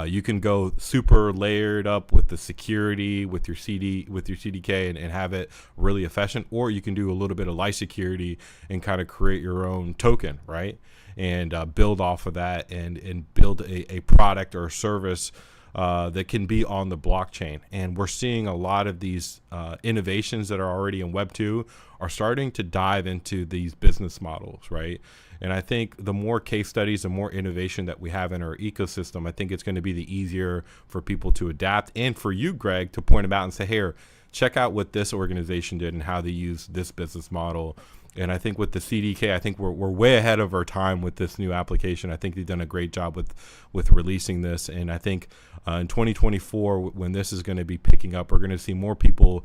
You can go super layered up with the security with your CDK and have it really efficient, or you can do a little bit of light security and kind of create your own token, right? And build off of that and build a product or a service that can be on the blockchain. And we're seeing a lot of these innovations that are already in Web 2 are starting to dive into these business models, right? And I think the more case studies, the more innovation that we have in our ecosystem, I think it's going to be the easier for people to adapt, and for you, Greg, to point them out and say, here, check out what this organization did and how they use this business model. And I think with the CDK, I think we're way ahead of our time with this new application. I think they've done a great job with releasing this. And I think in 2024, when this is going to be picking up, we're going to see more people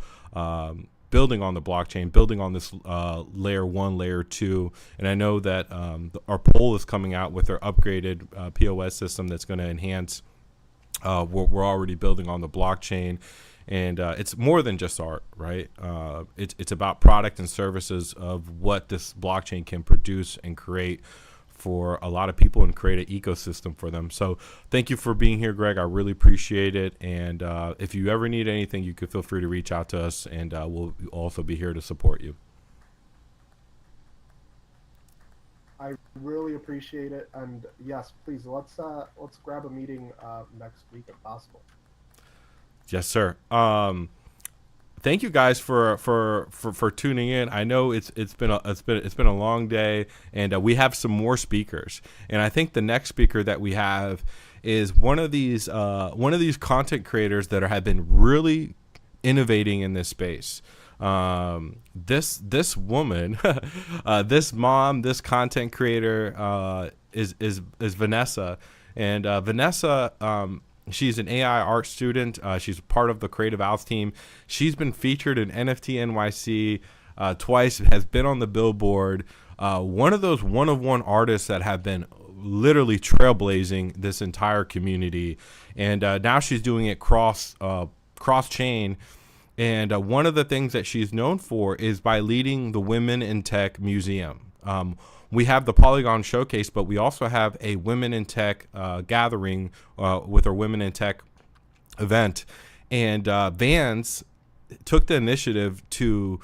building on the blockchain, building on this layer 1, layer 2. And I know that our poll is coming out with their upgraded POS system that's going to enhance what we're already building on the blockchain. And it's more than just art, right? It's about product and services of what this blockchain can produce and create for a lot of people and create an ecosystem for them. So thank you for being here, Greg. I really appreciate it. And if you ever need anything, you could feel free to reach out to us, and we'll also be here to support you. I really appreciate it. And yes, please, let's grab a meeting next week if possible. Yes, sir. Thank you guys for tuning in. I know it's been a long day, and we have some more speakers. And I think the next speaker that we have is one of these content creators that have been really innovating in this space. This woman, this mom, this content creator is Vanessa, and Vanessa. She's an AI art student. She's part of the Creative Owls team. She's been featured in NFT NYC twice, has been on the billboard. One of those one-of-one artists that have been literally trailblazing this entire community. And now she's doing it cross-chain. And one of the things that she's known for is by leading the Women in Tech Museum. We have the Polygon Showcase, but we also have a Women in Tech gathering with our Women in Tech event. And Vans took the initiative to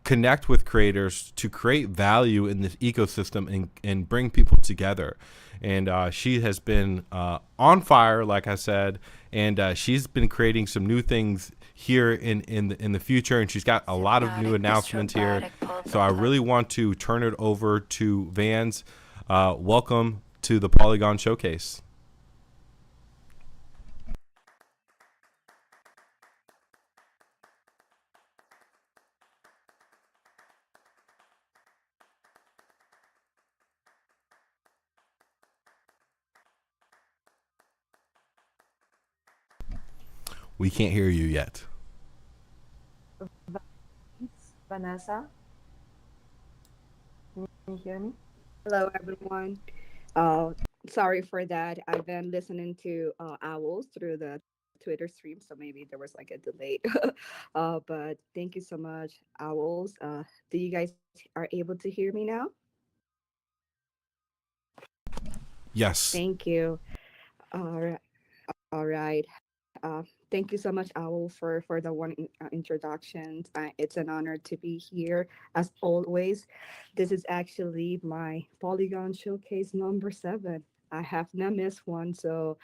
connect with creators, to create value in this ecosystem and bring people together. And she has been on fire, like I said, and she's been creating some new things here in the future, and she's got a lot of new announcements here. So I really want to turn it over to Vans. Welcome to the Polygon Showcase. We can't hear you yet. Vanessa, can you hear me? Hello, everyone. Sorry for that. I've been listening to Owls through the Twitter stream, so maybe there was like a delay. But thank you so much, Owls. Do you guys are able to hear me now? Yes. Thank you. All right. All right. Thank you so much, Owl, for the introduction. It's an honor to be here as always. This is actually my Polygon Showcase number 7. I have not missed one, so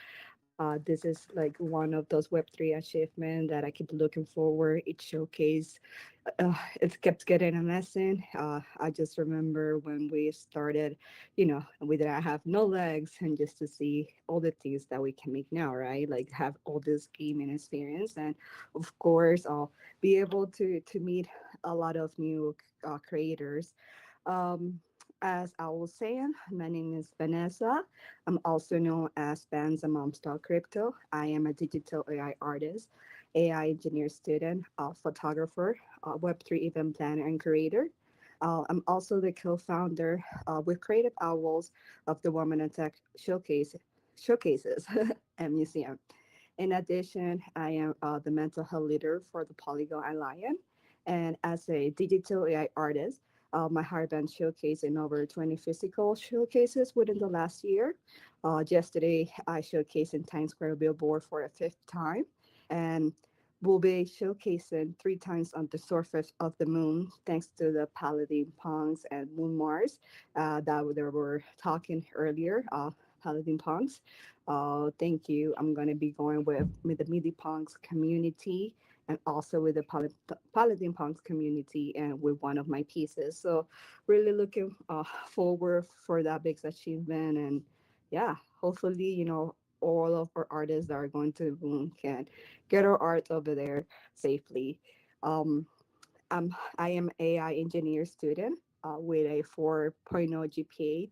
this is like one of those Web3 achievements that I keep looking forward. It showcase, it kept getting amazing. I just remember when we started, we didn't have no legs, and just to see all the things that we can make now, right? Like have all this gaming experience, and of course, I'll be able to meet a lot of new creators. Um, as I was saying, my name is Vanessa. I'm also known as Bands and Momstar Crypto. I am a digital AI artist, AI engineer student, photographer, Web3 event planner, and creator. I'm also the co-founder with Creative Owls of the Women in Tech showcases and museum. In addition, I am the mental health leader for the Polygon Alliance. And as a digital AI artist, my hairband showcase in over 20 physical showcases within the last year. Yesterday, I showcased in Times Square Billboard for a 5th time, and will be showcasing 3 times on the surface of the moon, thanks to the Paladin Punks and Moon Mars that they were talking earlier. Paladin Punks. Thank you. I'm going to be going with the MIDI Punks community, and also with the Paladin Punks community, and with one of my pieces. So really looking forward for that big achievement. And yeah, hopefully, all of our artists that are going to Boom can get our art over there safely. Um, I am AI engineer student with a 4.0 GPA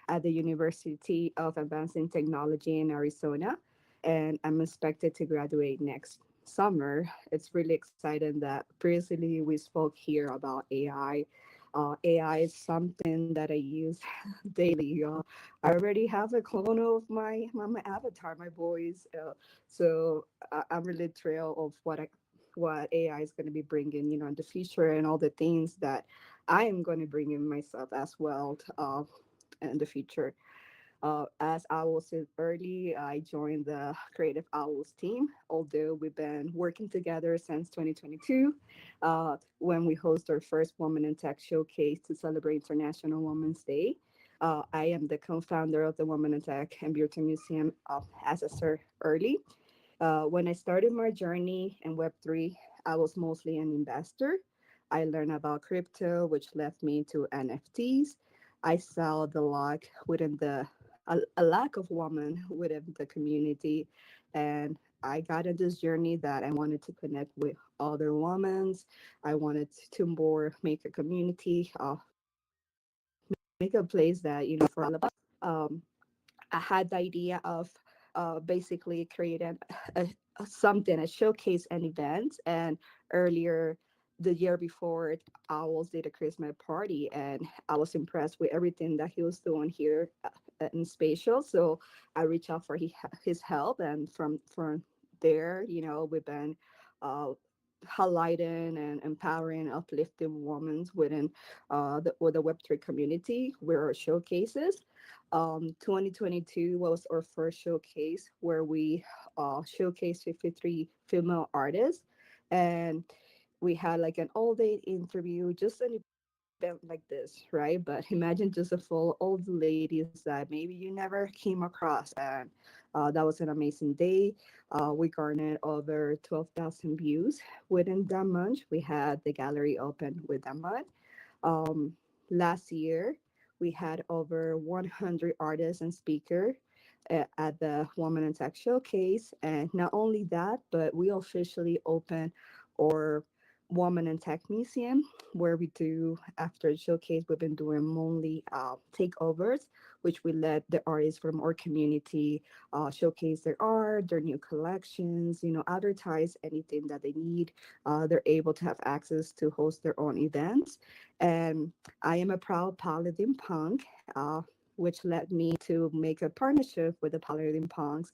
at the University of Advancing Technology in Arizona, and I'm expected to graduate next summer. It's really exciting that previously we spoke here about AI. AI is something that I use daily. I already have a clone of my avatar, my voice. So I'm really thrilled of what AI is going to be bringing, in the future, and all the things that I am going to bring in myself as well in the future. As Owls said early, I joined the Creative Owls team, although we've been working together since 2022 when we host our first Women in Tech showcase to celebrate International Women's Day. I am the co-founder of the Women in Tech and Beauty Museum, as I said early. When I started my journey in Web3, I was mostly an investor. I learned about crypto, which led me to NFTs. I saw the lack within a lack of women within the community, and I got in this journey that I wanted to connect with other women. I wanted to more make a community, make a place that for all of us. Um, I had the idea of basically creating something, a showcase and event. And earlier, the year before, Owls did a Christmas party, and I was impressed with everything that he was doing here in Spatial. So I reached out for his help, and from there, we've been uh, highlighting and empowering, uplifting women within the Web3 community. Where our showcases. 2022 was our first showcase where we showcased 53 female artists, and we had like an all-day interview, just an event like this, right? But imagine just a full old ladies that maybe you never came across, and that was an amazing day. We garnered over 12,000 views within that month. We had the gallery open with that month. Um, Last year, we had over 100 artists and speakers at the Women in Tech Showcase. And not only that, but we officially opened our Woman in Tech Museum, where we do, after the showcase, we've been doing monthly takeovers, which we let the artists from our community showcase their art, their new collections, advertise anything that they need. They're able to have access to host their own events. And I am a proud Paladin Punk. which led me to make a partnership with the Paladin Punks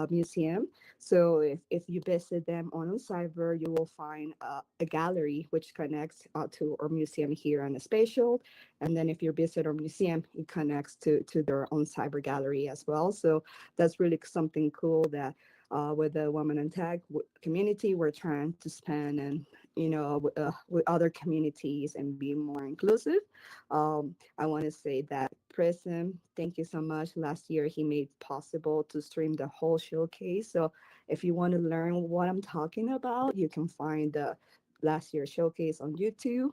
Museum. So if you visit them on Cyber, you will find a gallery which connects to our museum here on the Spatial. And then if you visit our museum, it connects to their own cyber gallery as well. So that's really something cool that with the Women in Tech community, we're trying to spend and with other communities and be more inclusive. I want to say that Prism, thank you so much. Last year, he made possible to stream the whole showcase. So if you want to learn what I'm talking about, you can find the last year's showcase on YouTube.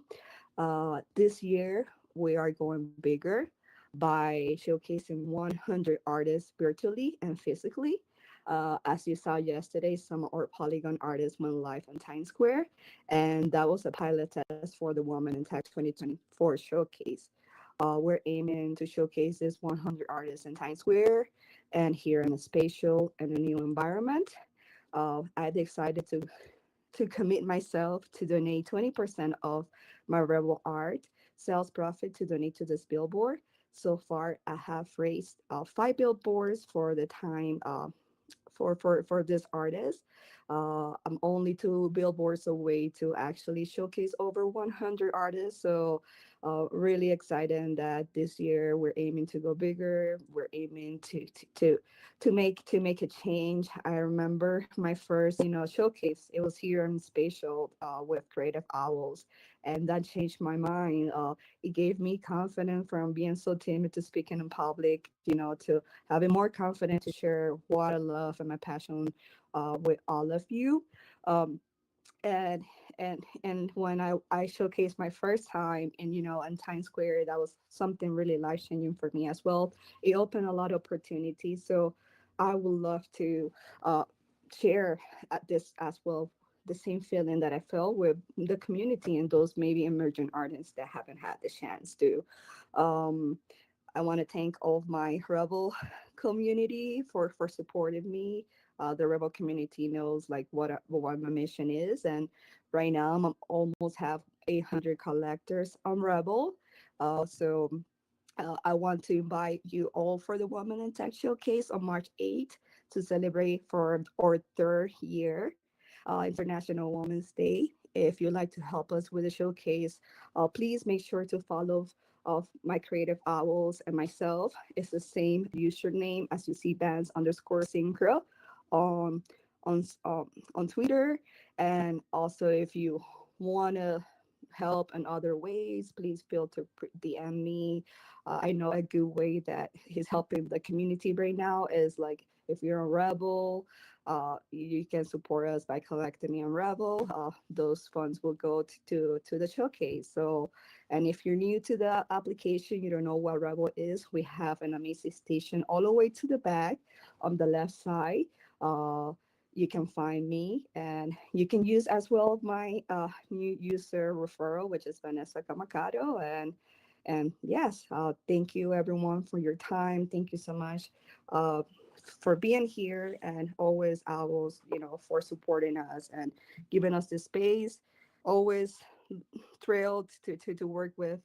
This year, we are going bigger by showcasing 100 artists virtually and physically. As you saw yesterday, some of our Polygon artists went live on Times Square, and that was a pilot test for the Women in Tech 2024 showcase. We're aiming to showcase this 100 artists in Times Square and here in a spatial and a new environment. I decided to commit myself to donate 20% of my Rebel Art sales profit to donate to this billboard. So far, I have raised 5 billboards for the time for this artist. I'm only 2 billboards away to actually showcase over 100 artists. So really excited that this year we're aiming to go bigger. We're aiming to make a change. I remember my first showcase. It was here in Spatial with Creative Owls, and that changed my mind. It gave me confidence from being so timid to speaking in public, to having more confidence to share what I love and my passion with all of you. Um, and and when I showcased my first time in Times Square, that was something really life changing for me as well. It opened a lot of opportunities. So I would love to uh, share this as well, the same feeling that I felt with the community and those maybe emerging artists that haven't had the chance to. Um, I want to thank all of my Rebel community for supporting me. The Rebel community knows like what my mission is, and right now I'm almost have 800 collectors on Rebel. So I want to invite you all for the Women in Tech Showcase on March 8th to celebrate for our third year, International Women's Day. If you'd like to help us with the showcase, please make sure to follow of my Creative Owls and myself. It's the same username as you see bands underscore synchro on on Twitter. And also, if you want to help in other ways, please feel to DM me. I know a good way that he's helping the community right now is like if you're a Rebel, you can support us by collecting me on Rebel. Those funds will go to the showcase. So, and if you're new to the application, you don't know what Rebel is, we have an amazing station all the way to the back on the left side. Uh, you can find me, and you can use as well my new user referral, which is Vanessa Kamakato. And yes, thank you everyone for your time. Thank you so much uh, for being here, and always Owls, for supporting us and giving us the space. Always thrilled to work with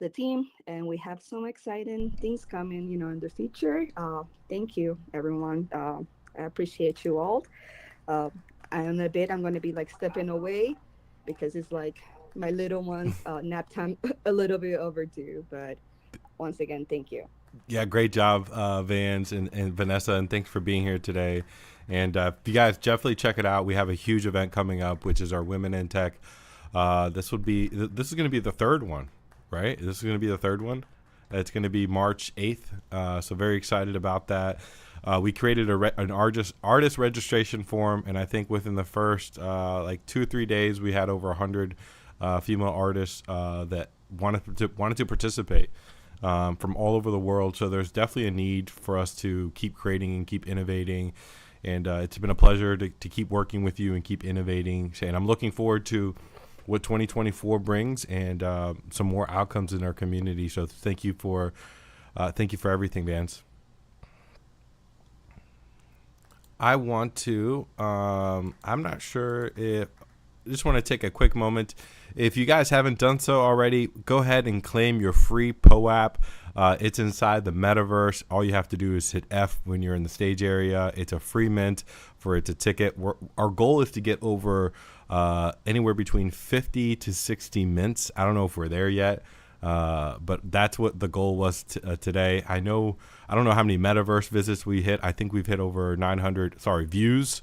the team, and we have some exciting things coming in the future. Thank you everyone. I appreciate you all. uh, in a bit I'm going to be like stepping away because it's like my little one's nap time a little bit overdue, but once again, thank you. Yeah, great job, Vans and Vanessa, and thanks for being here today. And you guys definitely check it out. We have a huge event coming up, which is our Women in Tech. This is going to be the third one, right? This is going to be the third one. It's going to be March 8th. So very excited about that. We created an artist registration form, and I think within the first like 2 or 3 days, we had over 100 female artists that wanted to participate. From all over the world. So there's definitely a need for us to keep creating and keep innovating. And it's been a pleasure to keep working with you and keep innovating. And I'm looking forward to what 2024 brings and some more outcomes in our community. So thank you for everything, Vance. I want to, I'm not sure if, I just want to take a quick moment. If you guys haven't done so already, go ahead and claim your free POAP. It's inside the metaverse. All you have to do is hit F when you're in the stage area. It's a free mint for it's a ticket. Our goal is to get over anywhere between 50 to 60 mints. I don't know if we're there yet, but that's what the goal was today. I don't know how many metaverse visits we hit. I think we've hit over 900 views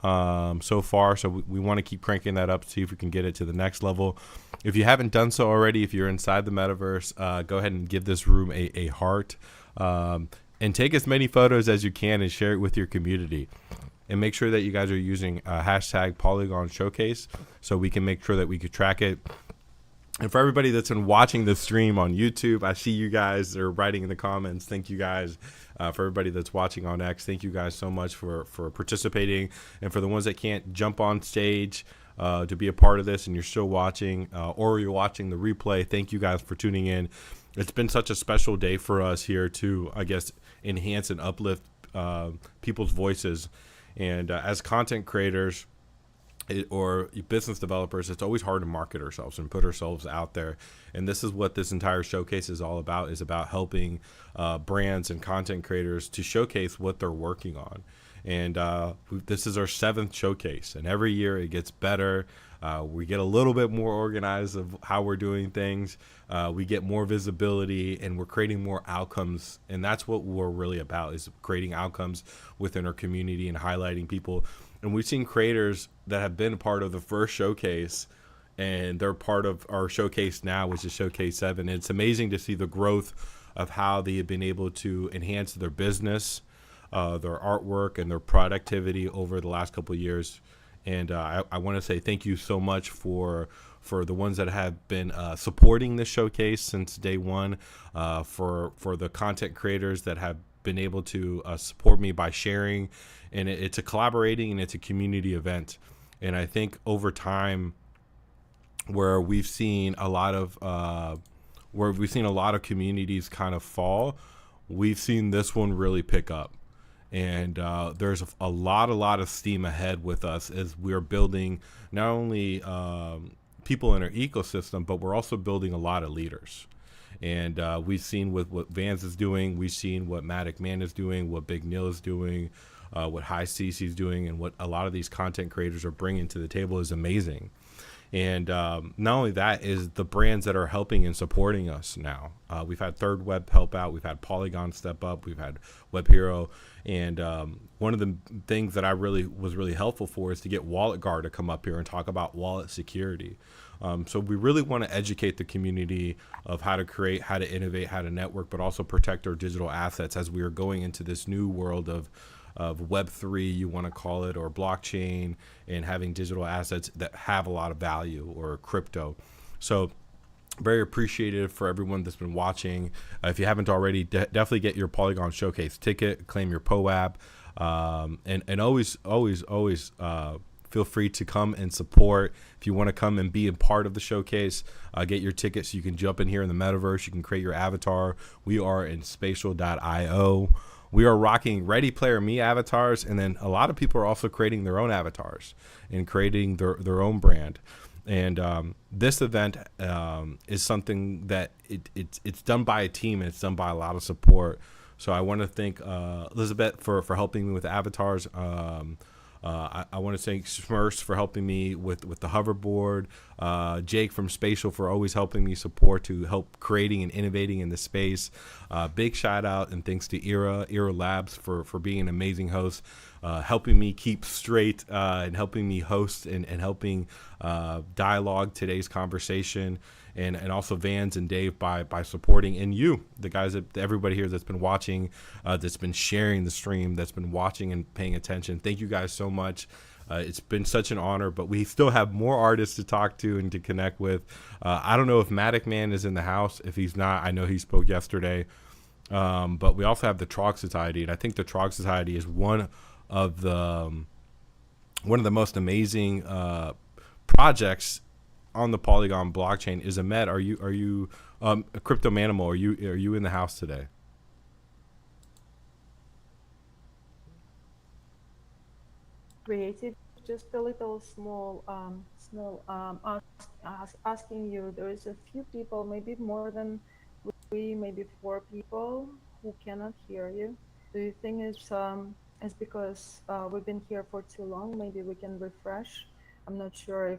so far. So we want to keep cranking that up, see if we can get it to the next level. If you haven't done so already, if you're inside the metaverse, go ahead and give this room a heart, and take as many photos as you can and share it with your community. And make sure that you guys are using hashtag Polygon Showcase so we can make sure that we could track it. And for everybody that's been watching the stream on YouTube, I see you guys are writing in the comments. Thank you guys. For everybody that's watching on X, thank you guys so much for participating. And for the ones that can't jump on stage to be a part of this and you're still watching or you're watching the replay, thank you guys for tuning in. It's been such a special day for us here to, I guess, enhance and uplift people's voices. And as content creators or business developers, it's always hard to market ourselves and put ourselves out there. And this is what this entire showcase is all about, is about helping brands and content creators to showcase what they're working on. And this is our 7th showcase, and every year it gets better. We get a little bit more organized of how we're doing things. We get more visibility, and we're creating more outcomes. And that's what we're really about, is creating outcomes within our community and highlighting people. And we've seen creators that have been part of the first showcase, and they're part of our showcase now, which is Showcase 7. It's amazing to see the growth of how they have been able to enhance their business, their artwork, and their productivity over the last couple of years. And I want to say thank you so much for the ones that have been supporting this showcase since day one, for the content creators that have been able to support me by sharing. And it's a collaborating and it's a community event. And I think over time, where we've seen a lot of communities kind of fall, we've seen this one really pick up. And there's a lot of steam ahead with us as we're building not only people in our ecosystem, but we're also building a lot of leaders. And we've seen with what Vans is doing, we've seen what Matic Man is doing, what Big Neil is doing, what High CC is doing, and what a lot of these content creators are bringing to the table is amazing. And not only that, is the brands that are helping and supporting us now. We've had Third Web help out. We've had Polygon step up. We've had Web Hero. And one of the things that I was really helpful for is to get Wallet Guard to come up here and talk about wallet security. So we really want to educate the community of how to create, how to innovate, how to network, but also protect our digital assets as we are going into this new world of Web3, you want to call it, or blockchain, and having digital assets that have a lot of value, or crypto. So very appreciative for everyone that's been watching. If you haven't already, definitely get your Polygon Showcase ticket, claim your POAB, and always feel free to come and support. If you want to come and be a part of the showcase, get your tickets. You can jump in here in the metaverse. You can create your avatar. We are in spatial.io. We are rocking Ready Player Me avatars, and then a lot of people are also creating their own avatars and creating their own brand. And this event is something that it's done by a team, and it's done by a lot of support. So I want to thank Elizabeth for helping me with avatars. I want to thank Smurfs for helping me with the hoverboard. Jake from Spatial for always helping me support to help creating and innovating in the space. Big shout out and thanks to Era Labs for being an amazing host, helping me keep straight and helping me host and helping dialogue today's conversation. And also Vans and Dave by supporting, and you, the guys, everybody here that's been watching, that's been sharing the stream, that's been watching and paying attention. Thank you guys so much. It's been such an honor, but we still have more artists to talk to and to connect with. I don't know if Matic Man is in the house. If he's not, I know he spoke yesterday. But we also have the Trog Society, and I think the Trog Society is one of the most amazing projects on the Polygon blockchain. Is Ahmed, are you a Crypto Manimal, are you in the house today? Creative, just a little small asking you, there is a few people, maybe more than maybe 4 people who cannot hear you. Do you think it's because we've been here for too long? Maybe we can refresh. I'm not sure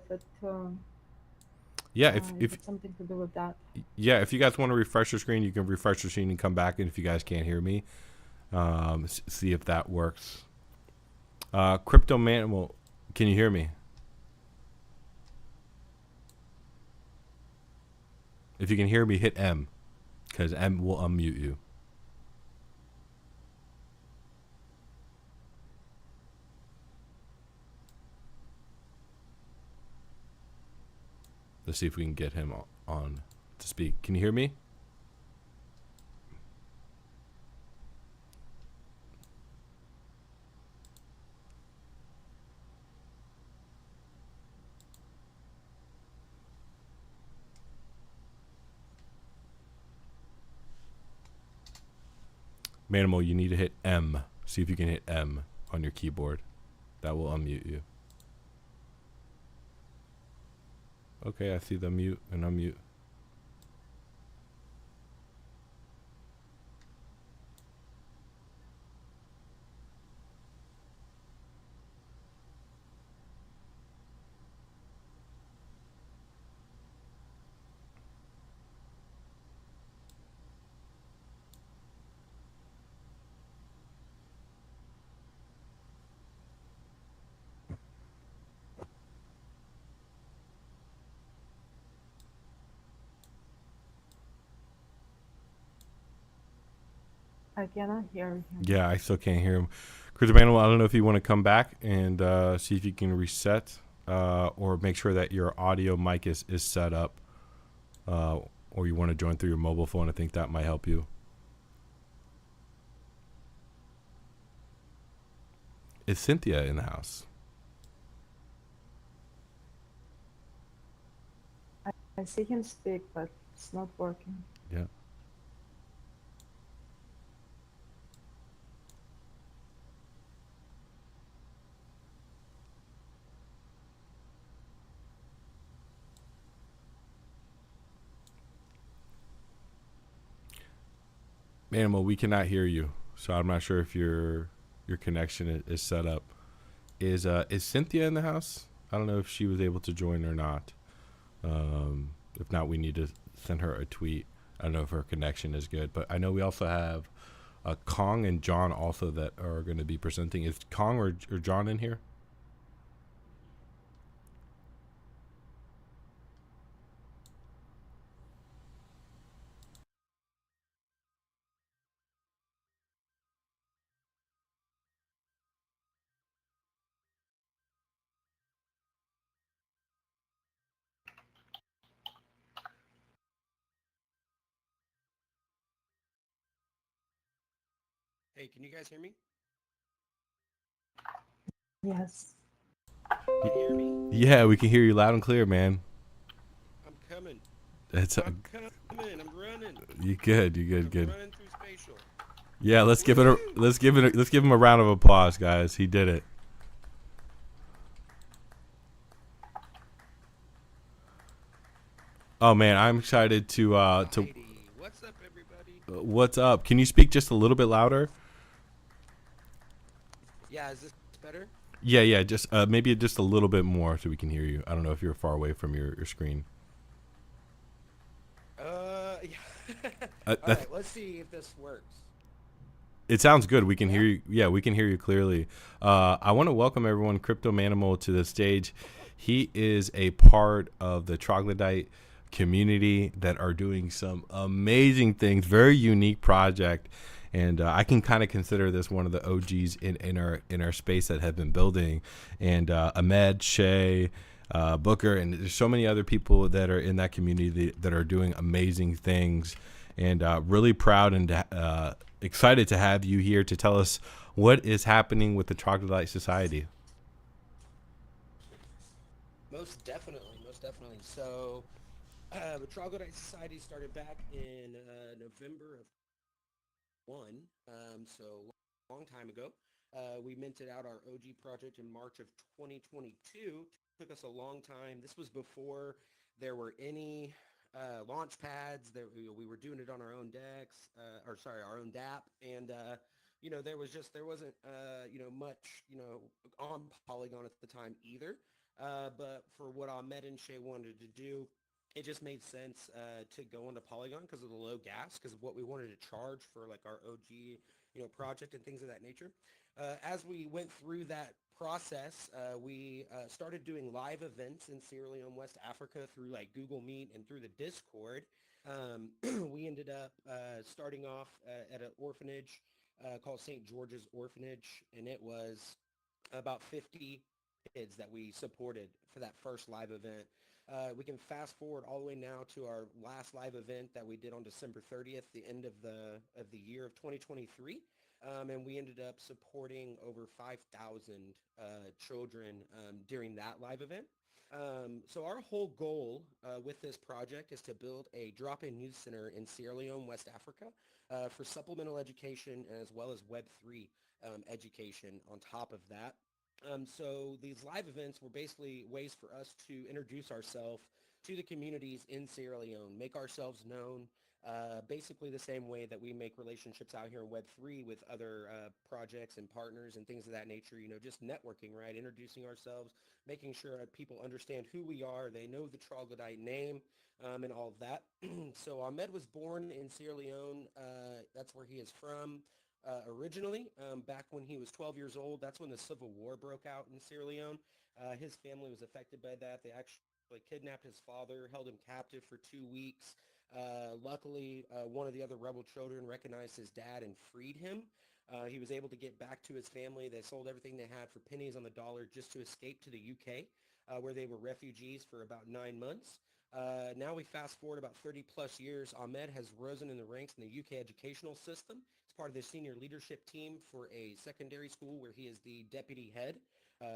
Yeah, if it's something to do with that. yeah, if you guys want to refresh your screen, you can refresh your screen and come back. And if you guys can't hear me, see if that works. Crypto Manimal, can you hear me? If you can hear me, hit M, because M will unmute you. Let's see if we can get him on to speak. Can you hear me? Manimal, you need to hit M. See if you can hit M on your keyboard. That will unmute you. Okay, I see the mute and unmute. I cannot hear him. Yeah, I still can't hear him. Crypto Manimal, I don't know if you want to come back and see if you can reset or make sure that your audio mic is set up, or you want to join through your mobile phone. I think that might help you. Is Cynthia in the house? I see him speak, but it's not working. Yeah. Manimal, we cannot hear you, so I'm not sure if your connection is set up. Is Cynthia in the house? I don't know if she was able to join or not. If not, we need to send her a tweet. I don't know if her connection is good, but I know we also have Kong and John also that are going to be presenting. Is Kong or John in here? Hey, can you guys hear me? Yes. Can you hear me? Yeah, we can hear you loud and clear, man. I'm coming. I'm coming. I'm running. You good? You good? I'm Good. running through spatial. Yeah, let's give him a round of applause, guys. He did it. Oh man, I'm excited to What's up, everybody? what's up? Can you speak just a little bit louder? Yeah, is this better? Yeah, just maybe just a little bit more so we can hear you. I don't know if you're far away from your screen. Yeah. All right, let's see if this works. It sounds good. We can hear you. Yeah, we can hear you clearly. I want to welcome everyone, Crypto Manimal, to the stage. He is a part of the Troglodyte community that are doing some amazing things, very unique project. And I can kind of consider this one of the OGs in our space that have been building. And Ahmed, Shay, Booker, and there's so many other people that are in that community that are doing amazing things. And really proud and excited to have you here to tell us what is happening with the Troglodyte Society. Most definitely. So, the Troglodyte Society started back in November of 1, so a long time ago. We minted out our OG project in March of 2022. Took us a long time. This was before there were any launch pads. We were doing it on our own decks, our own DApp, and there wasn't much on Polygon at the time either. But for what Ahmed and Shay wanted to do, it just made sense to go into Polygon because of the low gas, because of what we wanted to charge for like our OG project and things of that nature. As we went through that process, we started doing live events in Sierra Leone, West Africa through like Google Meet and through the Discord. We ended up starting off at an orphanage called St. George's Orphanage, and it was about 50 kids that we supported for that first live event. We can fast forward all the way now to our last live event that we did on December 30th, the end of the year of 2023. And we ended up supporting over 5,000 children during that live event. So our whole goal with this project is to build a drop-in youth center in Sierra Leone, West Africa, for supplemental education as well as Web3 education on top of that. So these live events were basically ways for us to introduce ourselves to the communities in Sierra Leone, make ourselves known, basically the same way that we make relationships out here in Web3 with other projects and partners and things of that nature, just networking, right? Introducing ourselves, making sure that people understand who we are, they know the Troglodyte name, and all of that. So Ahmed was born in Sierra Leone. That's where he is from. Originally, back when he was 12 years old, that's when the Civil War broke out in Sierra Leone. His family was affected by that. They actually kidnapped his father, held him captive for 2 weeks. Luckily, one of the other rebel children recognized his dad and freed him. He was able to get back to his family. They sold everything they had for pennies on the dollar just to escape to the UK, where they were refugees for about 9 months. Now we fast forward about 30 plus years. Ahmed has risen in the ranks in the UK educational system. He's part of the senior leadership team for a secondary school where he is the deputy head.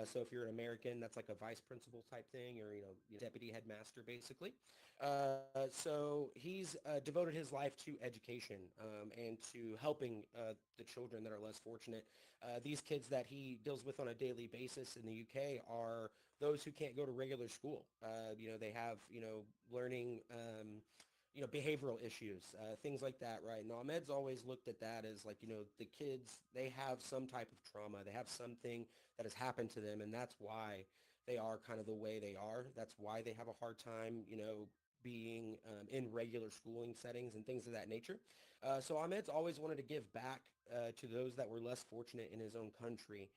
So if you're an American, that's like a vice principal type thing, or deputy headmaster basically. So he's devoted his life to education and to helping the children that are less fortunate. These kids that he deals with on a daily basis in the UK are those who can't go to regular school. They have learning. Behavioral issues, things like that, right? And Ahmed's always looked at that as like, the kids, they have some type of trauma. They have something that has happened to them, and that's why they are kind of the way they are. That's why they have a hard time, being in regular schooling settings and things of that nature. So Ahmed's always wanted to give back to those that were less fortunate in his own country.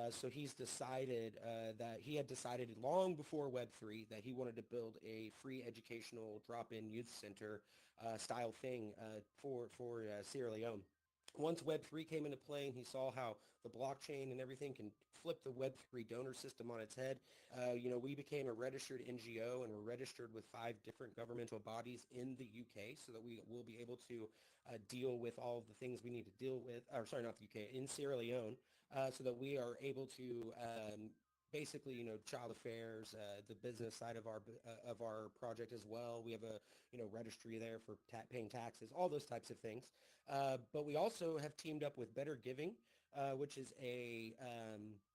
So he's decided that he had decided long before Web3 that he wanted to build a free educational drop-in youth center style thing for Sierra Leone. Once Web3 came into play and he saw how the blockchain and everything can flip the Web3 donor system on its head, we became a registered NGO, and we're registered with 5 different governmental bodies in the UK so that we will be able to deal with all of the things we need to deal with, or sorry, not the UK, in Sierra Leone, so that we are able to basically, child affairs, the business side of our project as well. We have a, registry there for paying taxes, all those types of things. But we also have teamed up with Better Giving, which is a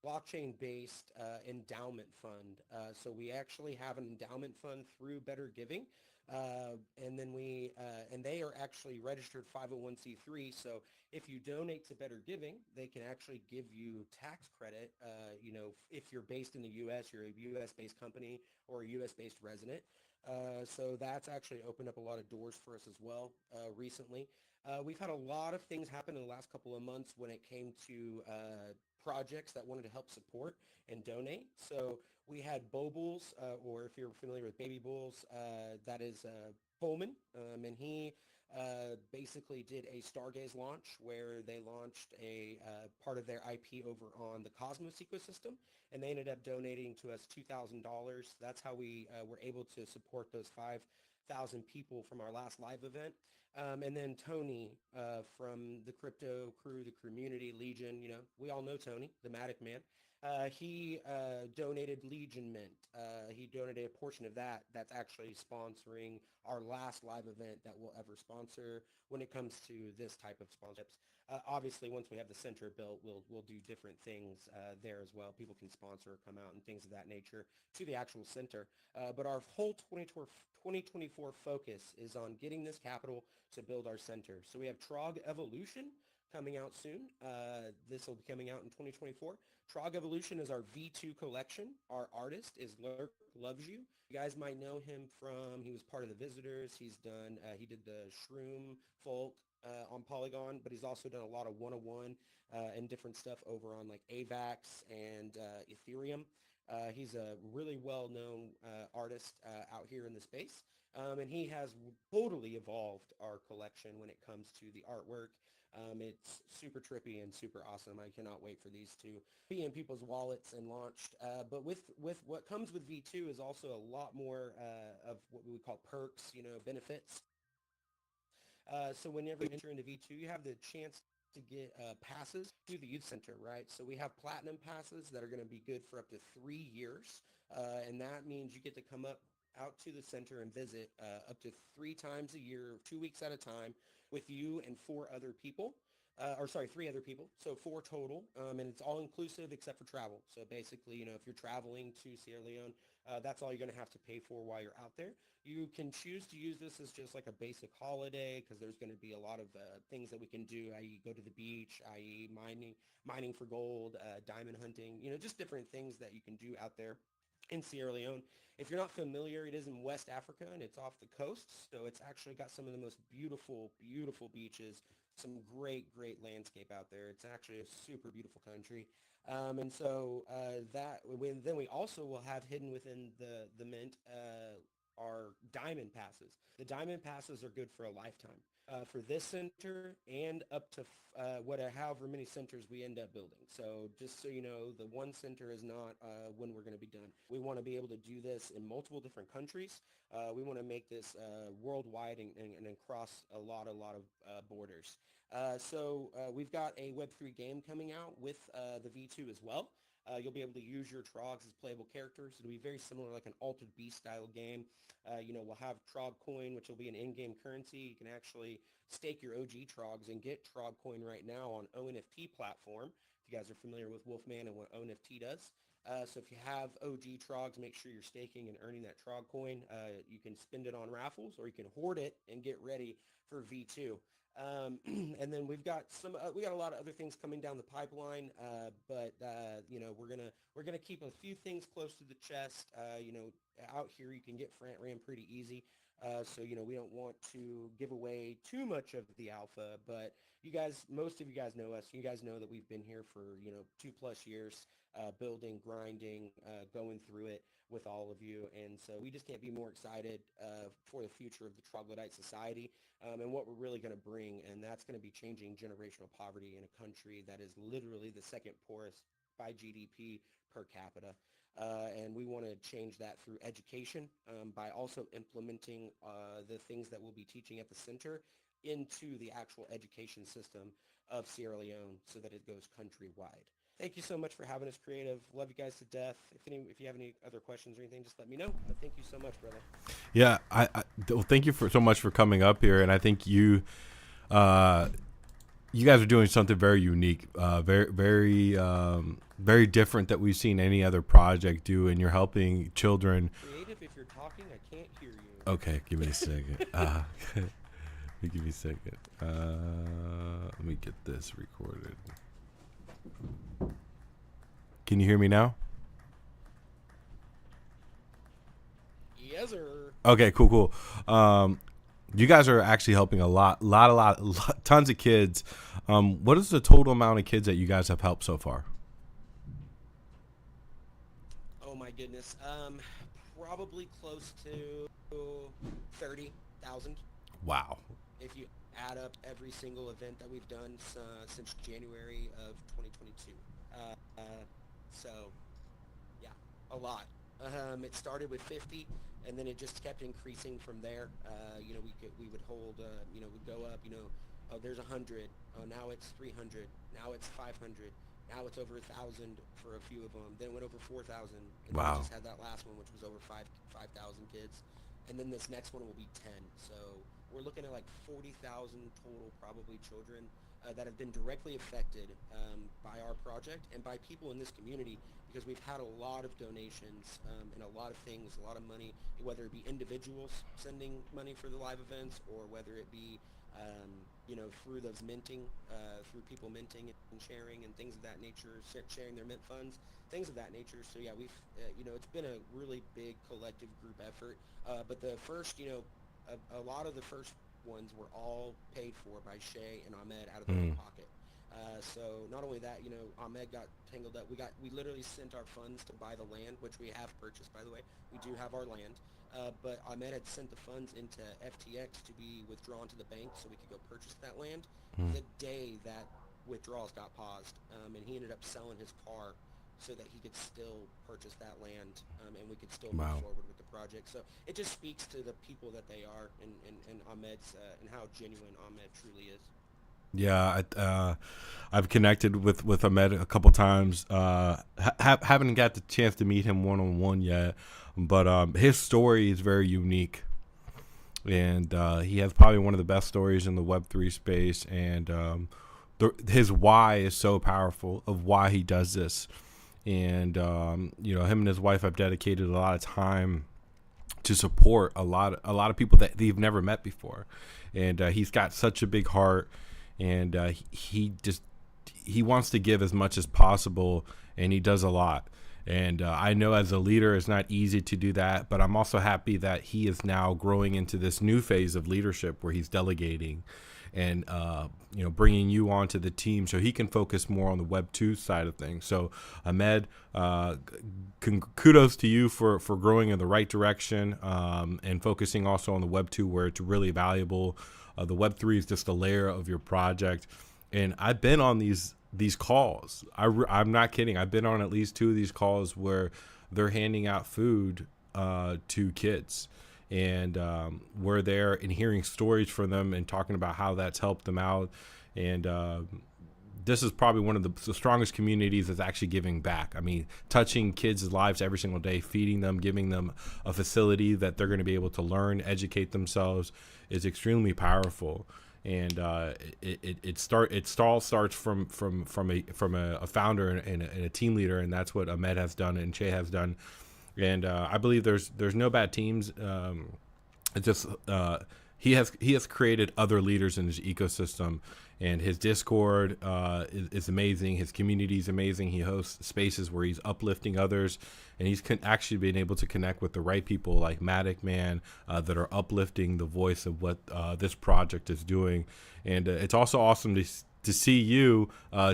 blockchain-based endowment fund. So we actually have an endowment fund through Better Giving. And then and they are actually registered 501c3. So if you donate to Better Giving, they can actually give you tax credit, if you're based in the U.S., you're a U.S.-based company or a U.S.-based resident. So that's actually opened up a lot of doors for us as well recently. We've had a lot of things happen in the last couple of months when it came to projects that wanted to help support and donate. So we had Bobles, or if you're familiar with Baby Bulls, that is Pullman, and he basically did a Stargaze launch where they launched a part of their IP over on the Cosmos ecosystem, and they ended up donating to us $2,000. That's how we were able to support those 5,000 people from our last live event. And then Tony from the crypto crew, the community, Legion, we all know Tony, the Matic man. He donated Legion Mint. He donated a portion of that that's actually sponsoring our last live event that we'll ever sponsor when it comes to this type of sponsorships. Obviously, once we have the center built, we'll do different things there as well. People can sponsor or come out and things of that nature to the actual center. But our whole 2024 focus is on getting this capital to build our center. So we have Trog Evolution coming out soon. This will be coming out in 2024. Trog Evolution is our V2 collection. Our artist is Lurk Loves You. You guys might know him from, he was part of the Visitors. He's done, he did the Shroom Folk on Polygon, but he's also done a lot of 101 and different stuff over on like AVAX and Ethereum. He's a really well-known artist out here in the space, and he has totally evolved our collection when it comes to the artwork. It's super trippy and super awesome. I cannot wait for these to be in people's wallets and launched. But with what comes with V2 is also a lot more of what we would call perks, benefits. So whenever you enter into V2, you have the chance to get passes to the youth center, right? So we have platinum passes that are going to be good for up to 3 years. And that means you get to come out to the center and visit up to 3 times a year, 2 weeks at a time with you and 4 other people. 3 other people, so 4 total, and it's all inclusive except for travel. So basically, if you're traveling to Sierra Leone, that's all you're going to have to pay for while you're out there. You can choose to use this as just like a basic holiday because there's going to be a lot of things that we can do, i.e. go to the beach, i.e. mining for gold, diamond hunting, just different things that you can do out there in Sierra Leone. If you're not familiar, it is in West Africa and it's off the coast. So it's actually got some of the most beautiful, beautiful beaches, some great, great landscape out there. It's actually a super beautiful country. And so then we also will have hidden within the mint are diamond passes. The diamond passes are good for a lifetime. For this center and up to however many centers we end up building. So just so you know, the one center is not when we're going to be done. We want to be able to do this in multiple different countries. We want to make this worldwide and across a lot of borders. So we've got a Web3 game coming out with the V2 as well. You'll be able to use your Trogs as playable characters. It'll be very similar, like an Altered Beast style game. We'll have Trog Coin, which will be an in-game currency. You can actually stake your OG Trogs and get Trog Coin right now on NFT platform. If you guys are familiar with Wolfman and what NFT does. So if you have OG Trogs, make sure you're staking and earning that Trog Coin. You can spend it on raffles, or you can hoard it and get ready for V2. And then we've got we got a lot of other things coming down the pipeline, but we're gonna keep a few things close to the chest. Out here you can get ran pretty easy, so we don't want to give away too much of the alpha. But most of you guys know us. You guys know that we've been here for 2+ years, building, grinding, going through it with all of you, and so we just can't be more excited for the future of the Troglodyte Society and what we're really going to bring, and that's going to be changing generational poverty in a country that is literally the second poorest by GDP per capita. And we want to change that through education by also implementing the things that we'll be teaching at the center into the actual education system of Sierra Leone so that it goes countrywide. Thank you so much for having us, Creative. Love you guys to death. If you have any other questions or anything, just let me know. But thank you so much, brother. Yeah, well, thank you so much for coming up here, and I think you guys are doing something very unique, very different that we've seen any other project do, and you're helping children. Creative, if you're talking, I can't hear you. Okay, give me a second. Give me a second. Let me get this recorded. Can you hear me now? Yes, sir. Okay, cool. You guys are actually helping a lot, tons of kids. What is the total amount of kids that you guys have helped so far? Oh my goodness. Probably close to 30,000. Wow. If you add up every single event that we've done since January of 2022. So, yeah, a lot. It started with 50, and then it just kept increasing from there. We would hold, we'd go up, oh, there's 100. Oh, now it's 300. Now it's 500. Now it's over 1,000 for a few of them. Then it went over 4,000. And wow. We just had that last one, which was over 5,000 kids. And then this next one will be 10. So we're looking at like 40,000 total, probably children. that have been directly affected by our project and by people in this community, because we've had a lot of donations and a lot of things, a lot of money, whether it be individuals sending money for the live events, or whether it be through those minting, through people minting and sharing and things of that nature, sharing their mint funds, things of that nature. So yeah, we've it's been a really big collective group effort. But the first, a lot of the first ones were all paid for by Shay and Ahmed out of their own pocket. So not only that, Ahmed got tangled up. We literally sent our funds to buy the land, which we have purchased, by the way. We do have our land. But Ahmed had sent the funds into FTX to be withdrawn to the bank so we could go purchase that land the day that withdrawals got paused. And he ended up selling his car so that he could still purchase that land, and we could still move forward with the project. So it just speaks to the people that they are, and Ahmed's and how genuine Ahmed truly is. Yeah, I've connected with Ahmed a couple times. Haven't got the chance to meet him one-on-one yet, but his story is very unique, and he has probably one of the best stories in the Web3 space, and his why is so powerful of why he does this. And him and his wife have dedicated a lot of time to support a lot of people that they've never met before, and he's got such a big heart, and he wants to give as much as possible, and he does a lot. And I know as a leader it's not easy to do that, but I'm also happy that he is now growing into this new phase of leadership where he's delegating and bringing you onto the team so he can focus more on the Web 2 side of things. So Ahmed, kudos to you for growing in the right direction, and focusing also on the Web 2 where it's really valuable. The Web 3 is just a layer of your project, and I've been on these calls. I'm not kidding. I've been on at least 2 of these calls where they're handing out food to kids. And we're there and hearing stories from them and talking about how that's helped them out. And this is probably one of the strongest communities that's actually giving back. I mean, touching kids' lives every single day, feeding them, giving them a facility that they're going to be able to learn, educate themselves is extremely powerful. And it all starts from a founder and a team leader, and that's what Ahmed has done and Shay has done. And I believe there's no bad teams. It's just he has created other leaders in his ecosystem, and his Discord is amazing. His community is amazing. He hosts spaces where he's uplifting others, and he's actually been able to connect with the right people like Matic Man that are uplifting the voice of what this project is doing. And it's also awesome to see you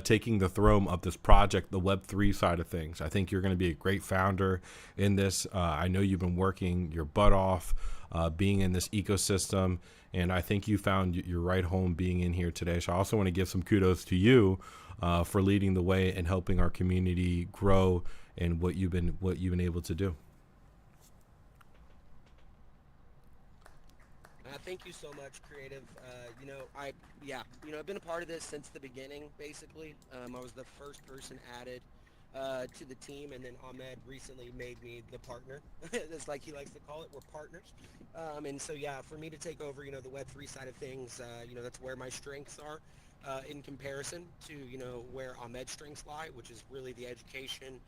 taking the throne of this project, the Web3 side of things. I think you're going to be a great founder in this. I know you've been working your butt off being in this ecosystem, and I think you found your right home being in here today. So I also want to give some kudos to you for leading the way and helping our community grow and what you've been able to do. Thank you so much, Creative. I've been a part of this since the beginning, basically. I was the first person added to the team, and then Ahmed recently made me the partner. It's like he likes to call it. We're partners. And so, yeah, for me to take over, the Web3 side of things, that's where my strengths are in comparison to, where Ahmed's strengths lie, which is really the education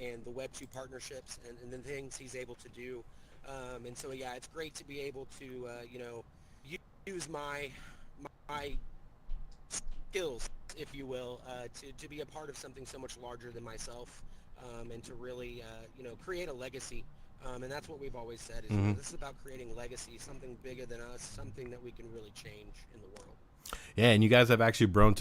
and the Web2 partnerships and the things he's able to do. And so, yeah, it's great to be able to, use my skills, if you will, to be a part of something so much larger than myself, and to really, create a legacy. And that's what we've always said is this is about creating legacy, something bigger than us, something that we can really change in the world. Yeah, and you guys have actually grown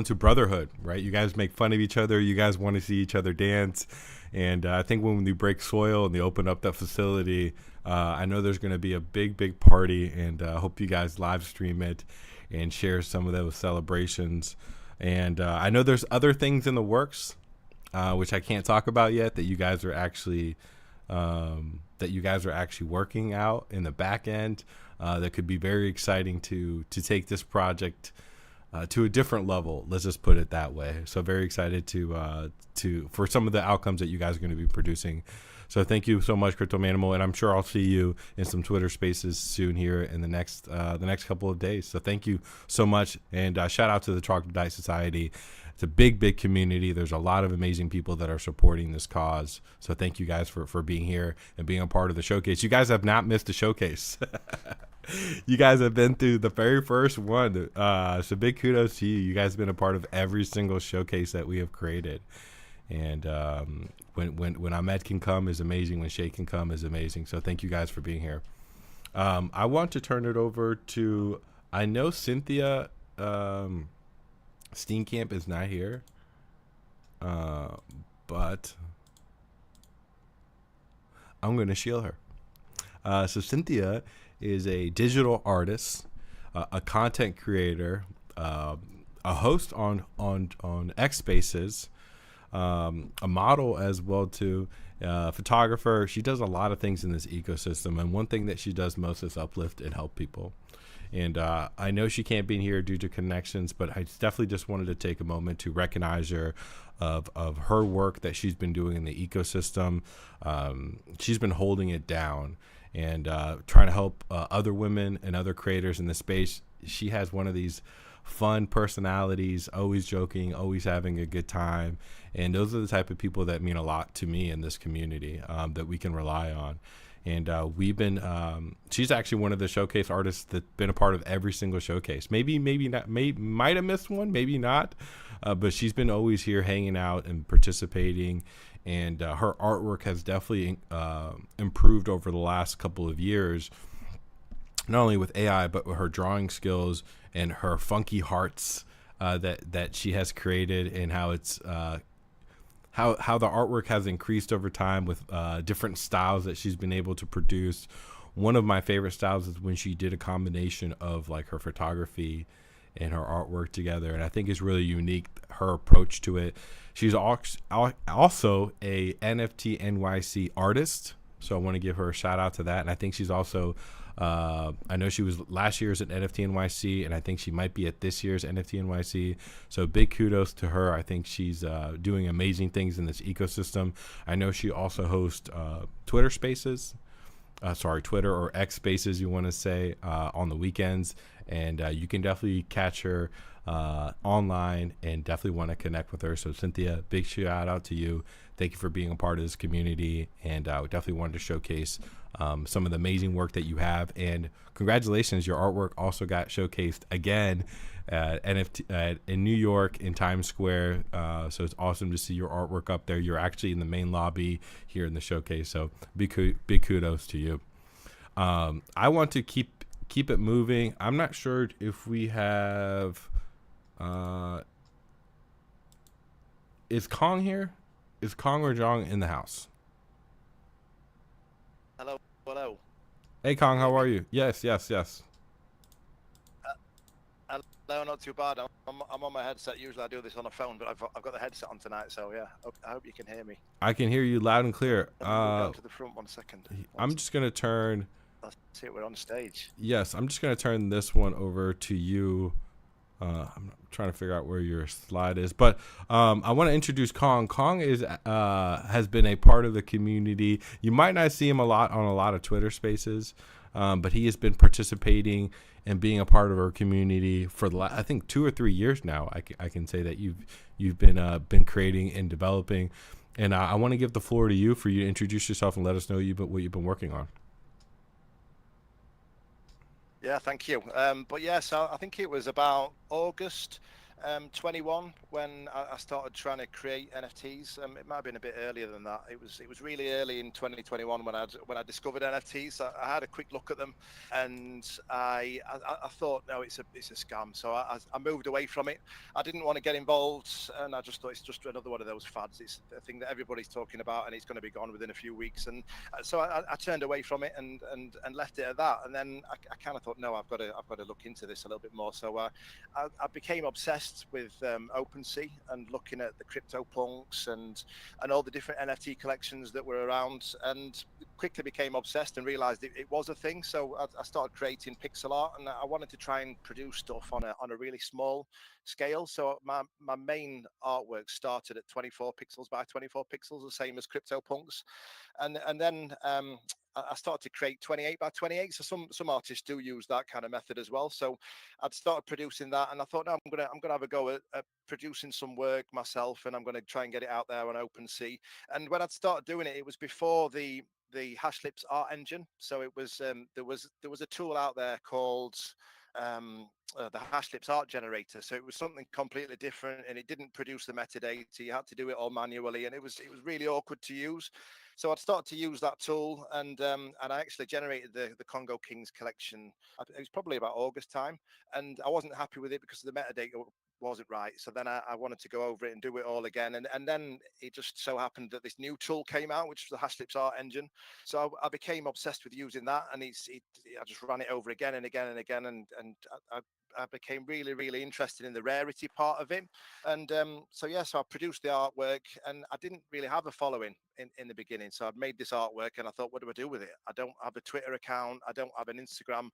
to brotherhood, right? You guys make fun of each other. You guys want to see each other dance. And I think when they break soil and they open up that facility, I know there's going to be a big party, and I hope you guys live stream it and share some of those celebrations. And I know there's other things in the works, which I can't talk about yet, that you guys are actually working out in the back end. That could be very exciting to take this project to a different level. Let's just put it that way. So very excited for some of the outcomes that you guys are going to be producing. So thank you so much, Crypto Manimal, and I'm sure I'll see you in some Twitter Spaces soon here in the next couple of days. So thank you so much, and shout out to the Troglodyte Society. It's a big community. There's a lot of amazing people that are supporting this cause. So thank you guys for being here and being a part of the showcase. You guys have not missed a showcase. You guys have been through the very first one. So big kudos to you. You guys have been a part of every single showcase that we have created. And when Ahmed can come is amazing. When Shay can come is amazing. So thank you guys for being here. I want to turn it over to, I know Cynthia Steenkamp is not here, but I'm going to shield her. So Cynthia is a digital artist, a content creator, a host on X Spaces, a model as well too, photographer. She does a lot of things in this ecosystem, and one thing that she does most is uplift and help people. And I know she can't be here due to connections, but I definitely just wanted to take a moment to recognize her of her work that she's been doing in the ecosystem. She's been holding it down and trying to help other women and other creators in the space. She has one of these fun personalities, always joking, always having a good time. And those are the type of people that mean a lot to me in this community, that we can rely on. And we've been, she's actually one of the showcase artists that's been a part of every single showcase. Maybe not, might have missed one, maybe not. But she's been always here hanging out and participating. And her artwork has definitely improved over the last couple of years, not only with AI, but with her drawing skills and her funky hearts that she has created, and how it's how the artwork has increased over time with different styles that she's been able to produce. One of my favorite styles is when she did a combination of like her photography and her artwork together, and I think it's really unique, her approach to it. She's also a NFT NYC artist, so I want to give her a shout out to that. And I think she's also I know she was last year's at NFT NYC, and I think she might be at this year's NFT NYC. So big kudos to her. I think she's doing amazing things in this ecosystem. I know she also hosts Twitter Spaces, Twitter or X Spaces, you want to say, on the weekends. And you can definitely catch her online, and definitely want to connect with her. So Cynthia, big shout out to you. Thank you for being a part of this community, and we definitely wanted to showcase some of the amazing work that you have. And congratulations, your artwork also got showcased again at NFT in New York in Times Square. So it's awesome to see your artwork up there. You're actually in the main lobby here in the showcase, so big kudos to you. I want to keep it moving. I'm not sure if we have is Kong here? Is Kong or Jong in the house? Hello. Hey Kong, how are you? Yes. Hello, not too bad. I'm on my headset. Usually I do this on a phone, but I've got the headset on tonight, so yeah. I hope you can hear me. I can hear you loud and clear. Let me move down to the front 1 second. I'm just gonna turn. Let's see, we're on stage. Yes, I'm just gonna turn this one over to you. I'm trying to figure out where your slide is, but I want to introduce Kong. Kong has been a part of the community. You might not see him a lot on a lot of Twitter Spaces, but he has been participating and being a part of our community for the I think 2 or 3 years now. I can say that you've been creating and developing, and I want to give the floor to you for you to introduce yourself and let us know what you've been working on. Yeah, thank you. But yeah, so I think it was about August 21 when I started trying to create NFTs. It might have been a bit earlier than that. It was really early in 2021 when I discovered NFTs. I had a quick look at them, and I thought, no, it's a scam. So I moved away from it. I didn't want to get involved, and I just thought it's just another one of those fads. It's a thing that everybody's talking about, and it's going to be gone within a few weeks. And so I turned away from it and left it at that. And then I kind of thought, no, I've got to look into this a little bit more. So I became obsessed obsessed with OpenSea and looking at the CryptoPunks and all the different NFT collections that were around, and quickly became obsessed and realized it was a thing. So I started creating pixel art, and I wanted to try and produce stuff on a really small scale. So my main artwork started at 24 pixels by 24 pixels, the same as CryptoPunks, and then I started to create 28 by 28. So some artists do use that kind of method as well. So I'd started producing that, and I thought, no, I'm gonna have a go at producing some work myself, and I'm gonna try and get it out there on OpenSea. And when I'd started doing it, it was before the Hashlips art engine. So it was there was a tool out there called the Hashlips art generator. So it was something completely different, and it didn't produce the metadata. You had to do it all manually, and it was really awkward to use. So I'd started to use that tool, and I actually generated the Congo Kings collection. It was probably about August time, and I wasn't happy with it because the metadata wasn't right. So then I wanted to go over it and do it all again. And then it just so happened that this new tool came out, which was the Hashlips art engine. So I became obsessed with using that, and I just ran it over again and again and again, and I became really interested in the rarity part of it. And so I produced the artwork, and I didn't really have a following in the beginning. So I'd made this artwork, and I thought, what do I do with it? I don't have a Twitter account. I don't have an Instagram.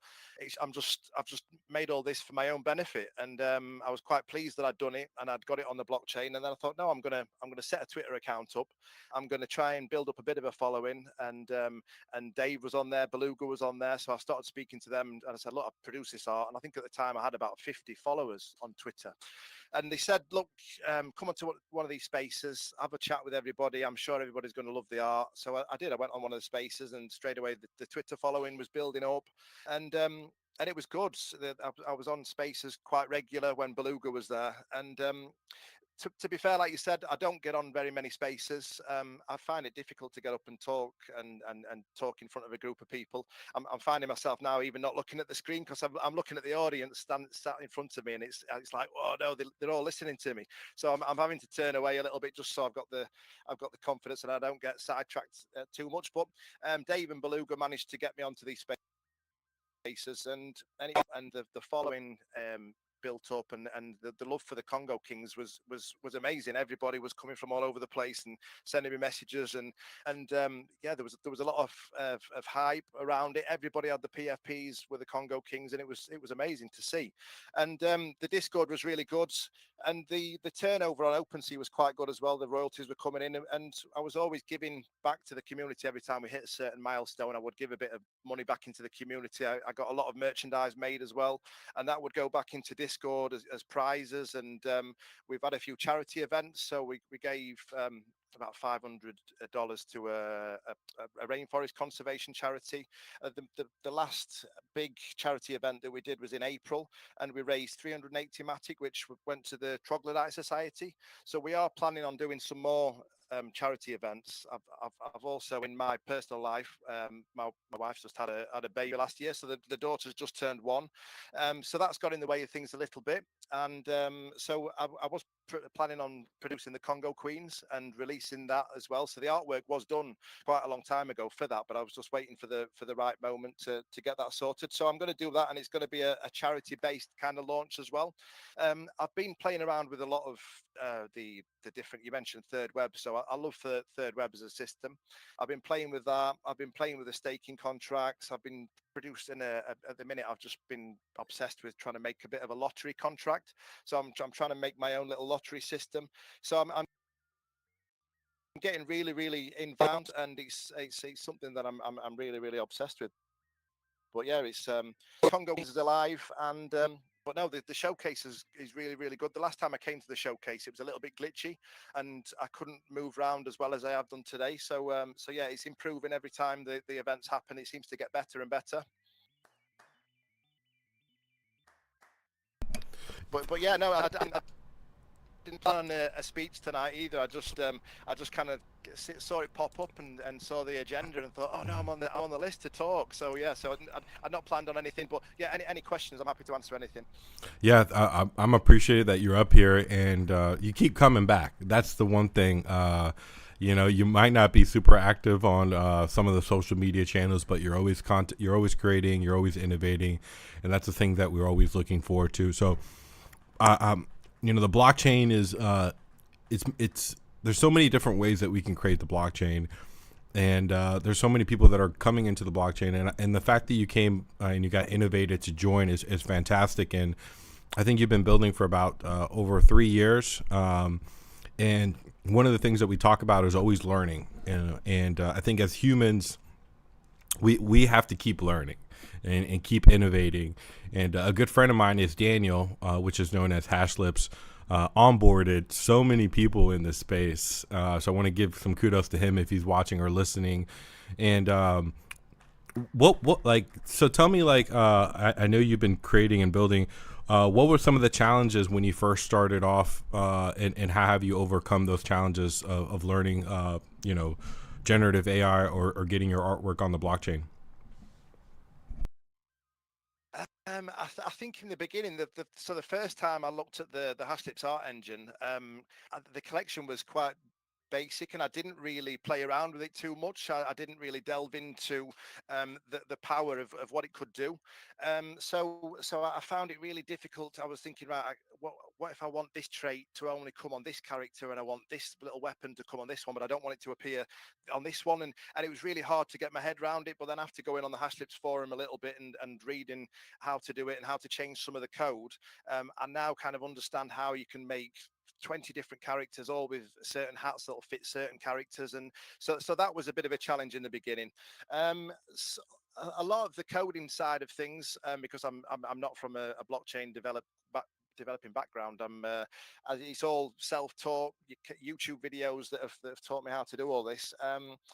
I've just made all this for my own benefit. And I was quite pleased that I'd done it, and I'd got it on the blockchain. And then I thought, no, I'm gonna set a Twitter account up. I'm gonna try and build up a bit of a following. And Dave was on there, Beluga was on there. So I started speaking to them, and I said, look, I've produced this art. And I think at the time I had about 50 followers on Twitter. And they said, look, come on to one of these spaces, have a chat with everybody. I'm sure everybody's going to love the art. So I did. I went on one of the spaces, and straight away the Twitter following was building up. And it was good. I was on spaces quite regular when Beluga was there. And to be fair, like you said, I don't get on very many spaces. I find it difficult to get up and talk and talk in front of a group of people. I'm finding myself now even not looking at the screen, because I'm looking at the audience sat in front of me, and it's like, oh no, they're all listening to me. So I'm having to turn away a little bit, just so I've got the confidence and I don't get sidetracked too much. But Dave and Beluga managed to get me onto these spaces, and the following built up, and the love for the Congo Kings was amazing. Everybody was coming from all over the place and sending me messages, and there was a lot of hype around it. Everybody had the PFPs with the Congo Kings, and it was amazing to see. And the Discord was really good, and the turnover on OpenSea was quite good as well. The royalties were coming in, and I was always giving back to the community. Every time we hit a certain milestone, I would give a bit of money back into the community. I got a lot of merchandise made as well, and that would go back into Discord as prizes. And we've had a few charity events, so we gave about $500 to a rainforest conservation charity. The last big charity event that we did was in April, and we raised 380 Matic, which went to the Troglodyte Society. So we are planning on doing some more charity events. I've also, in my personal life, my wife's just had a baby last year, so the daughter's just turned 1. So that's got in the way of things a little bit. And so I was planning on producing the Congo Queens and releasing that as well. So the artwork was done quite a long time ago for that, but I was just waiting for the right moment to get that sorted. So I'm going to do that, and it's going to be a charity based kind of launch as well. I've been playing around with a lot of the different, you mentioned third web, so I love third web as a system. I've been playing with that. I've been playing with the staking contracts. I've been producing at the minute, I've just been obsessed with trying to make a bit of a lottery contract. So I'm trying to make my own little lottery system. So I'm getting really inbound, and it's something that I'm really obsessed with. But yeah, it's Congo is alive, and but no, the showcase is really good. The last time I came to the showcase, it was a little bit glitchy, and I couldn't move around as well as I have done today. So yeah, it's improving every time the events happen. It seems to get better and better. But yeah, no, I didn't plan on a speech tonight either. I just kind of saw it pop up and saw the agenda and thought, oh no, I'm on the list to talk. So yeah, so I'd not planned on anything, but yeah, any questions, I'm happy to answer anything. Yeah, I'm appreciated that you're up here, and you keep coming back. That's the one thing. You might not be super active on some of the social media channels, but you're always you're always creating, you're always innovating, and that's the thing that we're always looking forward to. So the blockchain is it's there's so many different ways that we can create the blockchain, and there's so many people that are coming into the blockchain, and the fact that you came and you got innovated to join is fantastic. And I think you've been building for about over 3 years, and one of the things that we talk about is always learning, and I think as humans we have to keep learning and keep innovating. And a good friend of mine is Daniel, which is known as Hashlips, onboarded so many people in this space. So I want to give some kudos to him if he's watching or listening. And so tell me, I know you've been creating and building. What were some of the challenges when you first started off, and how have you overcome those challenges of learning, generative AI or getting your artwork on the blockchain? I think in the beginning, so the first time I looked at the Hashlips art engine, the collection was quite basic, and I didn't really play around with it too much. I didn't really delve into the power of what it could do. So I found it really difficult. I was thinking, right, what if I want this trait to only come on this character, and I want this little weapon to come on this one, but I don't want it to appear on this one, and it was really hard to get my head around it. But then after going on the Hashlips forum a little bit and reading how to do it and how to change some of the code, I now kind of understand how you can make 20 different characters, all with certain hats that'll fit certain characters, and so that was a bit of a challenge in the beginning. So a lot of the coding side of things, because I'm not from a blockchain developing background. It's all self-taught YouTube videos that have taught me how to do all this.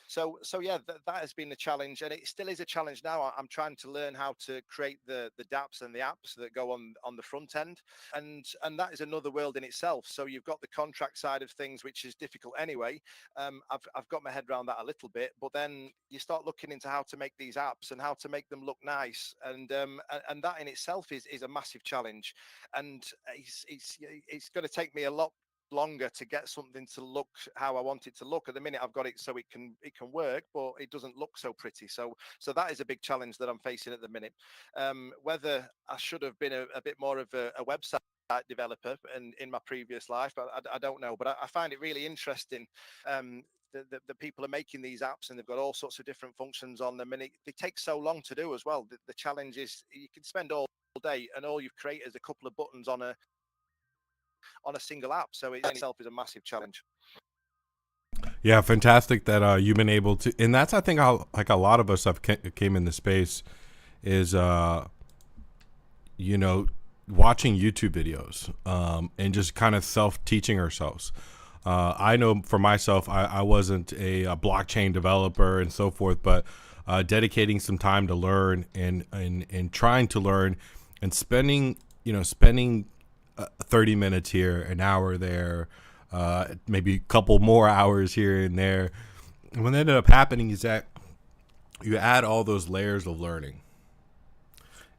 So yeah, that has been the challenge, and it still is a challenge now. I'm trying to learn how to create the dApps and the apps that go on the front end, and that is another world in itself. So you've got the contract side of things, which is difficult anyway. I've got my head around that a little bit, but then you start looking into how to make these apps and how to make them look nice, and that in itself is a massive challenge. And it's going to take me a lot longer to get something to look how I want it to look. At the minute I've got it so it can work, but it doesn't look so pretty. So that is a big challenge that I'm facing at the minute. Whether I should have been a bit more of a website developer in my previous life, but I don't know. But I find it really interesting. The people are making these apps, and they've got all sorts of different functions on them, and they take so long to do as well. The challenge is you can spend all day, and all you've created is a couple of buttons on a single app. So it itself is a massive challenge. Yeah, fantastic that you've been able to, and that's I think how like a lot of us have came in the space is watching YouTube videos and just kind of self-teaching ourselves. I know for myself, I wasn't a blockchain developer and so forth, but dedicating some time to learn and trying to learn and spending 30 minutes here, an hour there, maybe a couple more hours here and there. And what ended up happening is that you add all those layers of learning,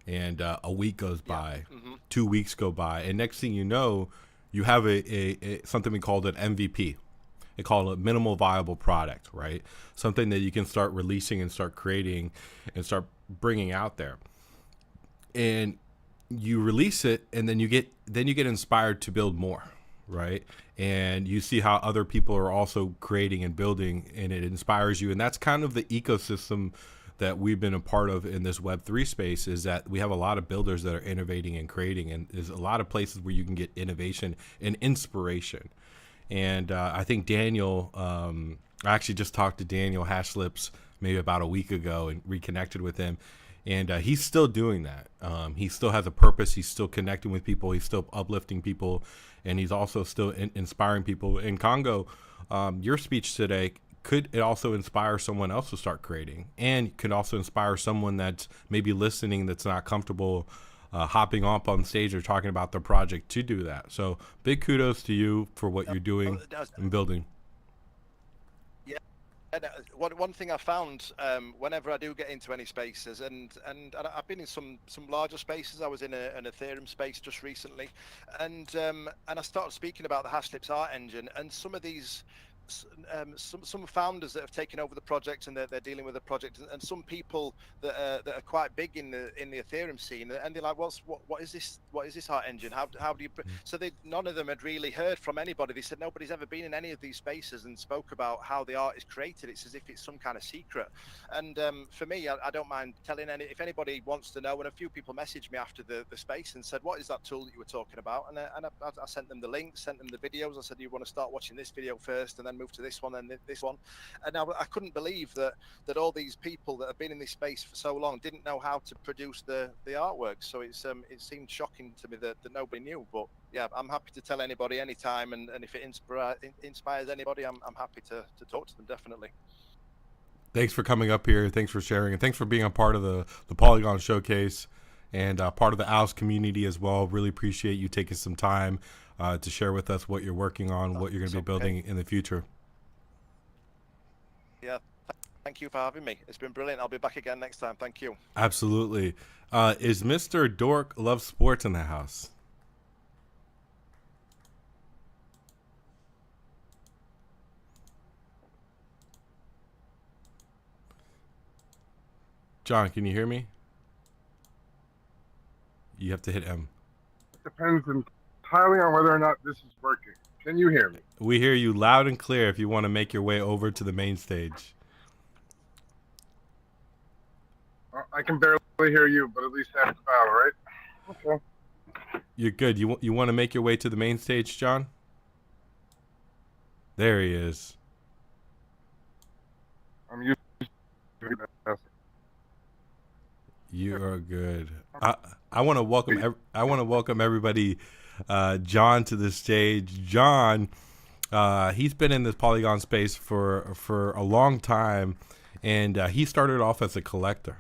and a week goes by, 2 weeks go by, and next thing you know, you have a something we called an MVP. They call it minimal viable product, right? Something that you can start releasing and start creating and start bringing out there. And you release it, and then you get inspired to build more, right? And you see how other people are also creating and building, and it inspires you. And that's kind of the ecosystem that we've been a part of in this Web3 space, is that we have a lot of builders that are innovating and creating, and there's a lot of places where you can get innovation and inspiration. And I think Daniel, I actually just talked to Daniel Hashlips maybe about a week ago and reconnected with him. And he's still doing that. He still has a purpose. He's still connecting with people. He's still uplifting people. And he's also still inspiring people. In Congo, your speech today, could it also inspire someone else to start creating? And could also inspire someone that's maybe listening that's not comfortable hopping up on stage or talking about their project to do that. So big kudos to you for what you're doing and building. And one thing I found whenever I do get into any spaces, and I've been in some larger spaces. I was in an Ethereum space just recently, and I started speaking about the Hashlips art engine, and some of these some founders that have taken over the project and they're dealing with the project, and some people that are quite big in the Ethereum scene, and they're like, what is this art engine? How do you? So none of them had really heard from anybody. They said nobody's ever been in any of these spaces and spoke about how the art is created. It's as if it's some kind of secret. And for me, I don't mind telling if anybody wants to know. And a few people messaged me after the space and said, what is that tool that you were talking about? And I sent them the links, sent them the videos. I said, you want to start watching this video first and then move to this one and this one. And now I couldn't believe that all these people that have been in this space for so long didn't know how to produce the artwork. So it seemed shocking to me that nobody knew. But yeah, I'm happy to tell anybody anytime, and if it inspires anybody, I'm happy to talk to them, definitely. Thanks for coming up here. Thanks for sharing, and thanks for being a part of the Polygon Showcase and part of the Owls community as well. Really appreciate you taking some time to share with us what you're working on, what you're going to be building in the future. Yeah, thank you for having me. It's been brilliant. I'll be back again next time. Thank you. Absolutely. Is Mr. Dork Loves Sports in the house? John, can you hear me? You have to hit M. Depends entirely on whether or not this is working. Can you hear me? We hear you loud and clear if you want to make your way over to the main stage. I can barely hear you, but at least half the battle, right? Okay. You're good. You want to make your way to the main stage, John? There he is. I'm used to that. You are good. I want to welcome everybody, John, to the stage. John, he's been in this Polygon space for a long time, and he started off as a collector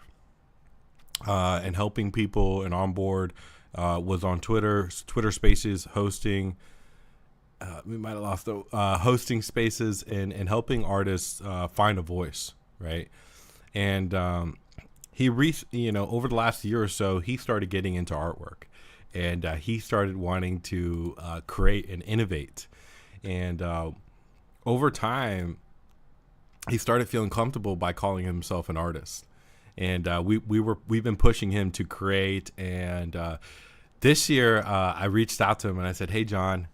and helping people and on board. Was on Twitter Spaces, hosting. We might have lost the hosting spaces and helping artists find a voice, right? And he over the last year or so, he started getting into artwork, and he started wanting to create and innovate. And over time, he started feeling comfortable by calling himself an artist. And we've been pushing him to create. And this year, I reached out to him and I said, "Hey, John,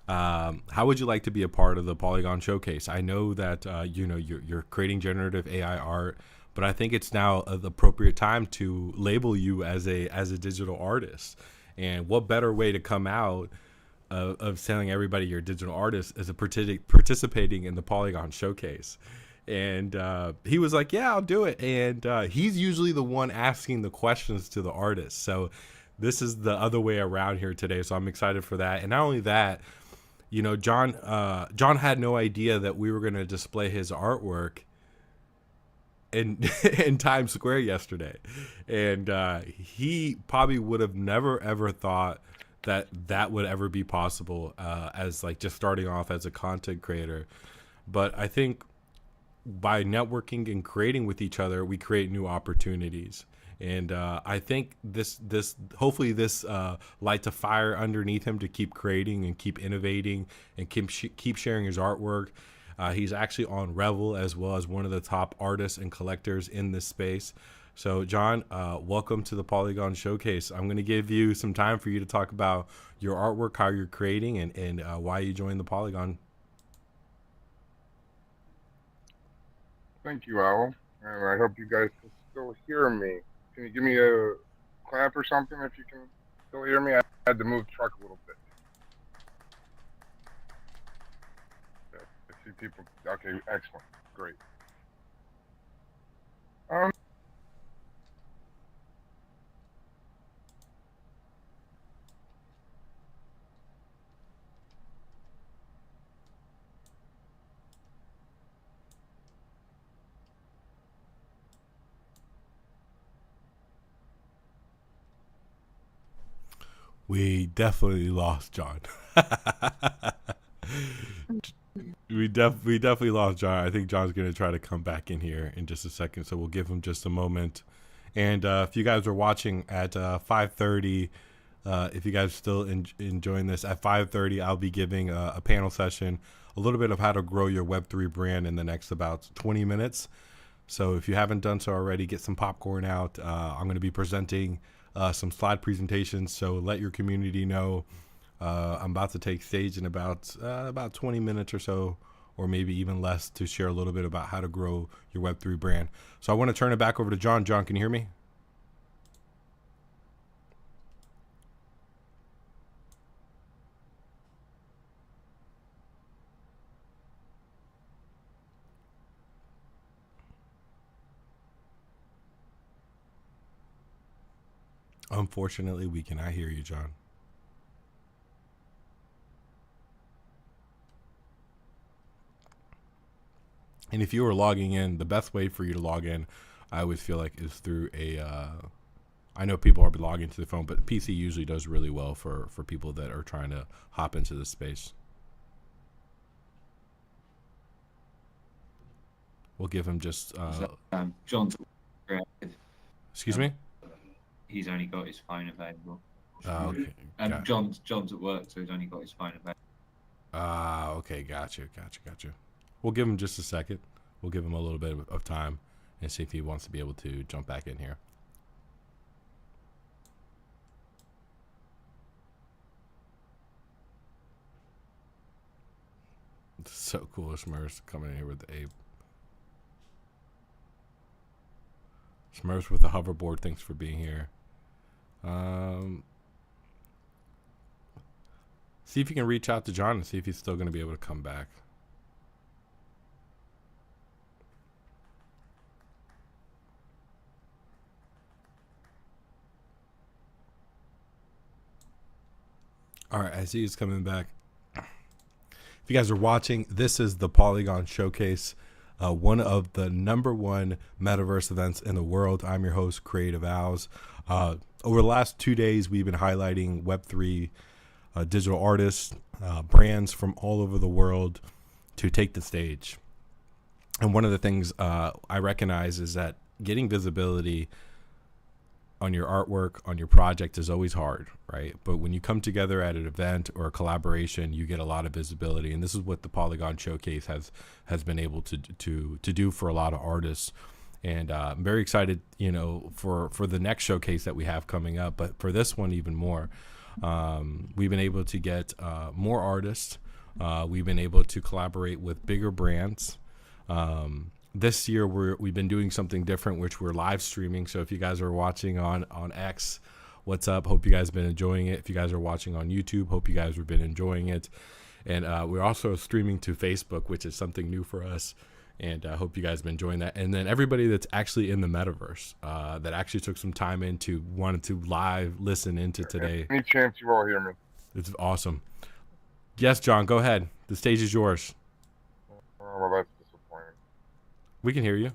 how would you like to be a part of the Polygon Showcase? I know that you're creating generative AI art, but I think it's now the appropriate time to label you as a digital artist. And what better way to come out of telling everybody you're a digital artist as participating in the Polygon Showcase?" And he was like, "Yeah, I'll do it." And he's usually the one asking the questions to the artists. So this is the other way around here today. So I'm excited for that. And not only that, John had no idea that we were going to display his artwork in Times Square yesterday. And he probably would have never, ever thought that would ever be possible as like just starting off as a content creator. But I think by networking and creating with each other, we create new opportunities. And I think this hopefully this lights a fire underneath him to keep creating and keep innovating and keep sharing his artwork. He's actually on Revel as well as one of the top artists and collectors in this space. So John, welcome to the Polygon Showcase. I'm going to give you some time for you to talk about your artwork, how you're creating, and why you joined the Polygon. Thank you, Owl. And I hope you guys can still hear me. Can you give me a clap or something if you can still hear me? I had to move the truck a little bit. Okay, I see people. Okay, excellent. Great. We definitely lost John. we definitely lost John. I think John's going to try to come back in here in just a second, so we'll give him just a moment. And if you guys are watching at 5:30 If you guys are still enjoying this, at 5:30, I'll be giving a panel session, a little bit of how to grow your Web3 brand in the next about 20 minutes. So if you haven't done so already, get some popcorn out. I'm going to be presenting some slide presentations. So let your community know I'm about to take stage in about 20 minutes or so, or maybe even less, to share a little bit about how to grow your Web3 brand. So I want to turn it back over to John. John, can you hear me? Unfortunately, we cannot hear you, John. And if you were logging in, the best way for you to log in, I always feel like, is through a, I know people are logging to the phone, but PC usually does really well for people that are trying to hop into the space. We'll give him just, John's creative. Excuse me? He's only got his phone available. Okay. John's at work, so he's only got his phone available. Okay. Gotcha. We'll give him just a second. We'll give him a little bit of time and see if he wants to be able to jump back in here. It's so cool, Smurfs coming in here with the ape. Smurfs with the hoverboard, thanks for being here. See if you can reach out to John and see if he's still going to be able to come back. All right, I see he's coming back. If you guys are watching, this is the Polygon Showcase, one of the #1 metaverse events in the world. I'm your host, Creative Owls. Over the last 2 days, we've been highlighting Web3 digital artists, brands from all over the world to take the stage. And one of the things I recognize is that getting visibility on your artwork, on your project, is always hard, right? But when you come together at an event or a collaboration, you get a lot of visibility. And this is what the Polygon Showcase has been able to do for a lot of artists. And I'm very excited, for the next showcase that we have coming up. But for this one, even more, we've been able to get more artists. We've been able to collaborate with bigger brands. This year, we've been doing something different, which we're live streaming. So if you guys are watching on X, what's up? Hope you guys have been enjoying it. If you guys are watching on YouTube, hope you guys have been enjoying it. And we're also streaming to Facebook, which is something new for us. And I hope you guys have been enjoying that. And then everybody that's actually in the metaverse, that actually took some time wanted to live listen into today. Any chance you all hear me? It's awesome. Yes, John, go ahead. The stage is yours. Well, that's disappointing. We can hear you.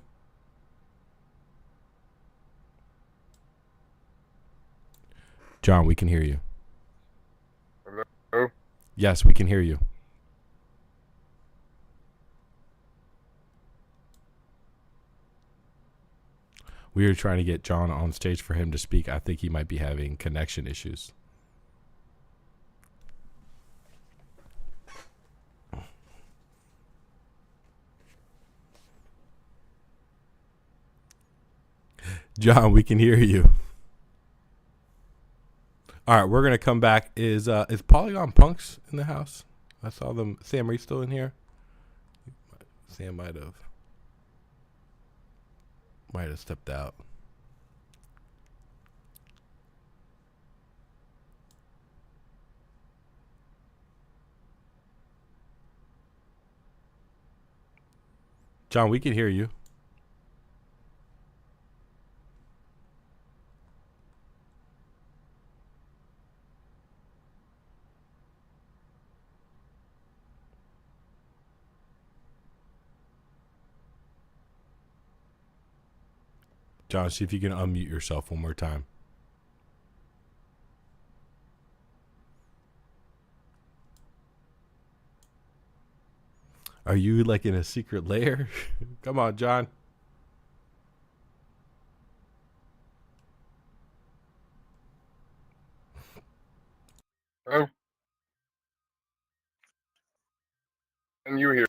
John, we can hear you. Hello? Yes, we can hear you. We were trying to get John on stage for him to speak. I think he might be having connection issues. John, we can hear you. All right, we're gonna come back. Is Polygon Punks in the house? I saw them. Sam, are you still in here? Sam might have stepped out. John, we can hear you. John, see if you can unmute yourself one more time. Are you like in a secret lair? Come on, John. Can you hear?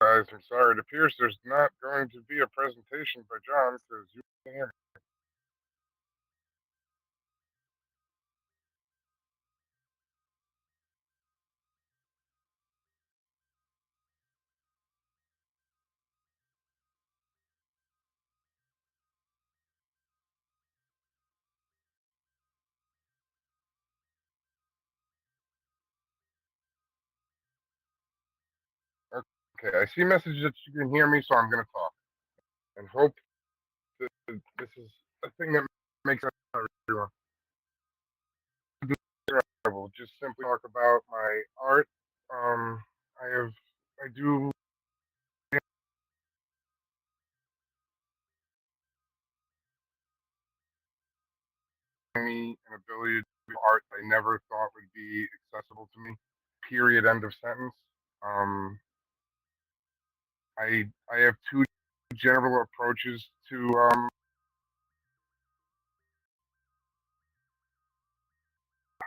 Guys, I'm sorry. It appears there's not going to be a presentation by John because you can't hear me. Okay, I see messages that you can hear me, so I'm going to talk and hope that this is a thing that makes sense for everyone. I will just simply talk about my art. I do me an ability to do art I never thought would be accessible to me. Period. End of sentence. Um, I have two general approaches to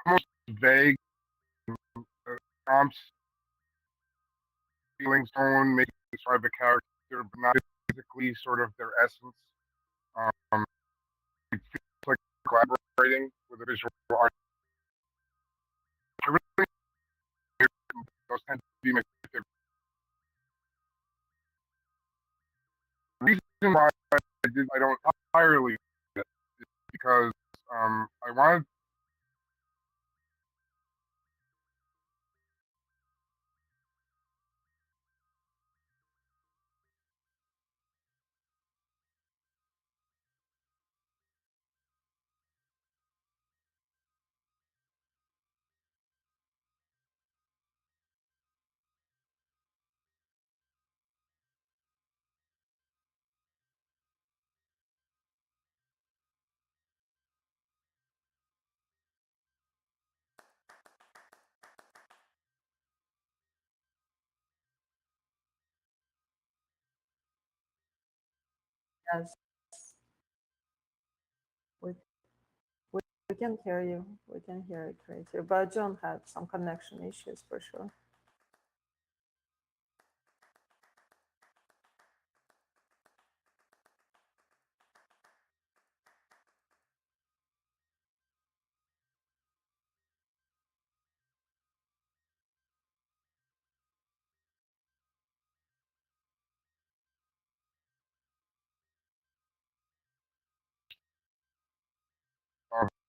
most vague prompts, feeling tone, maybe describe a character, but not physically sort of their essence. Um, it feels like collaborating with a visual art. I really, those tend to be my favorite. The reason why I don't entirely do it is because I wanted Yes, we, we, we can hear you. We can hear it right here. But John had some connection issues for sure.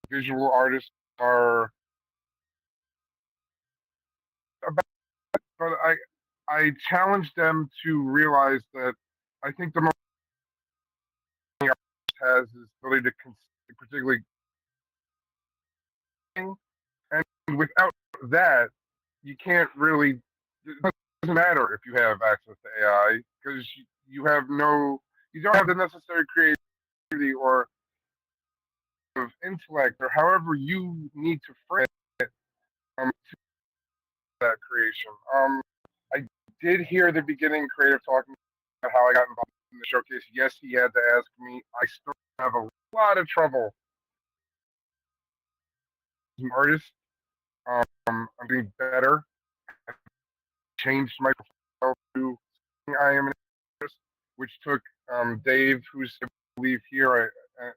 visual artists are about, but I challenge them to realize that I think the most artist has is the ability to particularly, and without that, you can't really. It doesn't matter if you have access to AI because you have no, you don't have the necessary creativity or of intellect or however you need to frame it to that creation. I did hear the beginning creative talking about how I got involved in the showcase. Yes, he had to ask me. I still have a lot of trouble as an artist. I'm getting better. I've changed my profile to I am an artist, which took Dave, who's I believe here, I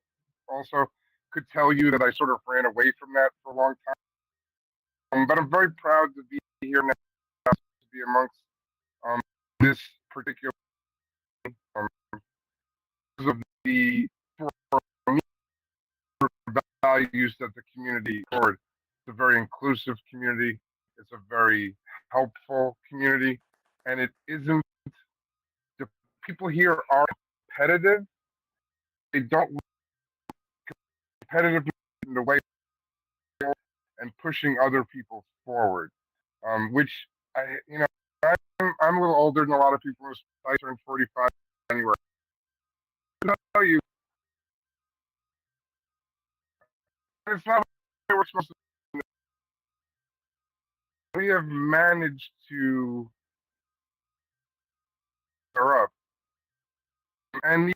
also could tell you that I sort of ran away from that for a long time. But I'm very proud to be here now, to be amongst this particular because of the values that the community forward. It's a very inclusive community. It's a very helpful community, and it isn't. The people here are competitive. They don't competitive in the way and pushing other people forward, which I. I'm a little older than a lot of people. I turned 45 anyway. I'll tell you, it's not what we're supposed to. We have managed to up And the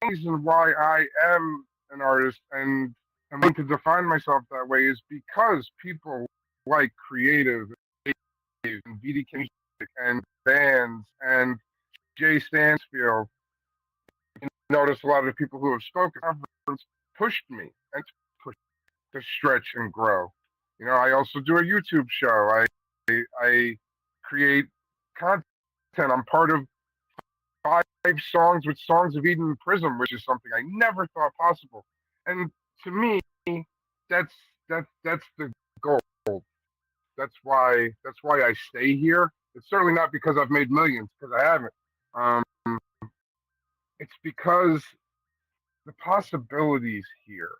reason why I am an artist and I'm going to define myself that way is because people like creative and BDK music and bands and Jay Stansfield. You notice a lot of the people who have spoken pushed me and pushed to stretch and grow. You know, I also do a YouTube show. I create content. I'm part of 5 songs with Songs of Eden Prism, which is something I never thought possible. And to me, that's that's the goal. That's why I stay here. It's certainly not because I've made millions, because I haven't. Um, it's because the possibilities here,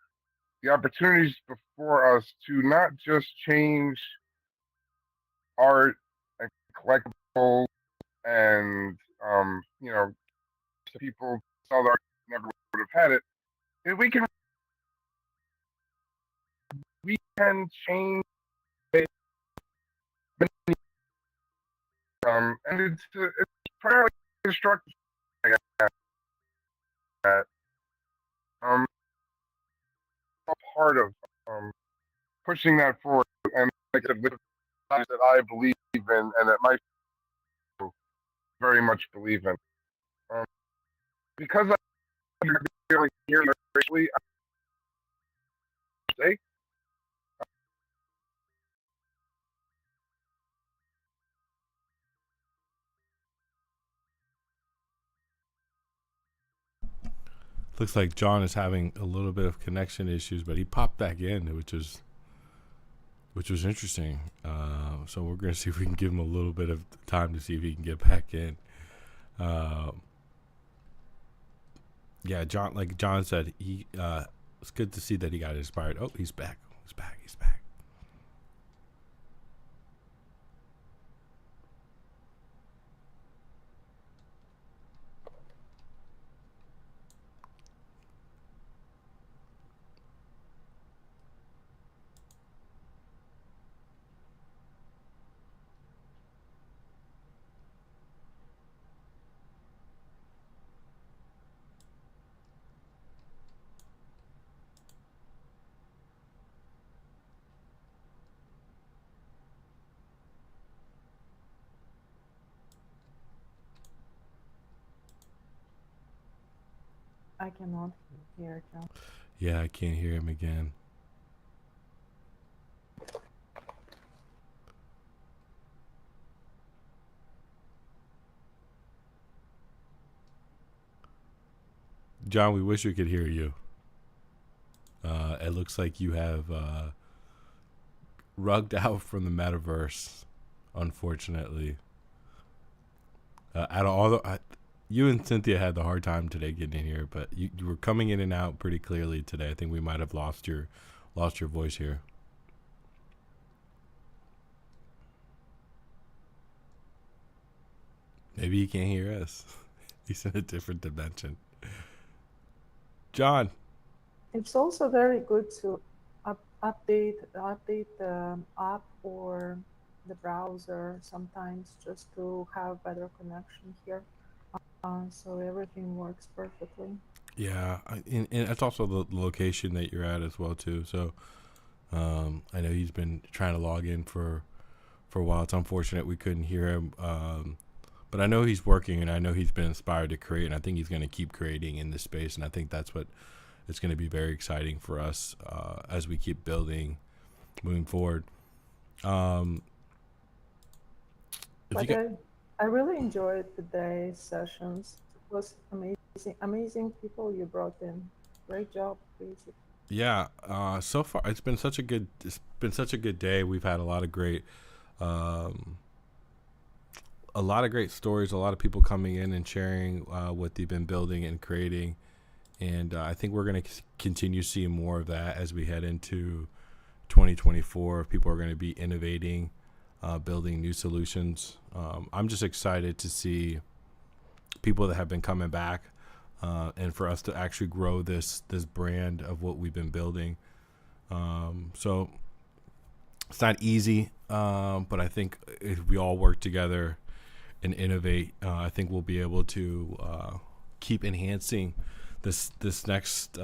the opportunities before us to not just change art and collectibles and you know, people sell art never would have had it. And we can change it, and it's primarily destructive. I guess, that a part of pushing that forward, and like I said, with that I believe in and that my people very much believe in. Um, because I'm feeling here racially, I say Looks like John is having a little bit of connection issues, but he popped back in, which was interesting. So we're gonna see if we can give him a little bit of time to see if he can get back in. Yeah, John, like John said, it's good to see that he got inspired. Oh, he's back. He's back. He's back. I cannot hear John. Yeah, I can't hear him again. John, we wish we could hear you. It looks like you have rugged out from the metaverse, unfortunately. Out of all you and Cynthia had the hard time today getting in here, but you were coming in and out pretty clearly today. I think we might have lost your voice here. Maybe he can't hear us. He's in a different dimension. John. It's also very good to update the app or the browser sometimes just to have better connection here. So everything works perfectly. Yeah, and it's also the location that you're at as well too. So I know he's been trying to log in for a while. It's unfortunate we couldn't hear him, but I know he's working, and I know he's been inspired to create, and I think he's going to keep creating in this space. And I think that's what it's going to be very exciting for us as we keep building, moving forward. I really enjoyed today's sessions. It was amazing people you brought in. Great job, Casey. Yeah, so far it's been such a good day. We've had a lot of great stories, a lot of people coming in and sharing what they've been building and creating, and I think we're going to continue seeing more of that as we head into 2024. People are going to be innovating, building new solutions. I'm just excited to see people that have been coming back, and for us to actually grow this brand of what we've been building. So it's not easy, but I think if we all work together and innovate, I think we'll be able to keep enhancing this next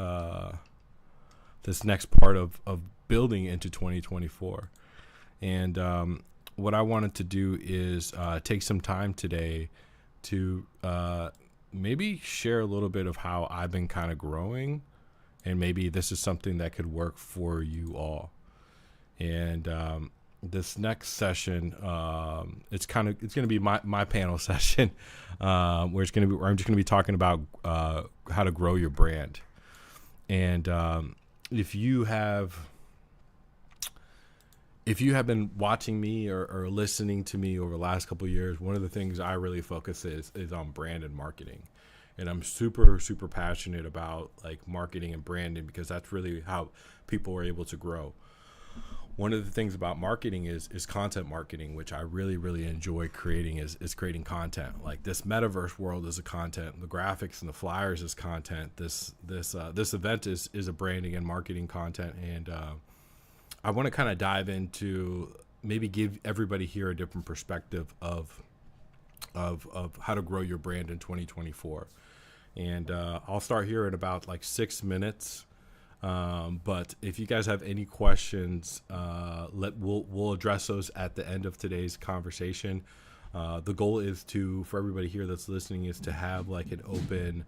part of building into 2024. And what I wanted to do is take some time today to maybe share a little bit of how I've been kind of growing, and maybe this is something that could work for you all. And this next session, it's going to be my panel session, where I'm just going to be talking about how to grow your brand. And if you have been watching me or listening to me over the last couple of years, one of the things I really focus is on brand and marketing. And I'm super, super passionate about like marketing and branding, because that's really how people are able to grow. One of the things about marketing is content marketing, which I really, really enjoy creating, is creating content. Like this metaverse world is a content, the graphics and the flyers is content. This event is a branding and marketing content. And I want to kind of dive into, maybe give everybody here a different perspective of how to grow your brand in 2024. And I'll start here in about like 6 minutes. But if you guys have any questions, we'll address those at the end of today's conversation. The goal is for everybody here that's listening, is to have like an open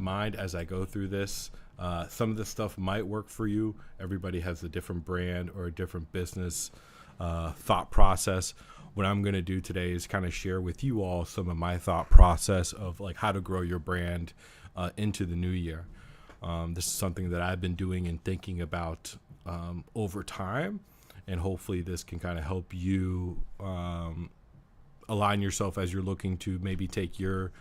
mind as I go through this. Some of this stuff might work for you. Everybody has a different brand or a different business thought process. What I'm going to do today is kind of share with you all some of my thought process of like how to grow your brand into the new year. This is something that I've been doing and thinking about over time, and hopefully this can kind of help you align yourself as you're looking to maybe take your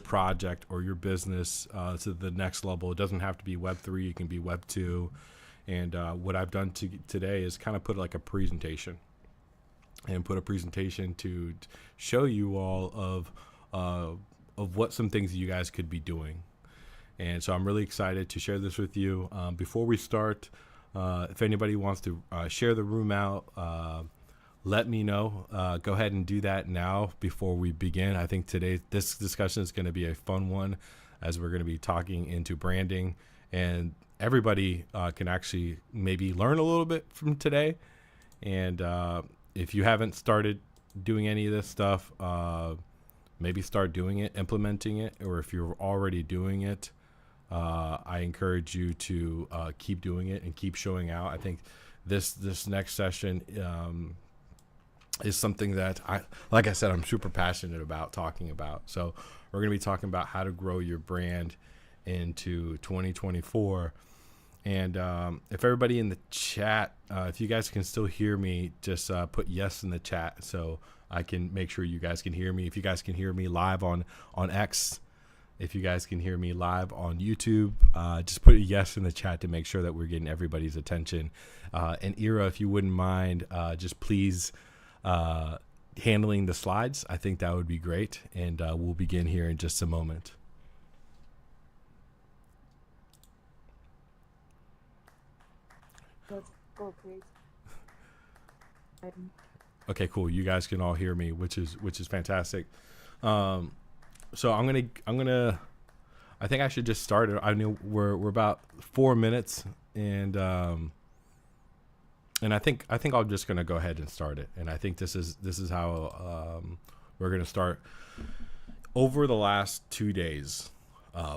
project or your business to the next level. It doesn't have to be Web3, it can be Web2. And what I've done today is kind of put like a presentation to show you all of what some things that you guys could be doing. And so I'm really excited to share this with you. Before we start, if anybody wants to share the room out, let me know. Go ahead and do that now before we begin. I think this discussion is going to be a fun one, as we're going to be talking into branding, and everybody can actually maybe learn a little bit from today. And if you haven't started doing any of this stuff, maybe start doing it, implementing it, or if you're already doing it, I encourage you to keep doing it and keep showing out. I think this next session is something that like I said, I'm super passionate about talking about. So we're going to be talking about how to grow your brand into 2024. And if everybody in the chat, if you guys can still hear me, just put yes in the chat so I can make sure you guys can hear me. If you guys can hear me live on X, if you guys can hear me live on YouTube, just put a yes in the chat to make sure that we're getting everybody's attention. And Ira, if you wouldn't mind, just please handling the slides. I think that would be great. And we'll begin here in just a moment. Let's go, please. Okay, cool. You guys can all hear me, which is fantastic. So I'm gonna. I think I should just start it. I know we're about 4 minutes, and I think I'm just gonna go ahead and start it. And I think this is how we're gonna start. Over the last 2 days,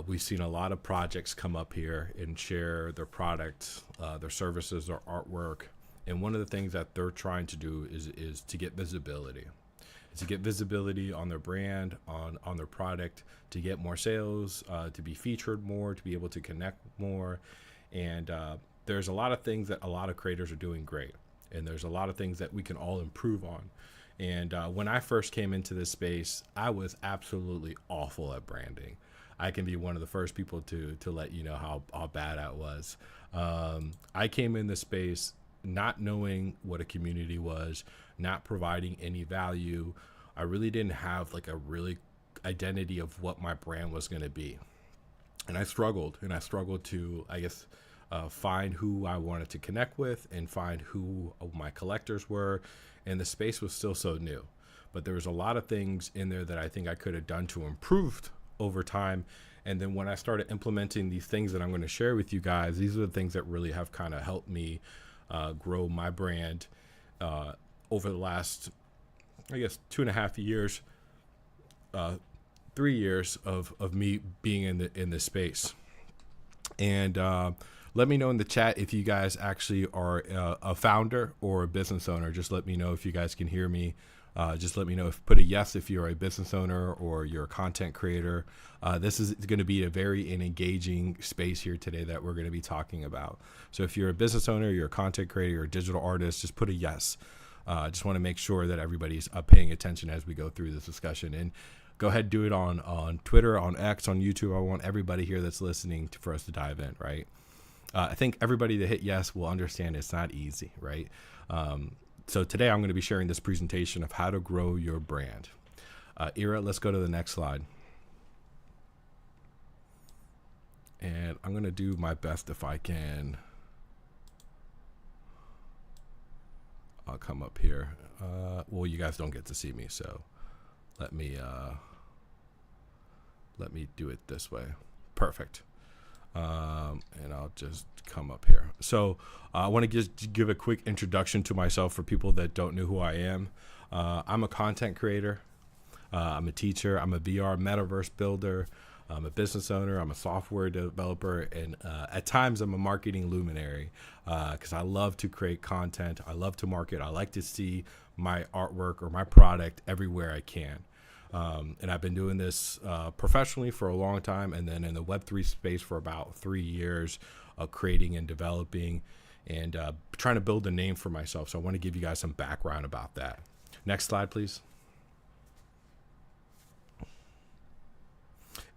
we've seen a lot of projects come up here and share their products, their services, their artwork. And one of the things that they're trying to do is to get visibility. To get visibility on their brand, on their product, to get more sales, to be featured more, to be able to connect more. And there's a lot of things that a lot of creators are doing great. And there's a lot of things that we can all improve on. And when I first came into this space, I was absolutely awful at branding. I can be one of the first people to let you know how bad I was. I came in this space not knowing what a community was, not providing any value. I really didn't have like a really identity of what my brand was going to be. And I struggled to, I guess, find who I wanted to connect with and find who my collectors were. And the space was still so new. but there was a lot of things in there that I think I could have done to improve over time. And then when I started implementing these things that I'm going to share with you guys, these are the things that really have kind of helped me grow my brand over the last, I guess, 2.5 years, 3 years of me being in this space. And let me know in the chat if you guys actually are a founder or a business owner. Just let me know if you guys can hear me. Just let me know, put a yes if you're a business owner or you're a content creator. This is going to be a very engaging space here today that we're going to be talking about. So if you're a business owner, you're a content creator, you're a digital artist, just put a yes. Just want to make sure that everybody's paying attention as we go through this discussion. And go ahead, do it on Twitter, on X, on YouTube. I want everybody here that's listening for us to dive in, right? I think everybody that hit yes will understand it's not easy, right? So today I'm going to be sharing this presentation of how to grow your brand. Ira, let's go to the next slide. And I'm going to do my best if I can. I'll come up here. Well, you guys don't get to see me, so let me do it this way. Perfect. And I'll just come up here. So I want to just give a quick introduction to myself for people that don't know who I am. I'm a content creator. I'm a teacher. I'm a VR metaverse builder. I'm a business owner. I'm a software developer. And at times I'm a marketing luminary because I love to create content. I love to market. I like to see my artwork or my product everywhere I can. And I've been doing this professionally for a long time, and then in the Web3 space for about 3 years of creating and developing and trying to build a name for myself. So I want to give you guys some background about that. Next slide, please.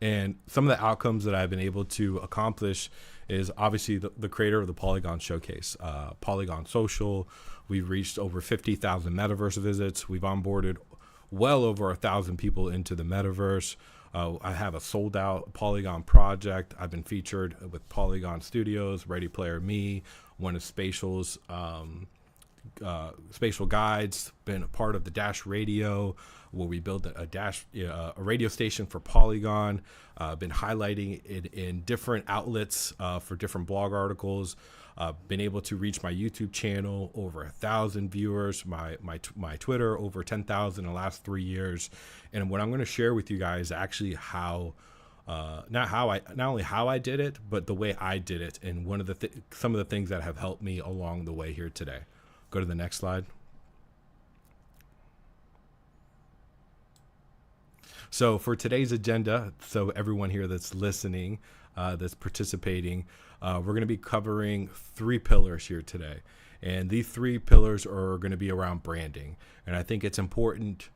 And some of the outcomes that I've been able to accomplish is obviously the creator of the Polygon Showcase, Polygon Social. We've reached over 50,000 metaverse visits. We've onboarded well over 1,000 people into the metaverse. I have a sold out Polygon project. I've been featured with Polygon Studios, Ready Player Me, one of Spatial's Spatial Guides, been a part of the Dash Radio, where we built a radio station for Polygon, been highlighting it in different outlets for different blog articles, been able to reach my YouTube channel, over 1,000 viewers, my Twitter, over 10,000 in the last 3 years. And what I'm going to share with you guys actually how, not only how I did it, but the way I did it, and some of the things that have helped me along the way here today. Go to the next slide. So for today's agenda, so everyone here that's listening, that's participating, we're going to be covering 3 pillars here today. And these 3 pillars are going to be around branding. And I think it's important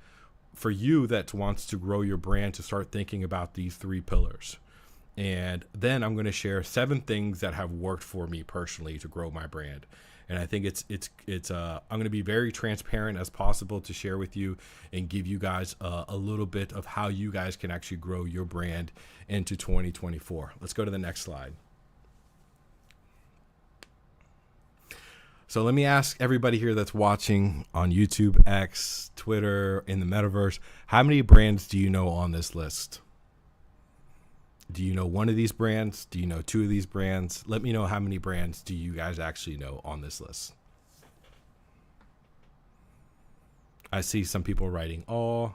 for you that wants to grow your brand to start thinking about these 3 pillars. And then I'm going to share 7 things that have worked for me personally to grow my brand. And I think I'm going to be very transparent as possible to share with you and give you guys a little bit of how you guys can actually grow your brand into 2024. Let's go to the next slide. So let me ask everybody here that's watching on YouTube, X, Twitter, in the metaverse, how many brands do you know on this list? Do you know one of these brands? Do you know 2 of these brands? Let me know how many brands do you guys actually know on this list. I see some people writing all.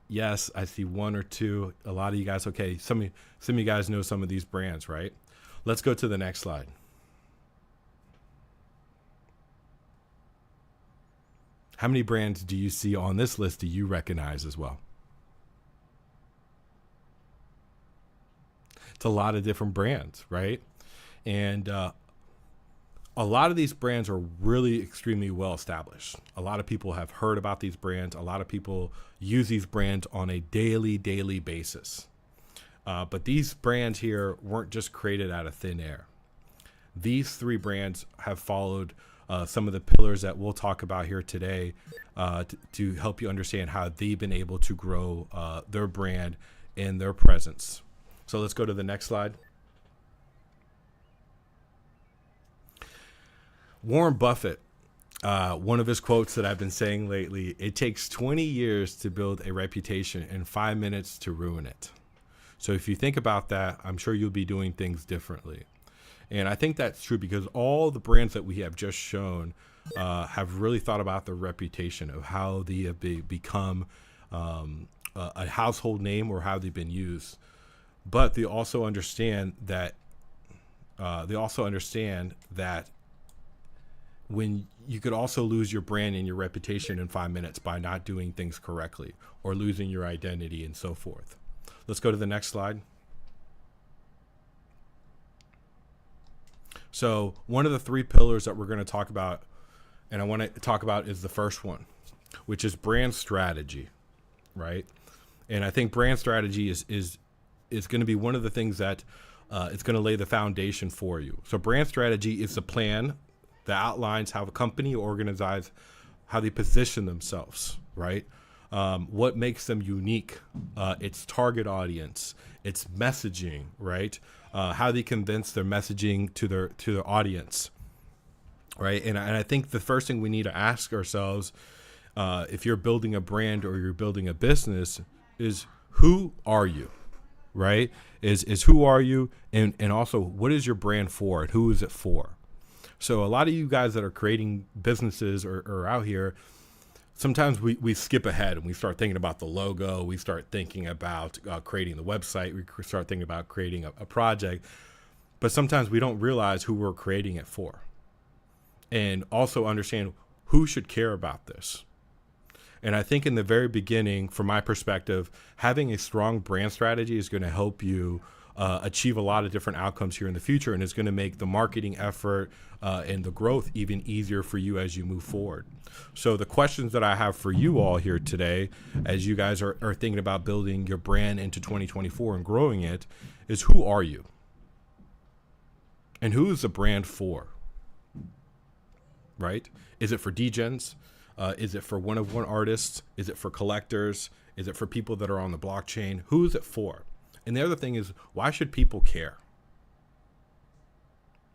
Yes, I see 1 or 2. A lot of you guys, okay, some of you guys know some of these brands, right? Let's go to the next slide. How many brands do you see on this list do you recognize as well? It's a lot of different brands, right? And a lot of these brands are really extremely well established. A lot of people have heard about these brands. A lot of people use these brands on a daily basis. But these brands here weren't just created out of thin air. These 3 brands have followed some of the pillars that we'll talk about here today to help you understand how they've been able to grow their brand and their presence. So let's go to the next slide. Warren Buffett One of his quotes that I've been saying lately: "It takes 20 years to build a reputation and 5 minutes to ruin it." So if you think about that, I'm sure you'll be doing things differently. And I think that's true because all the brands that we have just shown have really thought about their reputation of how they have become a household name or how they've been used. But they also understand that when you could also lose your brand and your reputation in 5 minutes by not doing things correctly or losing your identity and so forth. Let's go to the next slide. So one of the 3 pillars that we're going to talk about, and I want to talk about, is the first one, which is brand strategy, right? And I think brand strategy is going to be one of the things that it's going to lay the foundation for you. So brand strategy is the plan that outlines how a company organizes, how they position themselves, right? What makes them unique, its target audience, its messaging, right? How they convince their messaging to their audience, right? And I think the first thing we need to ask ourselves, if you're building a brand or you're building a business, is who are you, right? Is who are you, and also what is your brand for, and who is it for? So a lot of you guys that are creating businesses or out here, sometimes we skip ahead and we start thinking about the logo. We start thinking about creating the website. We start thinking about creating a project. But sometimes we don't realize who we're creating it for. And also understand who should care about this. And I think in the very beginning, from my perspective, having a strong brand strategy is going to help you achieve a lot of different outcomes here in the future, and it's going to make the marketing effort and the growth even easier for you as you move forward. So the questions that I have for you all here today, as you guys are thinking about building your brand into 2024 and growing it, is who are you? And who is the brand for? Right? Is it for degens? Is it for one-of-one artists? Is it for collectors? Is it for people that are on the blockchain? Who is it for? And the other thing is, why should people care?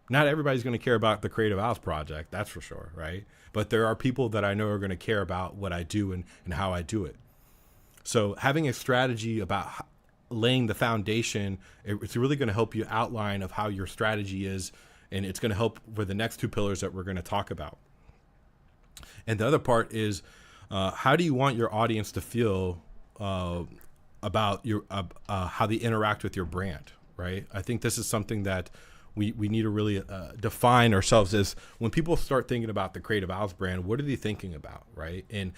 Not everybody's going to care about the Creative House project, that's for sure, right? But there are people that I know are going to care about what I do and how I do it. So having a strategy about laying the foundation, it's really going to help you outline of how your strategy is, and it's going to help with the next 2 pillars that we're going to talk about. And the other part is, how do you want your audience to feel about your how they interact with your brand, right? I think this is something that we need to really define ourselves as. When people start thinking about the Creative House brand, what are they thinking about, right? And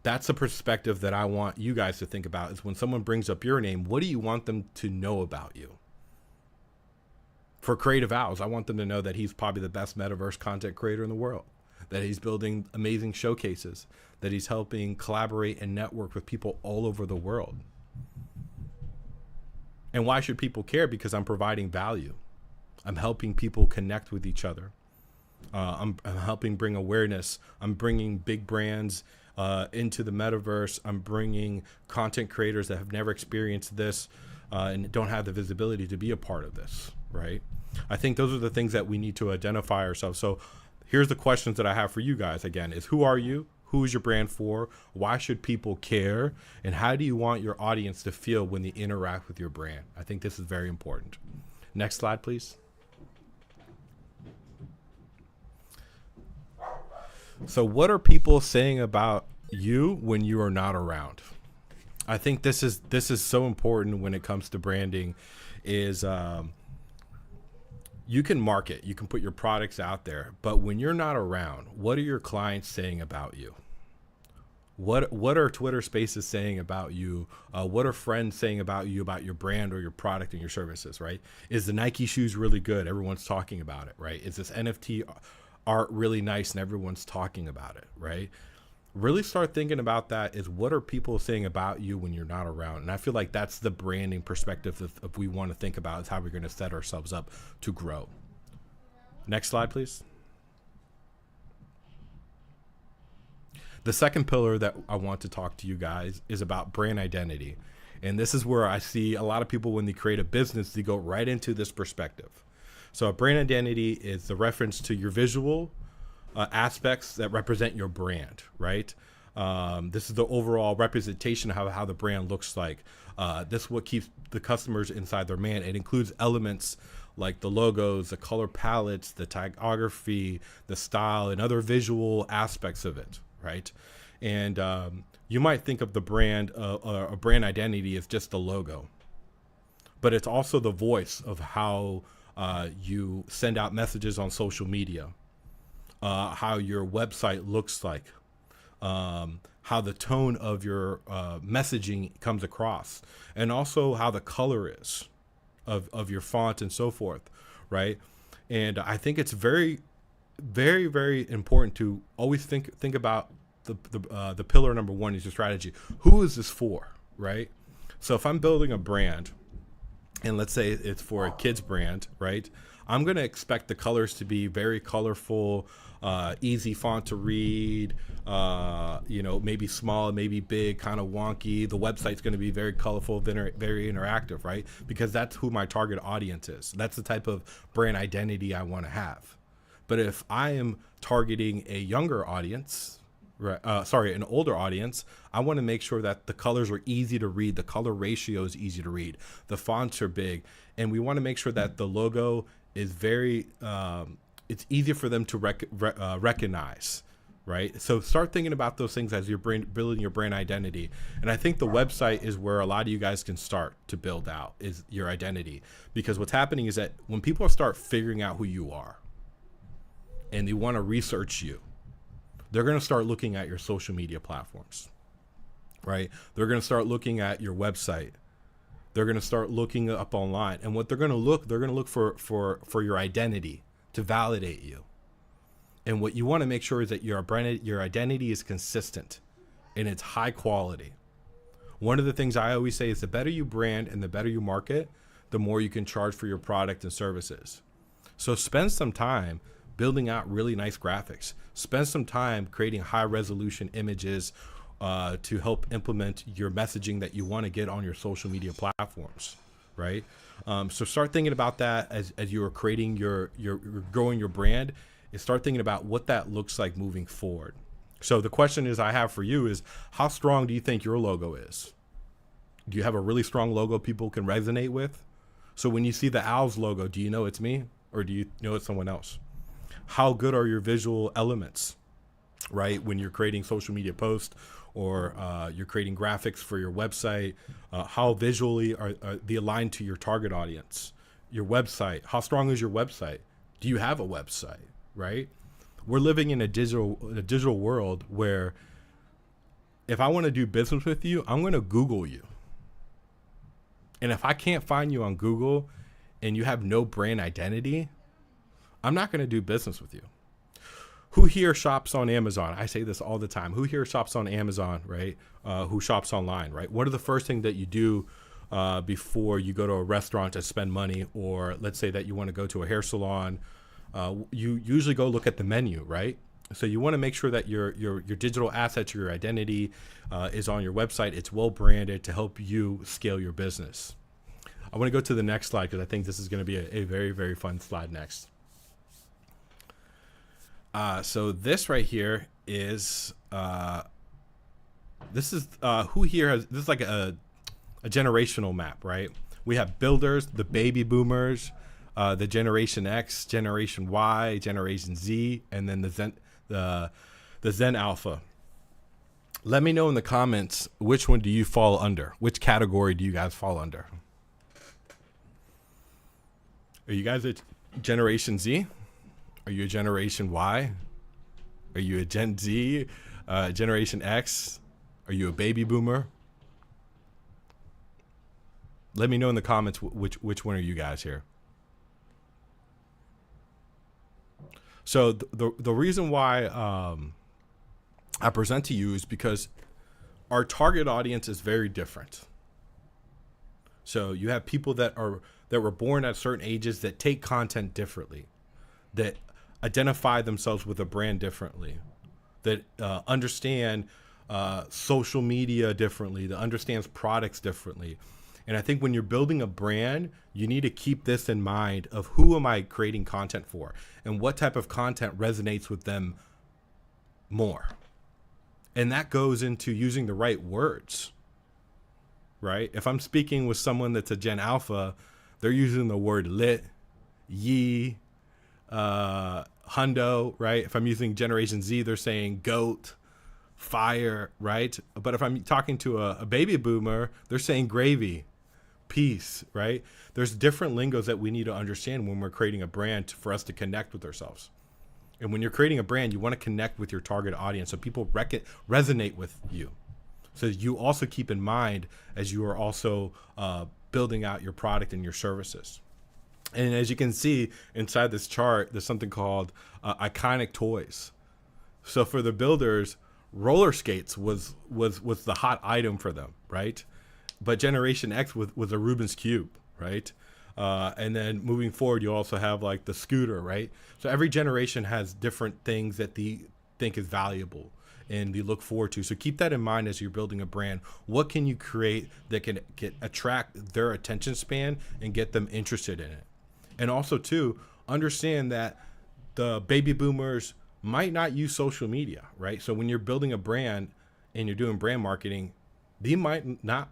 that's a perspective that I want you guys to think about, is when someone brings up your name, what do you want them to know about you? For Creative House, I want them to know that he's probably the best metaverse content creator in the world, that he's building amazing showcases, that he's helping collaborate and network with people all over the world. And why should people care? Because I'm providing value. I'm helping people connect with each other. I'm helping bring awareness. I'm bringing big brands into the metaverse. I'm bringing content creators that have never experienced this and don't have the visibility to be a part of this, right? I think those are the things that we need to identify ourselves. So here's the questions that I have for you guys again: is who are you? Who is your brand for? Why should people care? And how do you want your audience to feel when they interact with your brand? I think this is very important. Next slide, please. So what are people saying about you when you are not around? I think this is so important when it comes to branding. Is you can market, you can put your products out there, but when you're not around, what are your clients saying about you? What are Twitter Spaces saying about you? What are friends saying about you, about your brand or your product and your services, right? Is the Nike shoes really good? Everyone's talking about it, right? Is this NFT art really nice and everyone's talking about it, right? Really start thinking about that. Is what are people saying about you when you're not around? And I feel like that's the branding perspective if we want to think about is how we're going to set ourselves up to grow. Next slide, please. The second pillar that I want to talk to you guys is about brand identity. And this is where I see a lot of people, when they create a business, they go right into this perspective. So a brand identity is the reference to your visual, aspects that represent your brand, right? This is the overall representation of how the brand looks like. This is what keeps the customers inside their brand. It includes elements like the logos, the color palettes, the typography, the style, and other visual aspects of it, right? And you might think of the brand, a brand identity as just the logo, but it's also the voice of how you send out messages on social media, how your website looks like, how the tone of your messaging comes across, and also how the color is of your font and so forth, right? And I think it's very, very, very important to always think about the pillar number one is your strategy. Who is this for, right? So if I'm building a brand, and let's say it's for a kids brand, right? I'm going to expect the colors to be very colorful, easy font to read, maybe small, maybe big, kind of wonky. The website's going to be very colorful, very interactive, right? Because that's who my target audience is. That's the type of brand identity I want to have. But if I am targeting a younger audience, an older audience, I want to make sure that the colors are easy to read, the color ratio is easy to read, the fonts are big, and we want to make sure that the logo is very, it's easier for them to recognize, right? So start thinking about those things as you're building your brand identity. And I think the website is where a lot of you guys can start to build out is your identity. Because what's happening is that when people start figuring out who you are and they want to research you, they're going to start looking at your social media platforms, right? They're going to start looking at your website. They're going to start looking up online. And what they're going to look for your identity to validate you. And what you want to make sure is that your identity is consistent and it's high quality. One of the things I always say is the better you brand and the better you market, the more you can charge for your product and services. So spend some time building out really nice graphics. Spend some time creating high resolution images to help implement your messaging that you want to get on your social media platforms, right? So start thinking about that as you are creating you're growing your brand, and start thinking about what that looks like moving forward. So the question is I have for you is, how strong do you think your logo is? Do you have a really strong logo people can resonate with? So when you see the Owls logo, do you know it's me or do you know it's someone else? How good are your visual elements, right? When you're creating social media posts or you're creating graphics for your website, how visually are they aligned to your target audience? Your website, how strong is your website? Do you have a website, right? We're living in a digital world where if I want to do business with you, I'm going to Google you. And if I can't find you on Google and you have no brand identity, I'm not going to do business with you. Who here shops on Amazon? I say this all the time. Who here shops on Amazon, right? Who shops online, right? What are the first things that you do before you go to a restaurant to spend money? Or let's say that you want to go to a hair salon. You usually go look at the menu, right? So you want to make sure that your digital assets, your identity is on your website. It's well branded to help you scale your business. I want to go to the next slide because I think this is going to be a very, very fun slide next. So this right here is who here has, this is like a generational map, right? We have builders, the baby boomers, the Generation X, Generation Y, Generation Z, and then the Zen Alpha. Let me know in the comments, which one do you fall under? Which category do you guys fall under? Are you guys a Generation Z? Are you a Generation Y? Are you a Gen Z? Generation X? Are you a baby boomer? Let me know in the comments which one are you guys here. So the reason why I present to you is because our target audience is very different. So you have people that were born at certain ages that take content differently, that identify themselves with a brand differently, that understand social media differently, that understands products differently. And I think when you're building a brand, you need to keep this in mind of who am I creating content for and what type of content resonates with them more. And that goes into using the right words, right? If I'm speaking with someone that's a Gen Alpha, they're using the word lit, ye, hundo, right? If I'm using Generation Z, they're saying goat, fire, right? But if I'm talking to a baby boomer, they're saying gravy, peace, right? There's different lingos that we need to understand when we're creating a brand for us to connect with ourselves. And when you're creating a brand, you want to connect with your target audience so people resonate with you. So you also keep in mind as you are also building out your product and your services. And as you can see inside this chart, there's something called iconic toys. So for the builders, roller skates was the hot item for them, right? But Generation X was a Rubik's Cube, right? And then moving forward, you also have like the scooter, right? So every generation has different things that they think is valuable and they look forward to. So keep that in mind as you're building a brand. What can you create that can attract their attention span and get them interested in it? And also too, understand that the baby boomers might not use social media, right? So when you're building a brand and you're doing brand marketing, they might not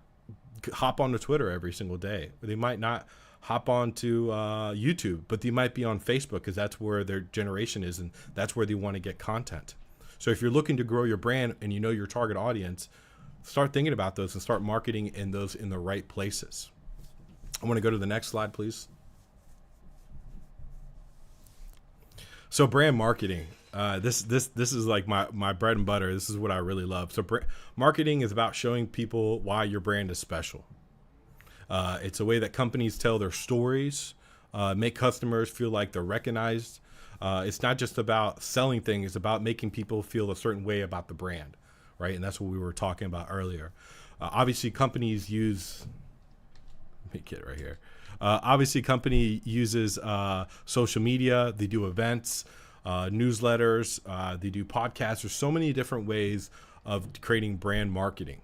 hop onto Twitter every single day. They might not hop onto YouTube, but they might be on Facebook because that's where their generation is and that's where they want to get content. So if you're looking to grow your brand and you know your target audience, start thinking about those and start marketing in those in the right places. I want to go to the next slide, please. So brand marketing, this is like my bread and butter. This is what I really love. So marketing is about showing people why your brand is special. It's a way that companies tell their stories, make customers feel like they're recognized. It's not just about selling things, it's about making people feel a certain way about the brand, right? And that's what we were talking about earlier. Obviously, companies use, let me get it right here. Obviously, company uses social media. They do events, newsletters. They do podcasts. There's so many different ways of creating brand marketing.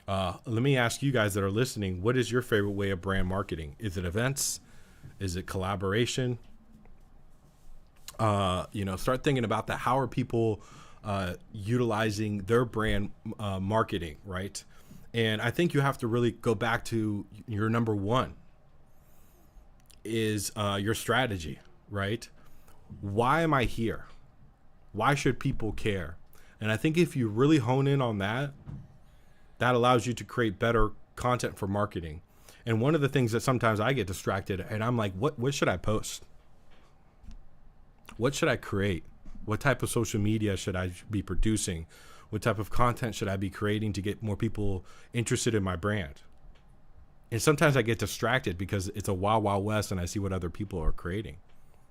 Let me ask you guys that are listening, what is your favorite way of brand marketing? Is it events? Is it collaboration? Start thinking about that. How are people utilizing their brand marketing, right? And I think you have to really go back to your number one is your strategy, right? Why am I here? Why should people care? And I think if you really hone in on that, that allows you to create better content for marketing. And one of the things that sometimes I get distracted and I'm like, what should I post? What should I create? What type of social media should I be producing? What type of content should I be creating to get more people interested in my brand? And sometimes I get distracted because it's a wild, wild west and I see what other people are creating.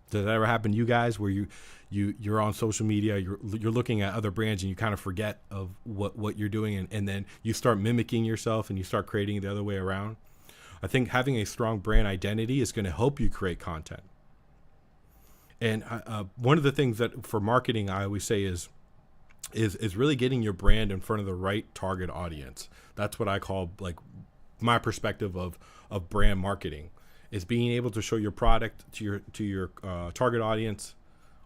Does that ever happen to you guys where you're on social media, you're looking at other brands and you kind of forget of what you're doing and then you start mimicking yourself and you start creating it the other way around? I think having a strong brand identity is going to help you create content. And one of the things that for marketing I always say is really getting your brand in front of the right target audience. That's what I call like my perspective of brand marketing is being able to show your product to your target audience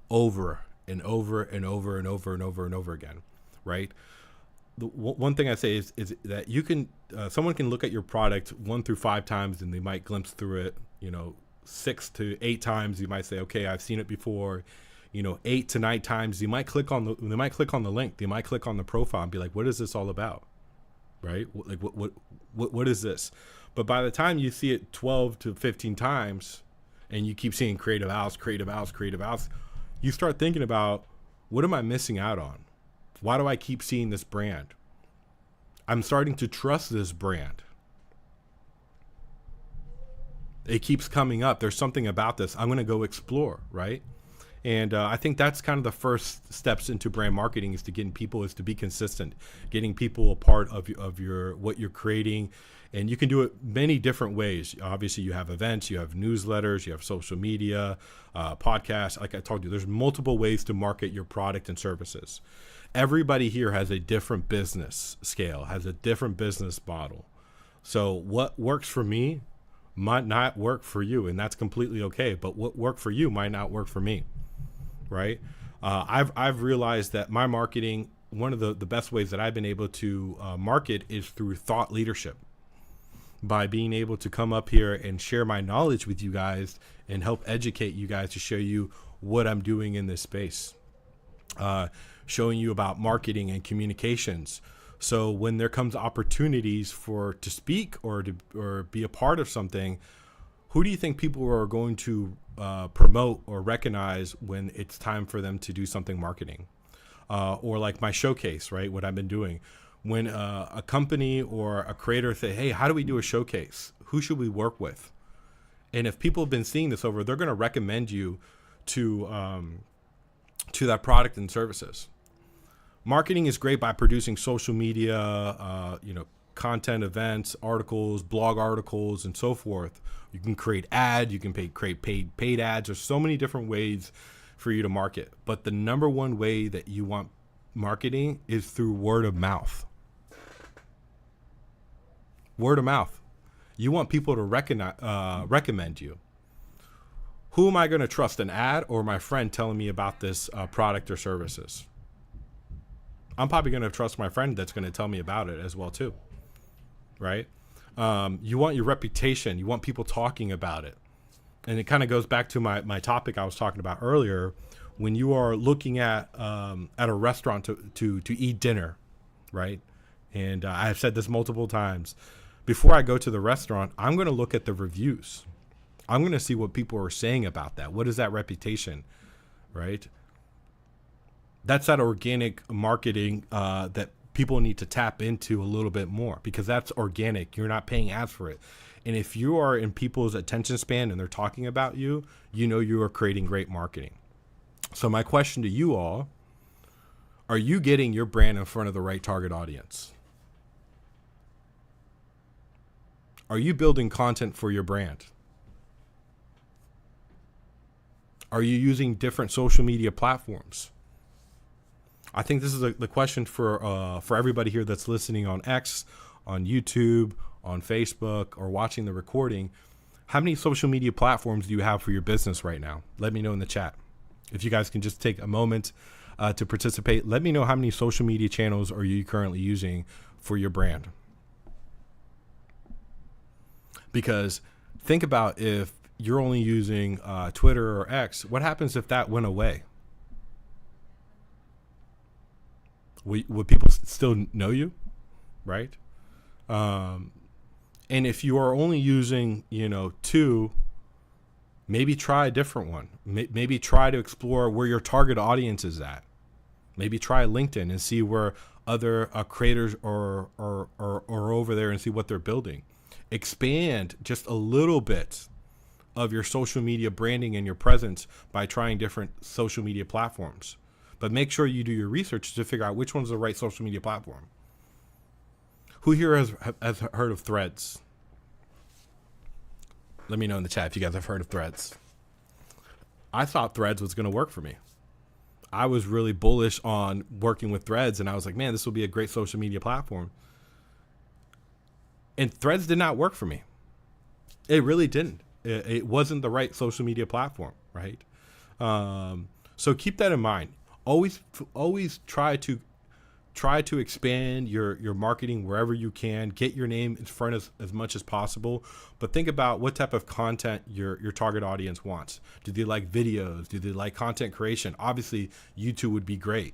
over and over and over and over and over and over again, right? The one thing I say is that you can someone can look at your product 1 through 5 times and they might glimpse through it, 6 to 8 times. You might say, okay, I've seen it before. 8 to 9 times. They might click on the link. They might click on the profile and be like, what is this all about? Right? Like what is this? But by the time you see it 12 to 15 times and you keep seeing creative Al's, you start thinking about, what am I missing out on? Why do I keep seeing this brand? I'm starting to trust this brand. It keeps coming up. There's something about this. I'm going to go explore, right? And I think that's kind of the first steps into brand marketing is to be consistent, getting people a part of your what you're creating. And you can do it many different ways. Obviously, you have events, you have newsletters, you have social media, podcasts. Like I told you, there's multiple ways to market your product and services. Everybody here has a different business scale, has a different business model. So what works for me might not work for you, and that's completely okay. But what worked for you might not work for me, right? I've realized that my marketing, one of the best ways that I've been able to market is through thought leadership, by being able to come up here and share my knowledge with you guys and help educate you guys to show you what I'm doing in this space, showing you about marketing and communications. So when there comes opportunities to speak or be a part of something, who do you think people are going to promote or recognize when it's time for them to do something marketing? Or like my showcase, right? What I've been doing. When a company or a creator say, hey, how do we do a showcase? Who should we work with? And if people have been seeing this over, they're going to recommend you to that product and services. Marketing is great by producing social media, content, events, articles, blog articles, and so forth. You can create ads, you can create paid ads. There's so many different ways for you to market. But the number one way that you want marketing is through word of mouth. Word of mouth. You want people to recommend you. Who am I going to trust, an ad or my friend telling me about this product or services? I'm probably going to trust my friend that's going to tell me about it as well too, right? You want your reputation. You want people talking about it. And it kind of goes back to my topic I was talking about earlier. When you are looking at a restaurant to eat dinner, right? And I've said this multiple times. Before I go to the restaurant, I'm going to look at the reviews. I'm going to see what people are saying about that. What is that reputation, right? That's that organic marketing that people need to tap into a little bit more, because that's organic. You're not paying ads for it. And if you are in people's attention span and they're talking about you, you know you are creating great marketing. So my question to you all, are you getting your brand in front of the right target audience? Are you building content for your brand? Are you using different social media platforms? I think this is the question for everybody here that's listening on X, on YouTube, on Facebook, or watching the recording. How many social media platforms do you have for your business right now? Let me know in the chat. If you guys can just take a moment to participate, let me know how many social media channels are you currently using for your brand. Because think about if you're only using Twitter or X, what happens if that went away? Would people still know you, right? And if you are only using, two, maybe try a different one. Maybe try to explore where your target audience is at. Maybe try LinkedIn and see where other creators are over there and see what they're building. Expand just a little bit of your social media branding and your presence by trying different social media platforms. But make sure you do your research to figure out which one's the right social media platform. Who here has heard of Threads? Let me know in the chat if you guys have heard of Threads. I thought Threads was going to work for me. I was really bullish on working with Threads, and I was like, man, this will be a great social media platform. And Threads did not work for me. It really didn't. It wasn't the right social media platform, right? So keep that in mind. Always try to expand your marketing wherever you can. Get your name in front as much as possible. But think about what type of content your target audience wants. Do they like videos? Do they like content creation? Obviously, YouTube would be great.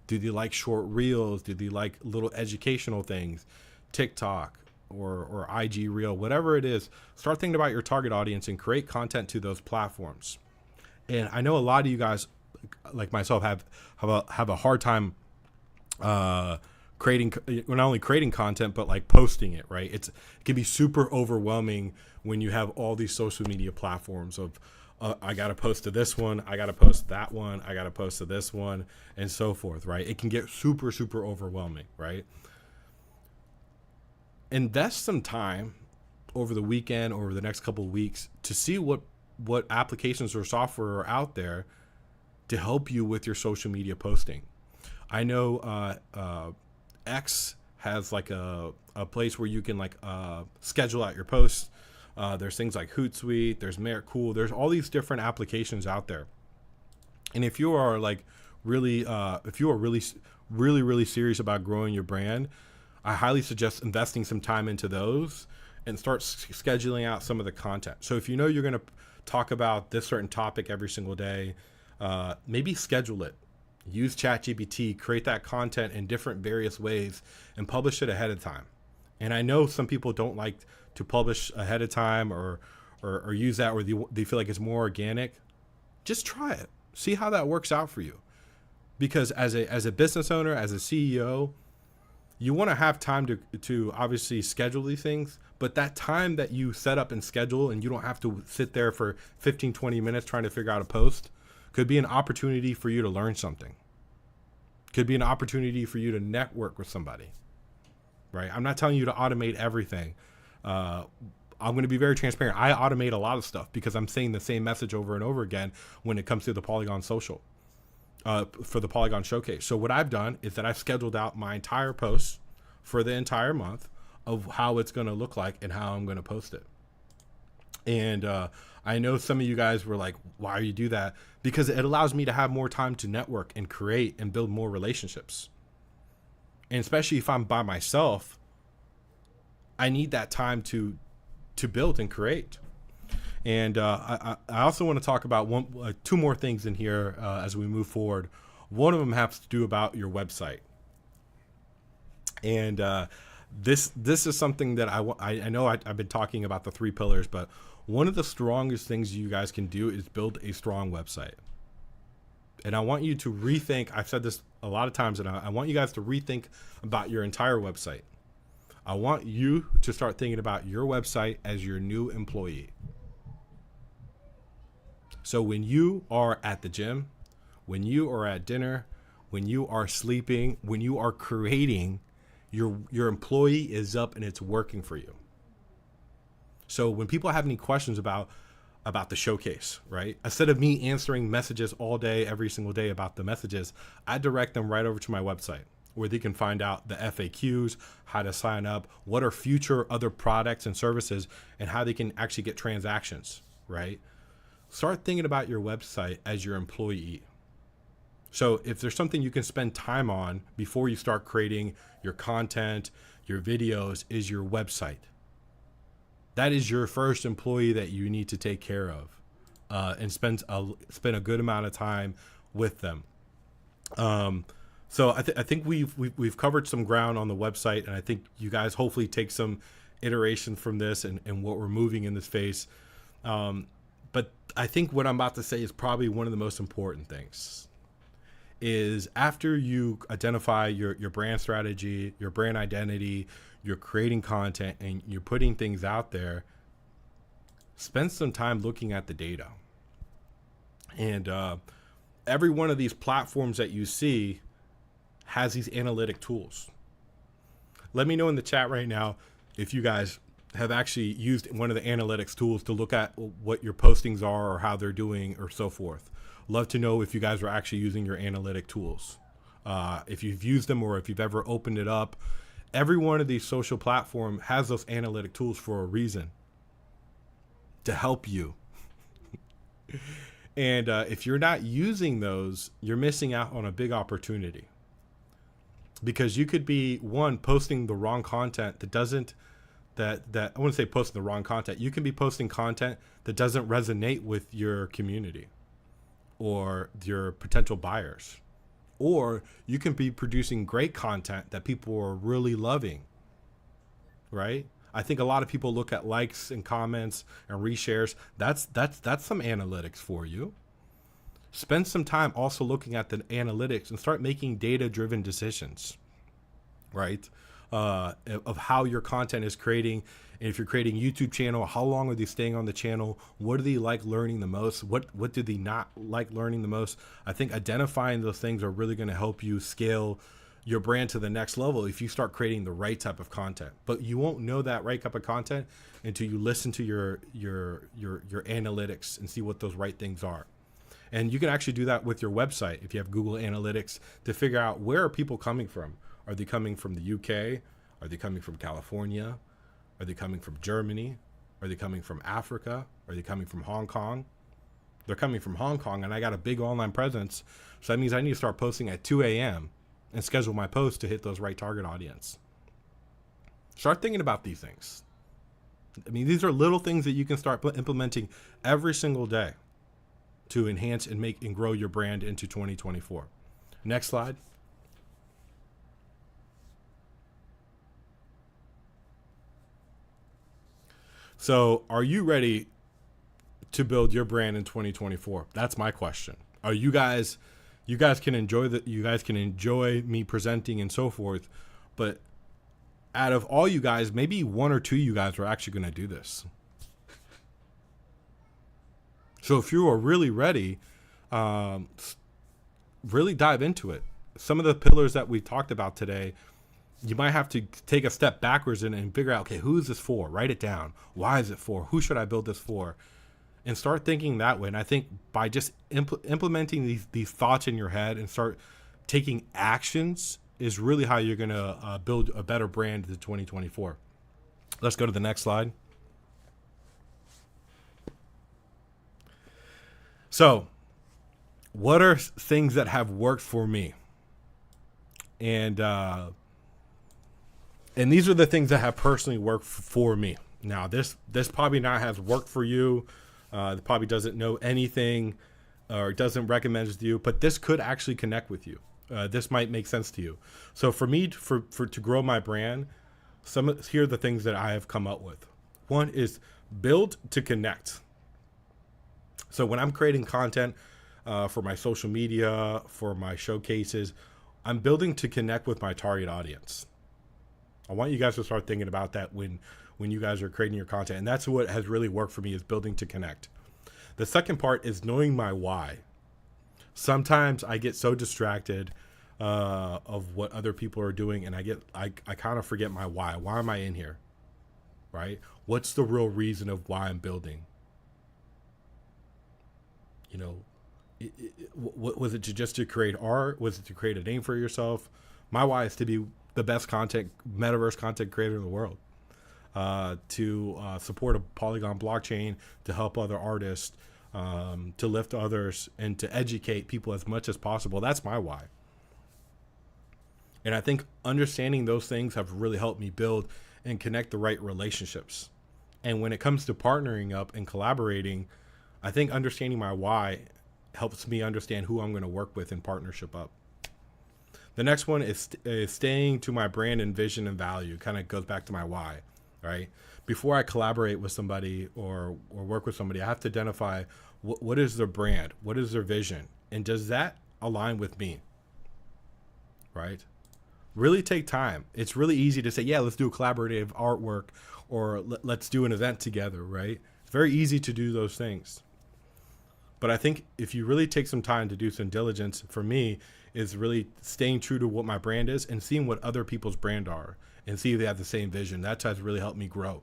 Do they like short reels? Do they like little educational things? TikTok or IG reel, whatever it is. Start thinking about your target audience and create content to those platforms. And I know a lot of you guys, like myself, have a hard time creating, not only creating content, but like posting it, right? It can be super overwhelming when you have all these social media platforms of, I got to post to this one, I got to post to that one, I got to post to this one, and so forth, right? It can get super, super overwhelming, right? Invest some time over the weekend, over the next couple of weeks, to see what applications or software are out there to help you with your social media posting. I know X has like a place where you can like schedule out your posts. There's things like Hootsuite, there's Meritcool, there's all these different applications out there. And if you are like really serious about growing your brand, I highly suggest investing some time into those and start scheduling out some of the content. So if you know you're going to talk about this certain topic every single day, maybe schedule it. Use ChatGPT, create that content in different various ways and publish it ahead of time. And I know some people don't like to publish ahead of time or use that, or they feel like it's more organic. Just try it. See how that works out for you. Because as a business owner, as a CEO, you want to have time to obviously schedule these things, but that time that you set up and schedule and you don't have to sit there for 15, 20 minutes trying to figure out a post could be an opportunity for you to learn something. Could be an opportunity for you to network with somebody, right? I'm not telling you to automate everything. I'm going to be very transparent. I automate a lot of stuff because I'm saying the same message over and over again when it comes to the Polygon social. For the Polygon Showcase. So what I've done is that I've scheduled out my entire post for the entire month of how it's going to look like and how I'm going to post it. And I know some of you guys were like, why do you do that? Because it allows me to have more time to network and create and build more relationships. And especially if I'm by myself, I need that time to build and create. And I also want to talk about two more things in here as we move forward. One of them has to do about your website. And this is something that I know I've been talking about the 3 pillars, but one of the strongest things you guys can do is build a strong website. And I want you to rethink, I've said this a lot of times, and I want you guys to rethink about your entire website. I want you to start thinking about your website as your new employee. So when you are at the gym, when you are at dinner, when you are sleeping, when you are creating, your employee is up and it's working for you. So when people have any questions about the showcase, right? Instead of me answering messages all day, every single day about the messages, I direct them right over to my website where they can find out the FAQs, how to sign up, what are future other products and services, and how they can actually get transactions, right? Start thinking about your website as your employee. So if there's something you can spend time on before you start creating your content, your videos, is your website. That is your first employee that you need to take care of, and spend a good amount of time with them. So I think we've covered some ground on the website, and I think you guys hopefully take some iteration from this and what we're moving in this phase. But I think what I'm about to say is probably one of the most important things. Is after you identify your brand strategy, your brand identity, you're creating content and you're putting things out there, spend some time looking at the data. And every one of these platforms that you see has these analytic tools. Let me know in the chat right now if you guys have actually used one of the analytics tools to look at what your postings are or how they're doing or so forth. Love to know if you guys are actually using your analytic tools. If you've used them or if you've ever opened it up. Every one of these social platforms has those analytic tools for a reason, to help you. And if you're not using those, you're missing out on a big opportunity. Because you could be, one, posting the wrong content that doesn't, I wouldn't say posting the wrong content. You can be posting content that doesn't resonate with your community or your potential buyers. Or you can be producing great content that people are really loving, right? I think a lot of people look at likes and comments and reshares. That's some analytics for you. Spend some time also looking at the analytics and start making data-driven decisions, right? Of how your content is creating. And if you're creating a YouTube channel, how long are they staying on the channel? What do they like learning the most? What do they not like learning the most? I think identifying those things are really going to help you scale your brand to the next level if you start creating the right type of content. But you won't know that right type of content until you listen to your analytics and see what those right things are. And you can actually do that with your website if you have Google Analytics to figure out where are people coming from. Are they coming from the UK? Are they coming from California? Are they coming from Germany? Are they coming from Africa? Are they coming from Hong Kong? They're coming from Hong Kong, and I got a big online presence. So that means I need to start posting at 2 a.m. and schedule my posts to hit those right target audience. Start thinking about these things. I mean, these are little things that you can start implementing every single day to enhance and make and grow your brand into 2024. Next slide. So, are you ready to build your brand in 2024? That's my question. Are you guys can enjoy me presenting and so forth, but out of all you guys, maybe one or two of you guys are actually going to do this. So if you are really ready, really dive into it. Some of the pillars that we talked about today, you might have to take a step backwards and figure out, okay, who is this for? Write it down. Why is it for? Who should I build this for? And start thinking that way. And I think by just implementing these thoughts in your head and start taking actions is really how you're going to build a better brand in 2024. Let's go to the next slide. So, what are things that have worked for me? And these are the things that have personally worked for me. Now, this probably not has worked for you. It probably doesn't know anything or doesn't recommend it to you, but this could actually connect with you. This might make sense to you. So for me, to grow my brand, here are the things that I have come up with. One is build to connect. So when I'm creating content for my social media, for my showcases, I'm building to connect with my target audience. I want you guys to start thinking about that when you guys are creating your content. And that's what has really worked for me, is building to connect. The second part is knowing my why. Sometimes I get so distracted of what other people are doing, and I kind of forget my why. Why am I in here? Right? What's the real reason of why I'm building? You know, was it just to create art? Was it to create a name for yourself? My why is to be the best metaverse content creator in the world. To support a Polygon blockchain, to help other artists, to lift others, and to educate people as much as possible. That's my why. And I think understanding those things have really helped me build and connect the right relationships. And when it comes to partnering up and collaborating, I think understanding my why helps me understand who I'm going to work with and partnership up. The next one is staying to my brand and vision and value. Kind of goes back to my why, right? Before I collaborate with somebody or work with somebody, I have to identify what is their brand, what is their vision, and does that align with me, right? Really take time. It's really easy to say, yeah, let's do a collaborative artwork, or let's do an event together, right? It's very easy to do those things. But I think if you really take some time to do some diligence, for me, is really staying true to what my brand is and seeing what other people's brand are and see if they have the same vision. That has really helped me grow.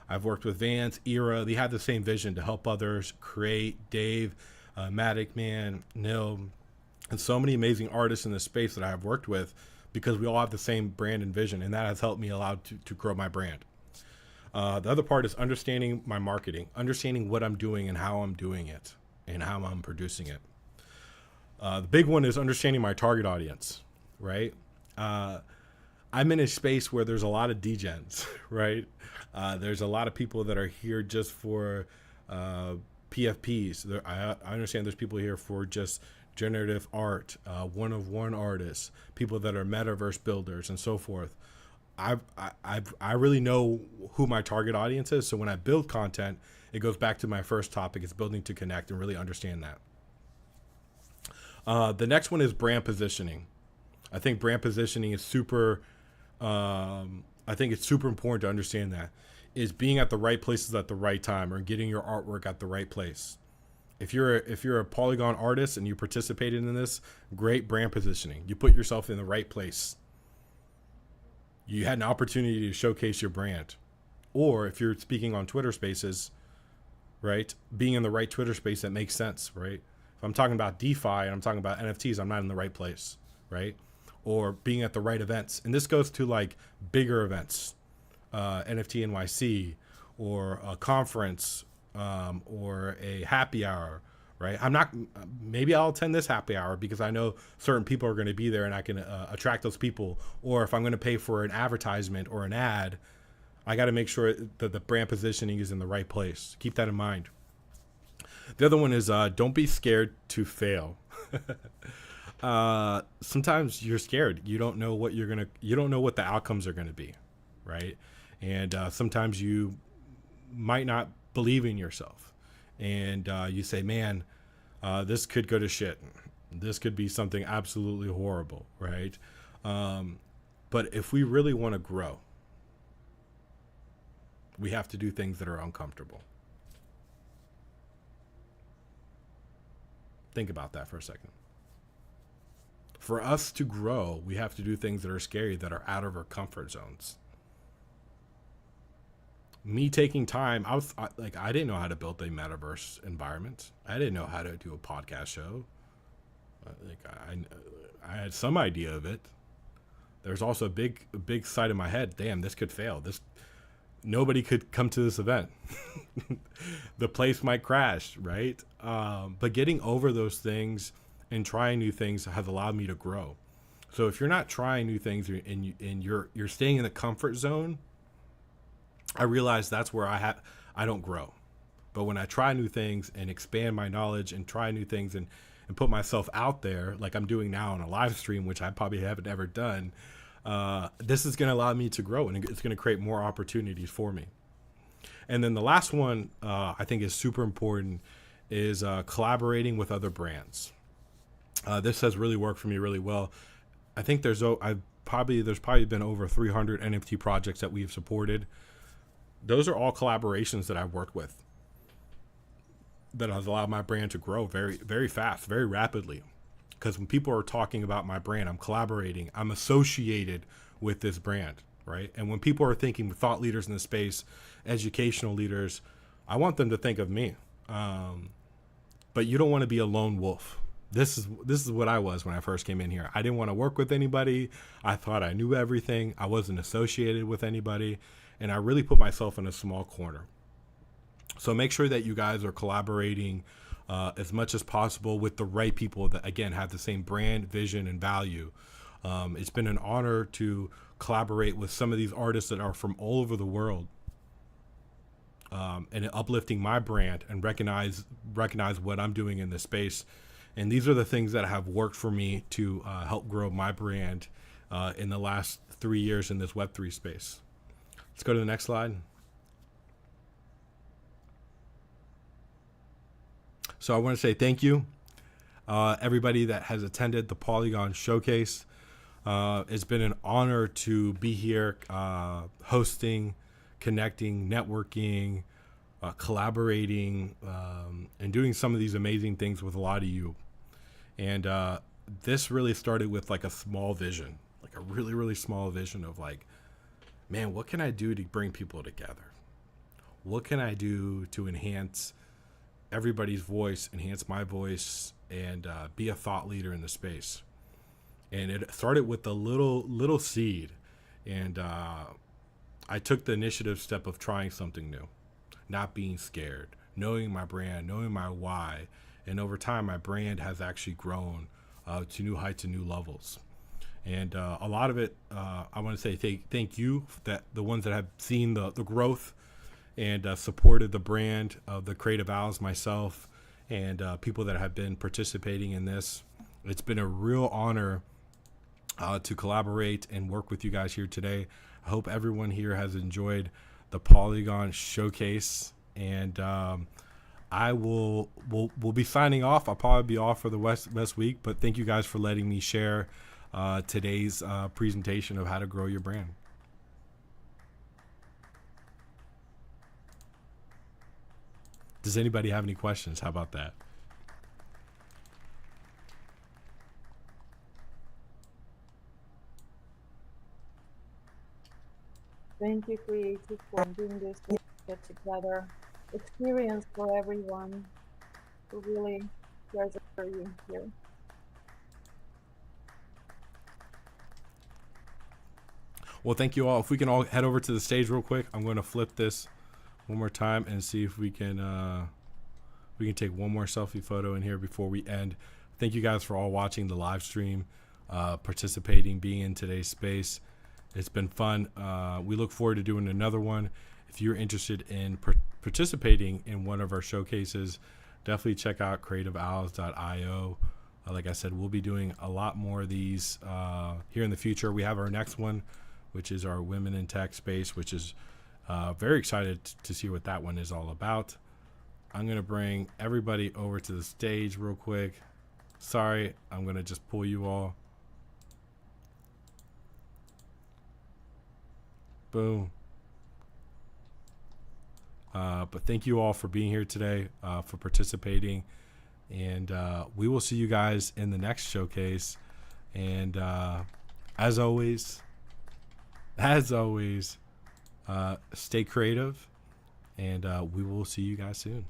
I've worked with Vance, Era. They have the same vision to help others create. Dave, Matic Man, Nil, and so many amazing artists in this space that I have worked with, because we all have the same brand and vision, and that has helped me to grow my brand. The other part is understanding my marketing, understanding what I'm doing and how I'm doing it and how I'm producing it. The big one is understanding my target audience, right? I'm in a space where there's a lot of degens, right? There's a lot of people that are here just for PFPs. I understand there's people here for just generative art, one-of-one artists, people that are metaverse builders, and so forth. I really know who my target audience is. So when I build content, it goes back to my first topic. It's building to connect and really understand that. The next one is brand positioning. I think brand positioning is super. I think it's super important to understand that is being at the right places at the right time, or getting your artwork at the right place. If you're a Polygon artist and you participated in this, great brand positioning. You put yourself in the right place. You had an opportunity to showcase your brand. Or if you're speaking on Twitter Spaces, right? Being in the right Twitter space that makes sense, right? If I'm talking about DeFi and I'm talking about NFTs, I'm not in the right place, right? or being at the right events. And this goes to like bigger events, NFT NYC, or a conference, or a happy hour, right? Maybe I'll attend this happy hour because I know certain people are going to be there and I can attract those people. Or if I'm going to pay for an advertisement or an ad, I got to make sure that the brand positioning is in the right place. Keep that in mind. The other one is don't be scared to fail. Sometimes you're scared. You don't know what you don't know what the outcomes are going to be, right? And sometimes you might not believe in yourself. And you say, man, this could go to shit. This could be something absolutely horrible, right? But if we really want to grow, we have to do things that are uncomfortable. Think about that for a second. For us to grow, we have to do things that are scary, that are out of our comfort zones. Me taking time, I didn't know how to build a metaverse environment. I didn't know how to do a podcast show. I had some idea of it. There's also a big side in my head. Damn, this could fail. Nobody could come to this event. The place might crash, right? But getting over those things and trying new things has allowed me to grow. So if you're not trying new things and you're staying in the comfort zone, I realize that's where I don't grow. But when I try new things and expand my knowledge and try new things and put myself out there, like I'm doing now on a live stream, which I probably haven't ever done, this is going to allow me to grow, and it's going to create more opportunities for me. And then the last one I think is super important is collaborating with other brands. This has really worked for me really well. I think there's probably been over 300 NFT projects that we have supported. Those are all collaborations that I've worked with that has allowed my brand to grow very, very fast, very rapidly. Because when people are talking about my brand, I'm collaborating, I'm associated with this brand, right? And when people are thinking thought leaders in the space, educational leaders, I want them to think of me. But you don't want to be a lone wolf. This is what I was when I first came in here. I didn't want to work with anybody. I thought I knew everything. I wasn't associated with anybody. And I really put myself in a small corner. So make sure that you guys are collaborating as much as possible with the right people that, again, have the same brand, vision, and value. It's been an honor to collaborate with some of these artists that are from all over the world, and uplifting my brand and recognize what I'm doing in this space. And these are the things that have worked for me to help grow my brand in the last 3 years in this Web3 space. Let's go to the next slide. So I want to say thank you, everybody that has attended the Polygon Showcase. It's been an honor to be here, hosting, connecting, networking, collaborating, and doing some of these amazing things with a lot of you. And this really started with like a small vision, like a really, really small vision of like, man, what can I do to bring people together? What can I do to enhance everybody's voice, enhance my voice, and be a thought leader in the space? And it started with a little seed. And I took the initiative step of trying something new, not being scared, knowing my brand, knowing my why. And over time, my brand has actually grown to new heights and new levels. And a lot of it, I want to say thank you, that the ones that have seen the growth and supported the brand of the Creative Owls, myself, and people that have been participating in this. It's been a real honor to collaborate and work with you guys here today. I hope everyone here has enjoyed the Polygon Showcase, and I will be signing off. I'll probably be off for the West week, but thank you guys for letting me share today's presentation of how to grow your brand. Does anybody have any questions? How about that? Thank you, Creative, for doing this get together experience for everyone who really cares for you here. Well, thank you all. If we can all head over to the stage real quick, I'm going to flip this one more time and see if we can take one more selfie photo in here before we end. Thank you guys for all watching the live stream, participating, being in today's space. It's been fun. We look forward to doing another one. If you're interested in participating in one of our showcases, definitely check out creativeowls.io. Like I said, we'll be doing a lot more of these here in the future. We have our next one, which is our Women in Tech space, which is very excited to see what that one is all about. I'm going to bring everybody over to the stage real quick. Sorry, I'm going to just pull you all. Boom. But thank you all for being here today, for participating. And we will see you guys in the next showcase. And as always, stay creative. And we will see you guys soon.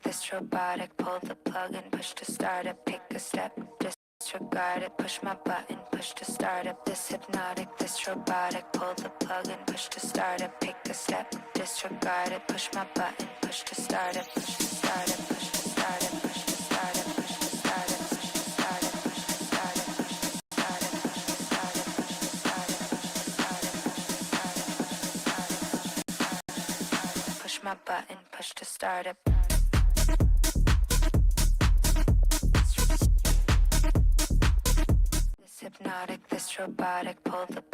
This robotic, pull the plug and push to start it, pick a step, disregard it, push my button, push to start it. This hypnotic, this robotic, pull the plug and push to start it, pick a step, disregard it, push my button, push to start it, push to start it, push to start it, push to start it, push to start it, push to start it, push to start it, push to start it, push to start it, push to start it, push to start it, push my button, push to start it. Hypnotic, this robotic, pull the plug.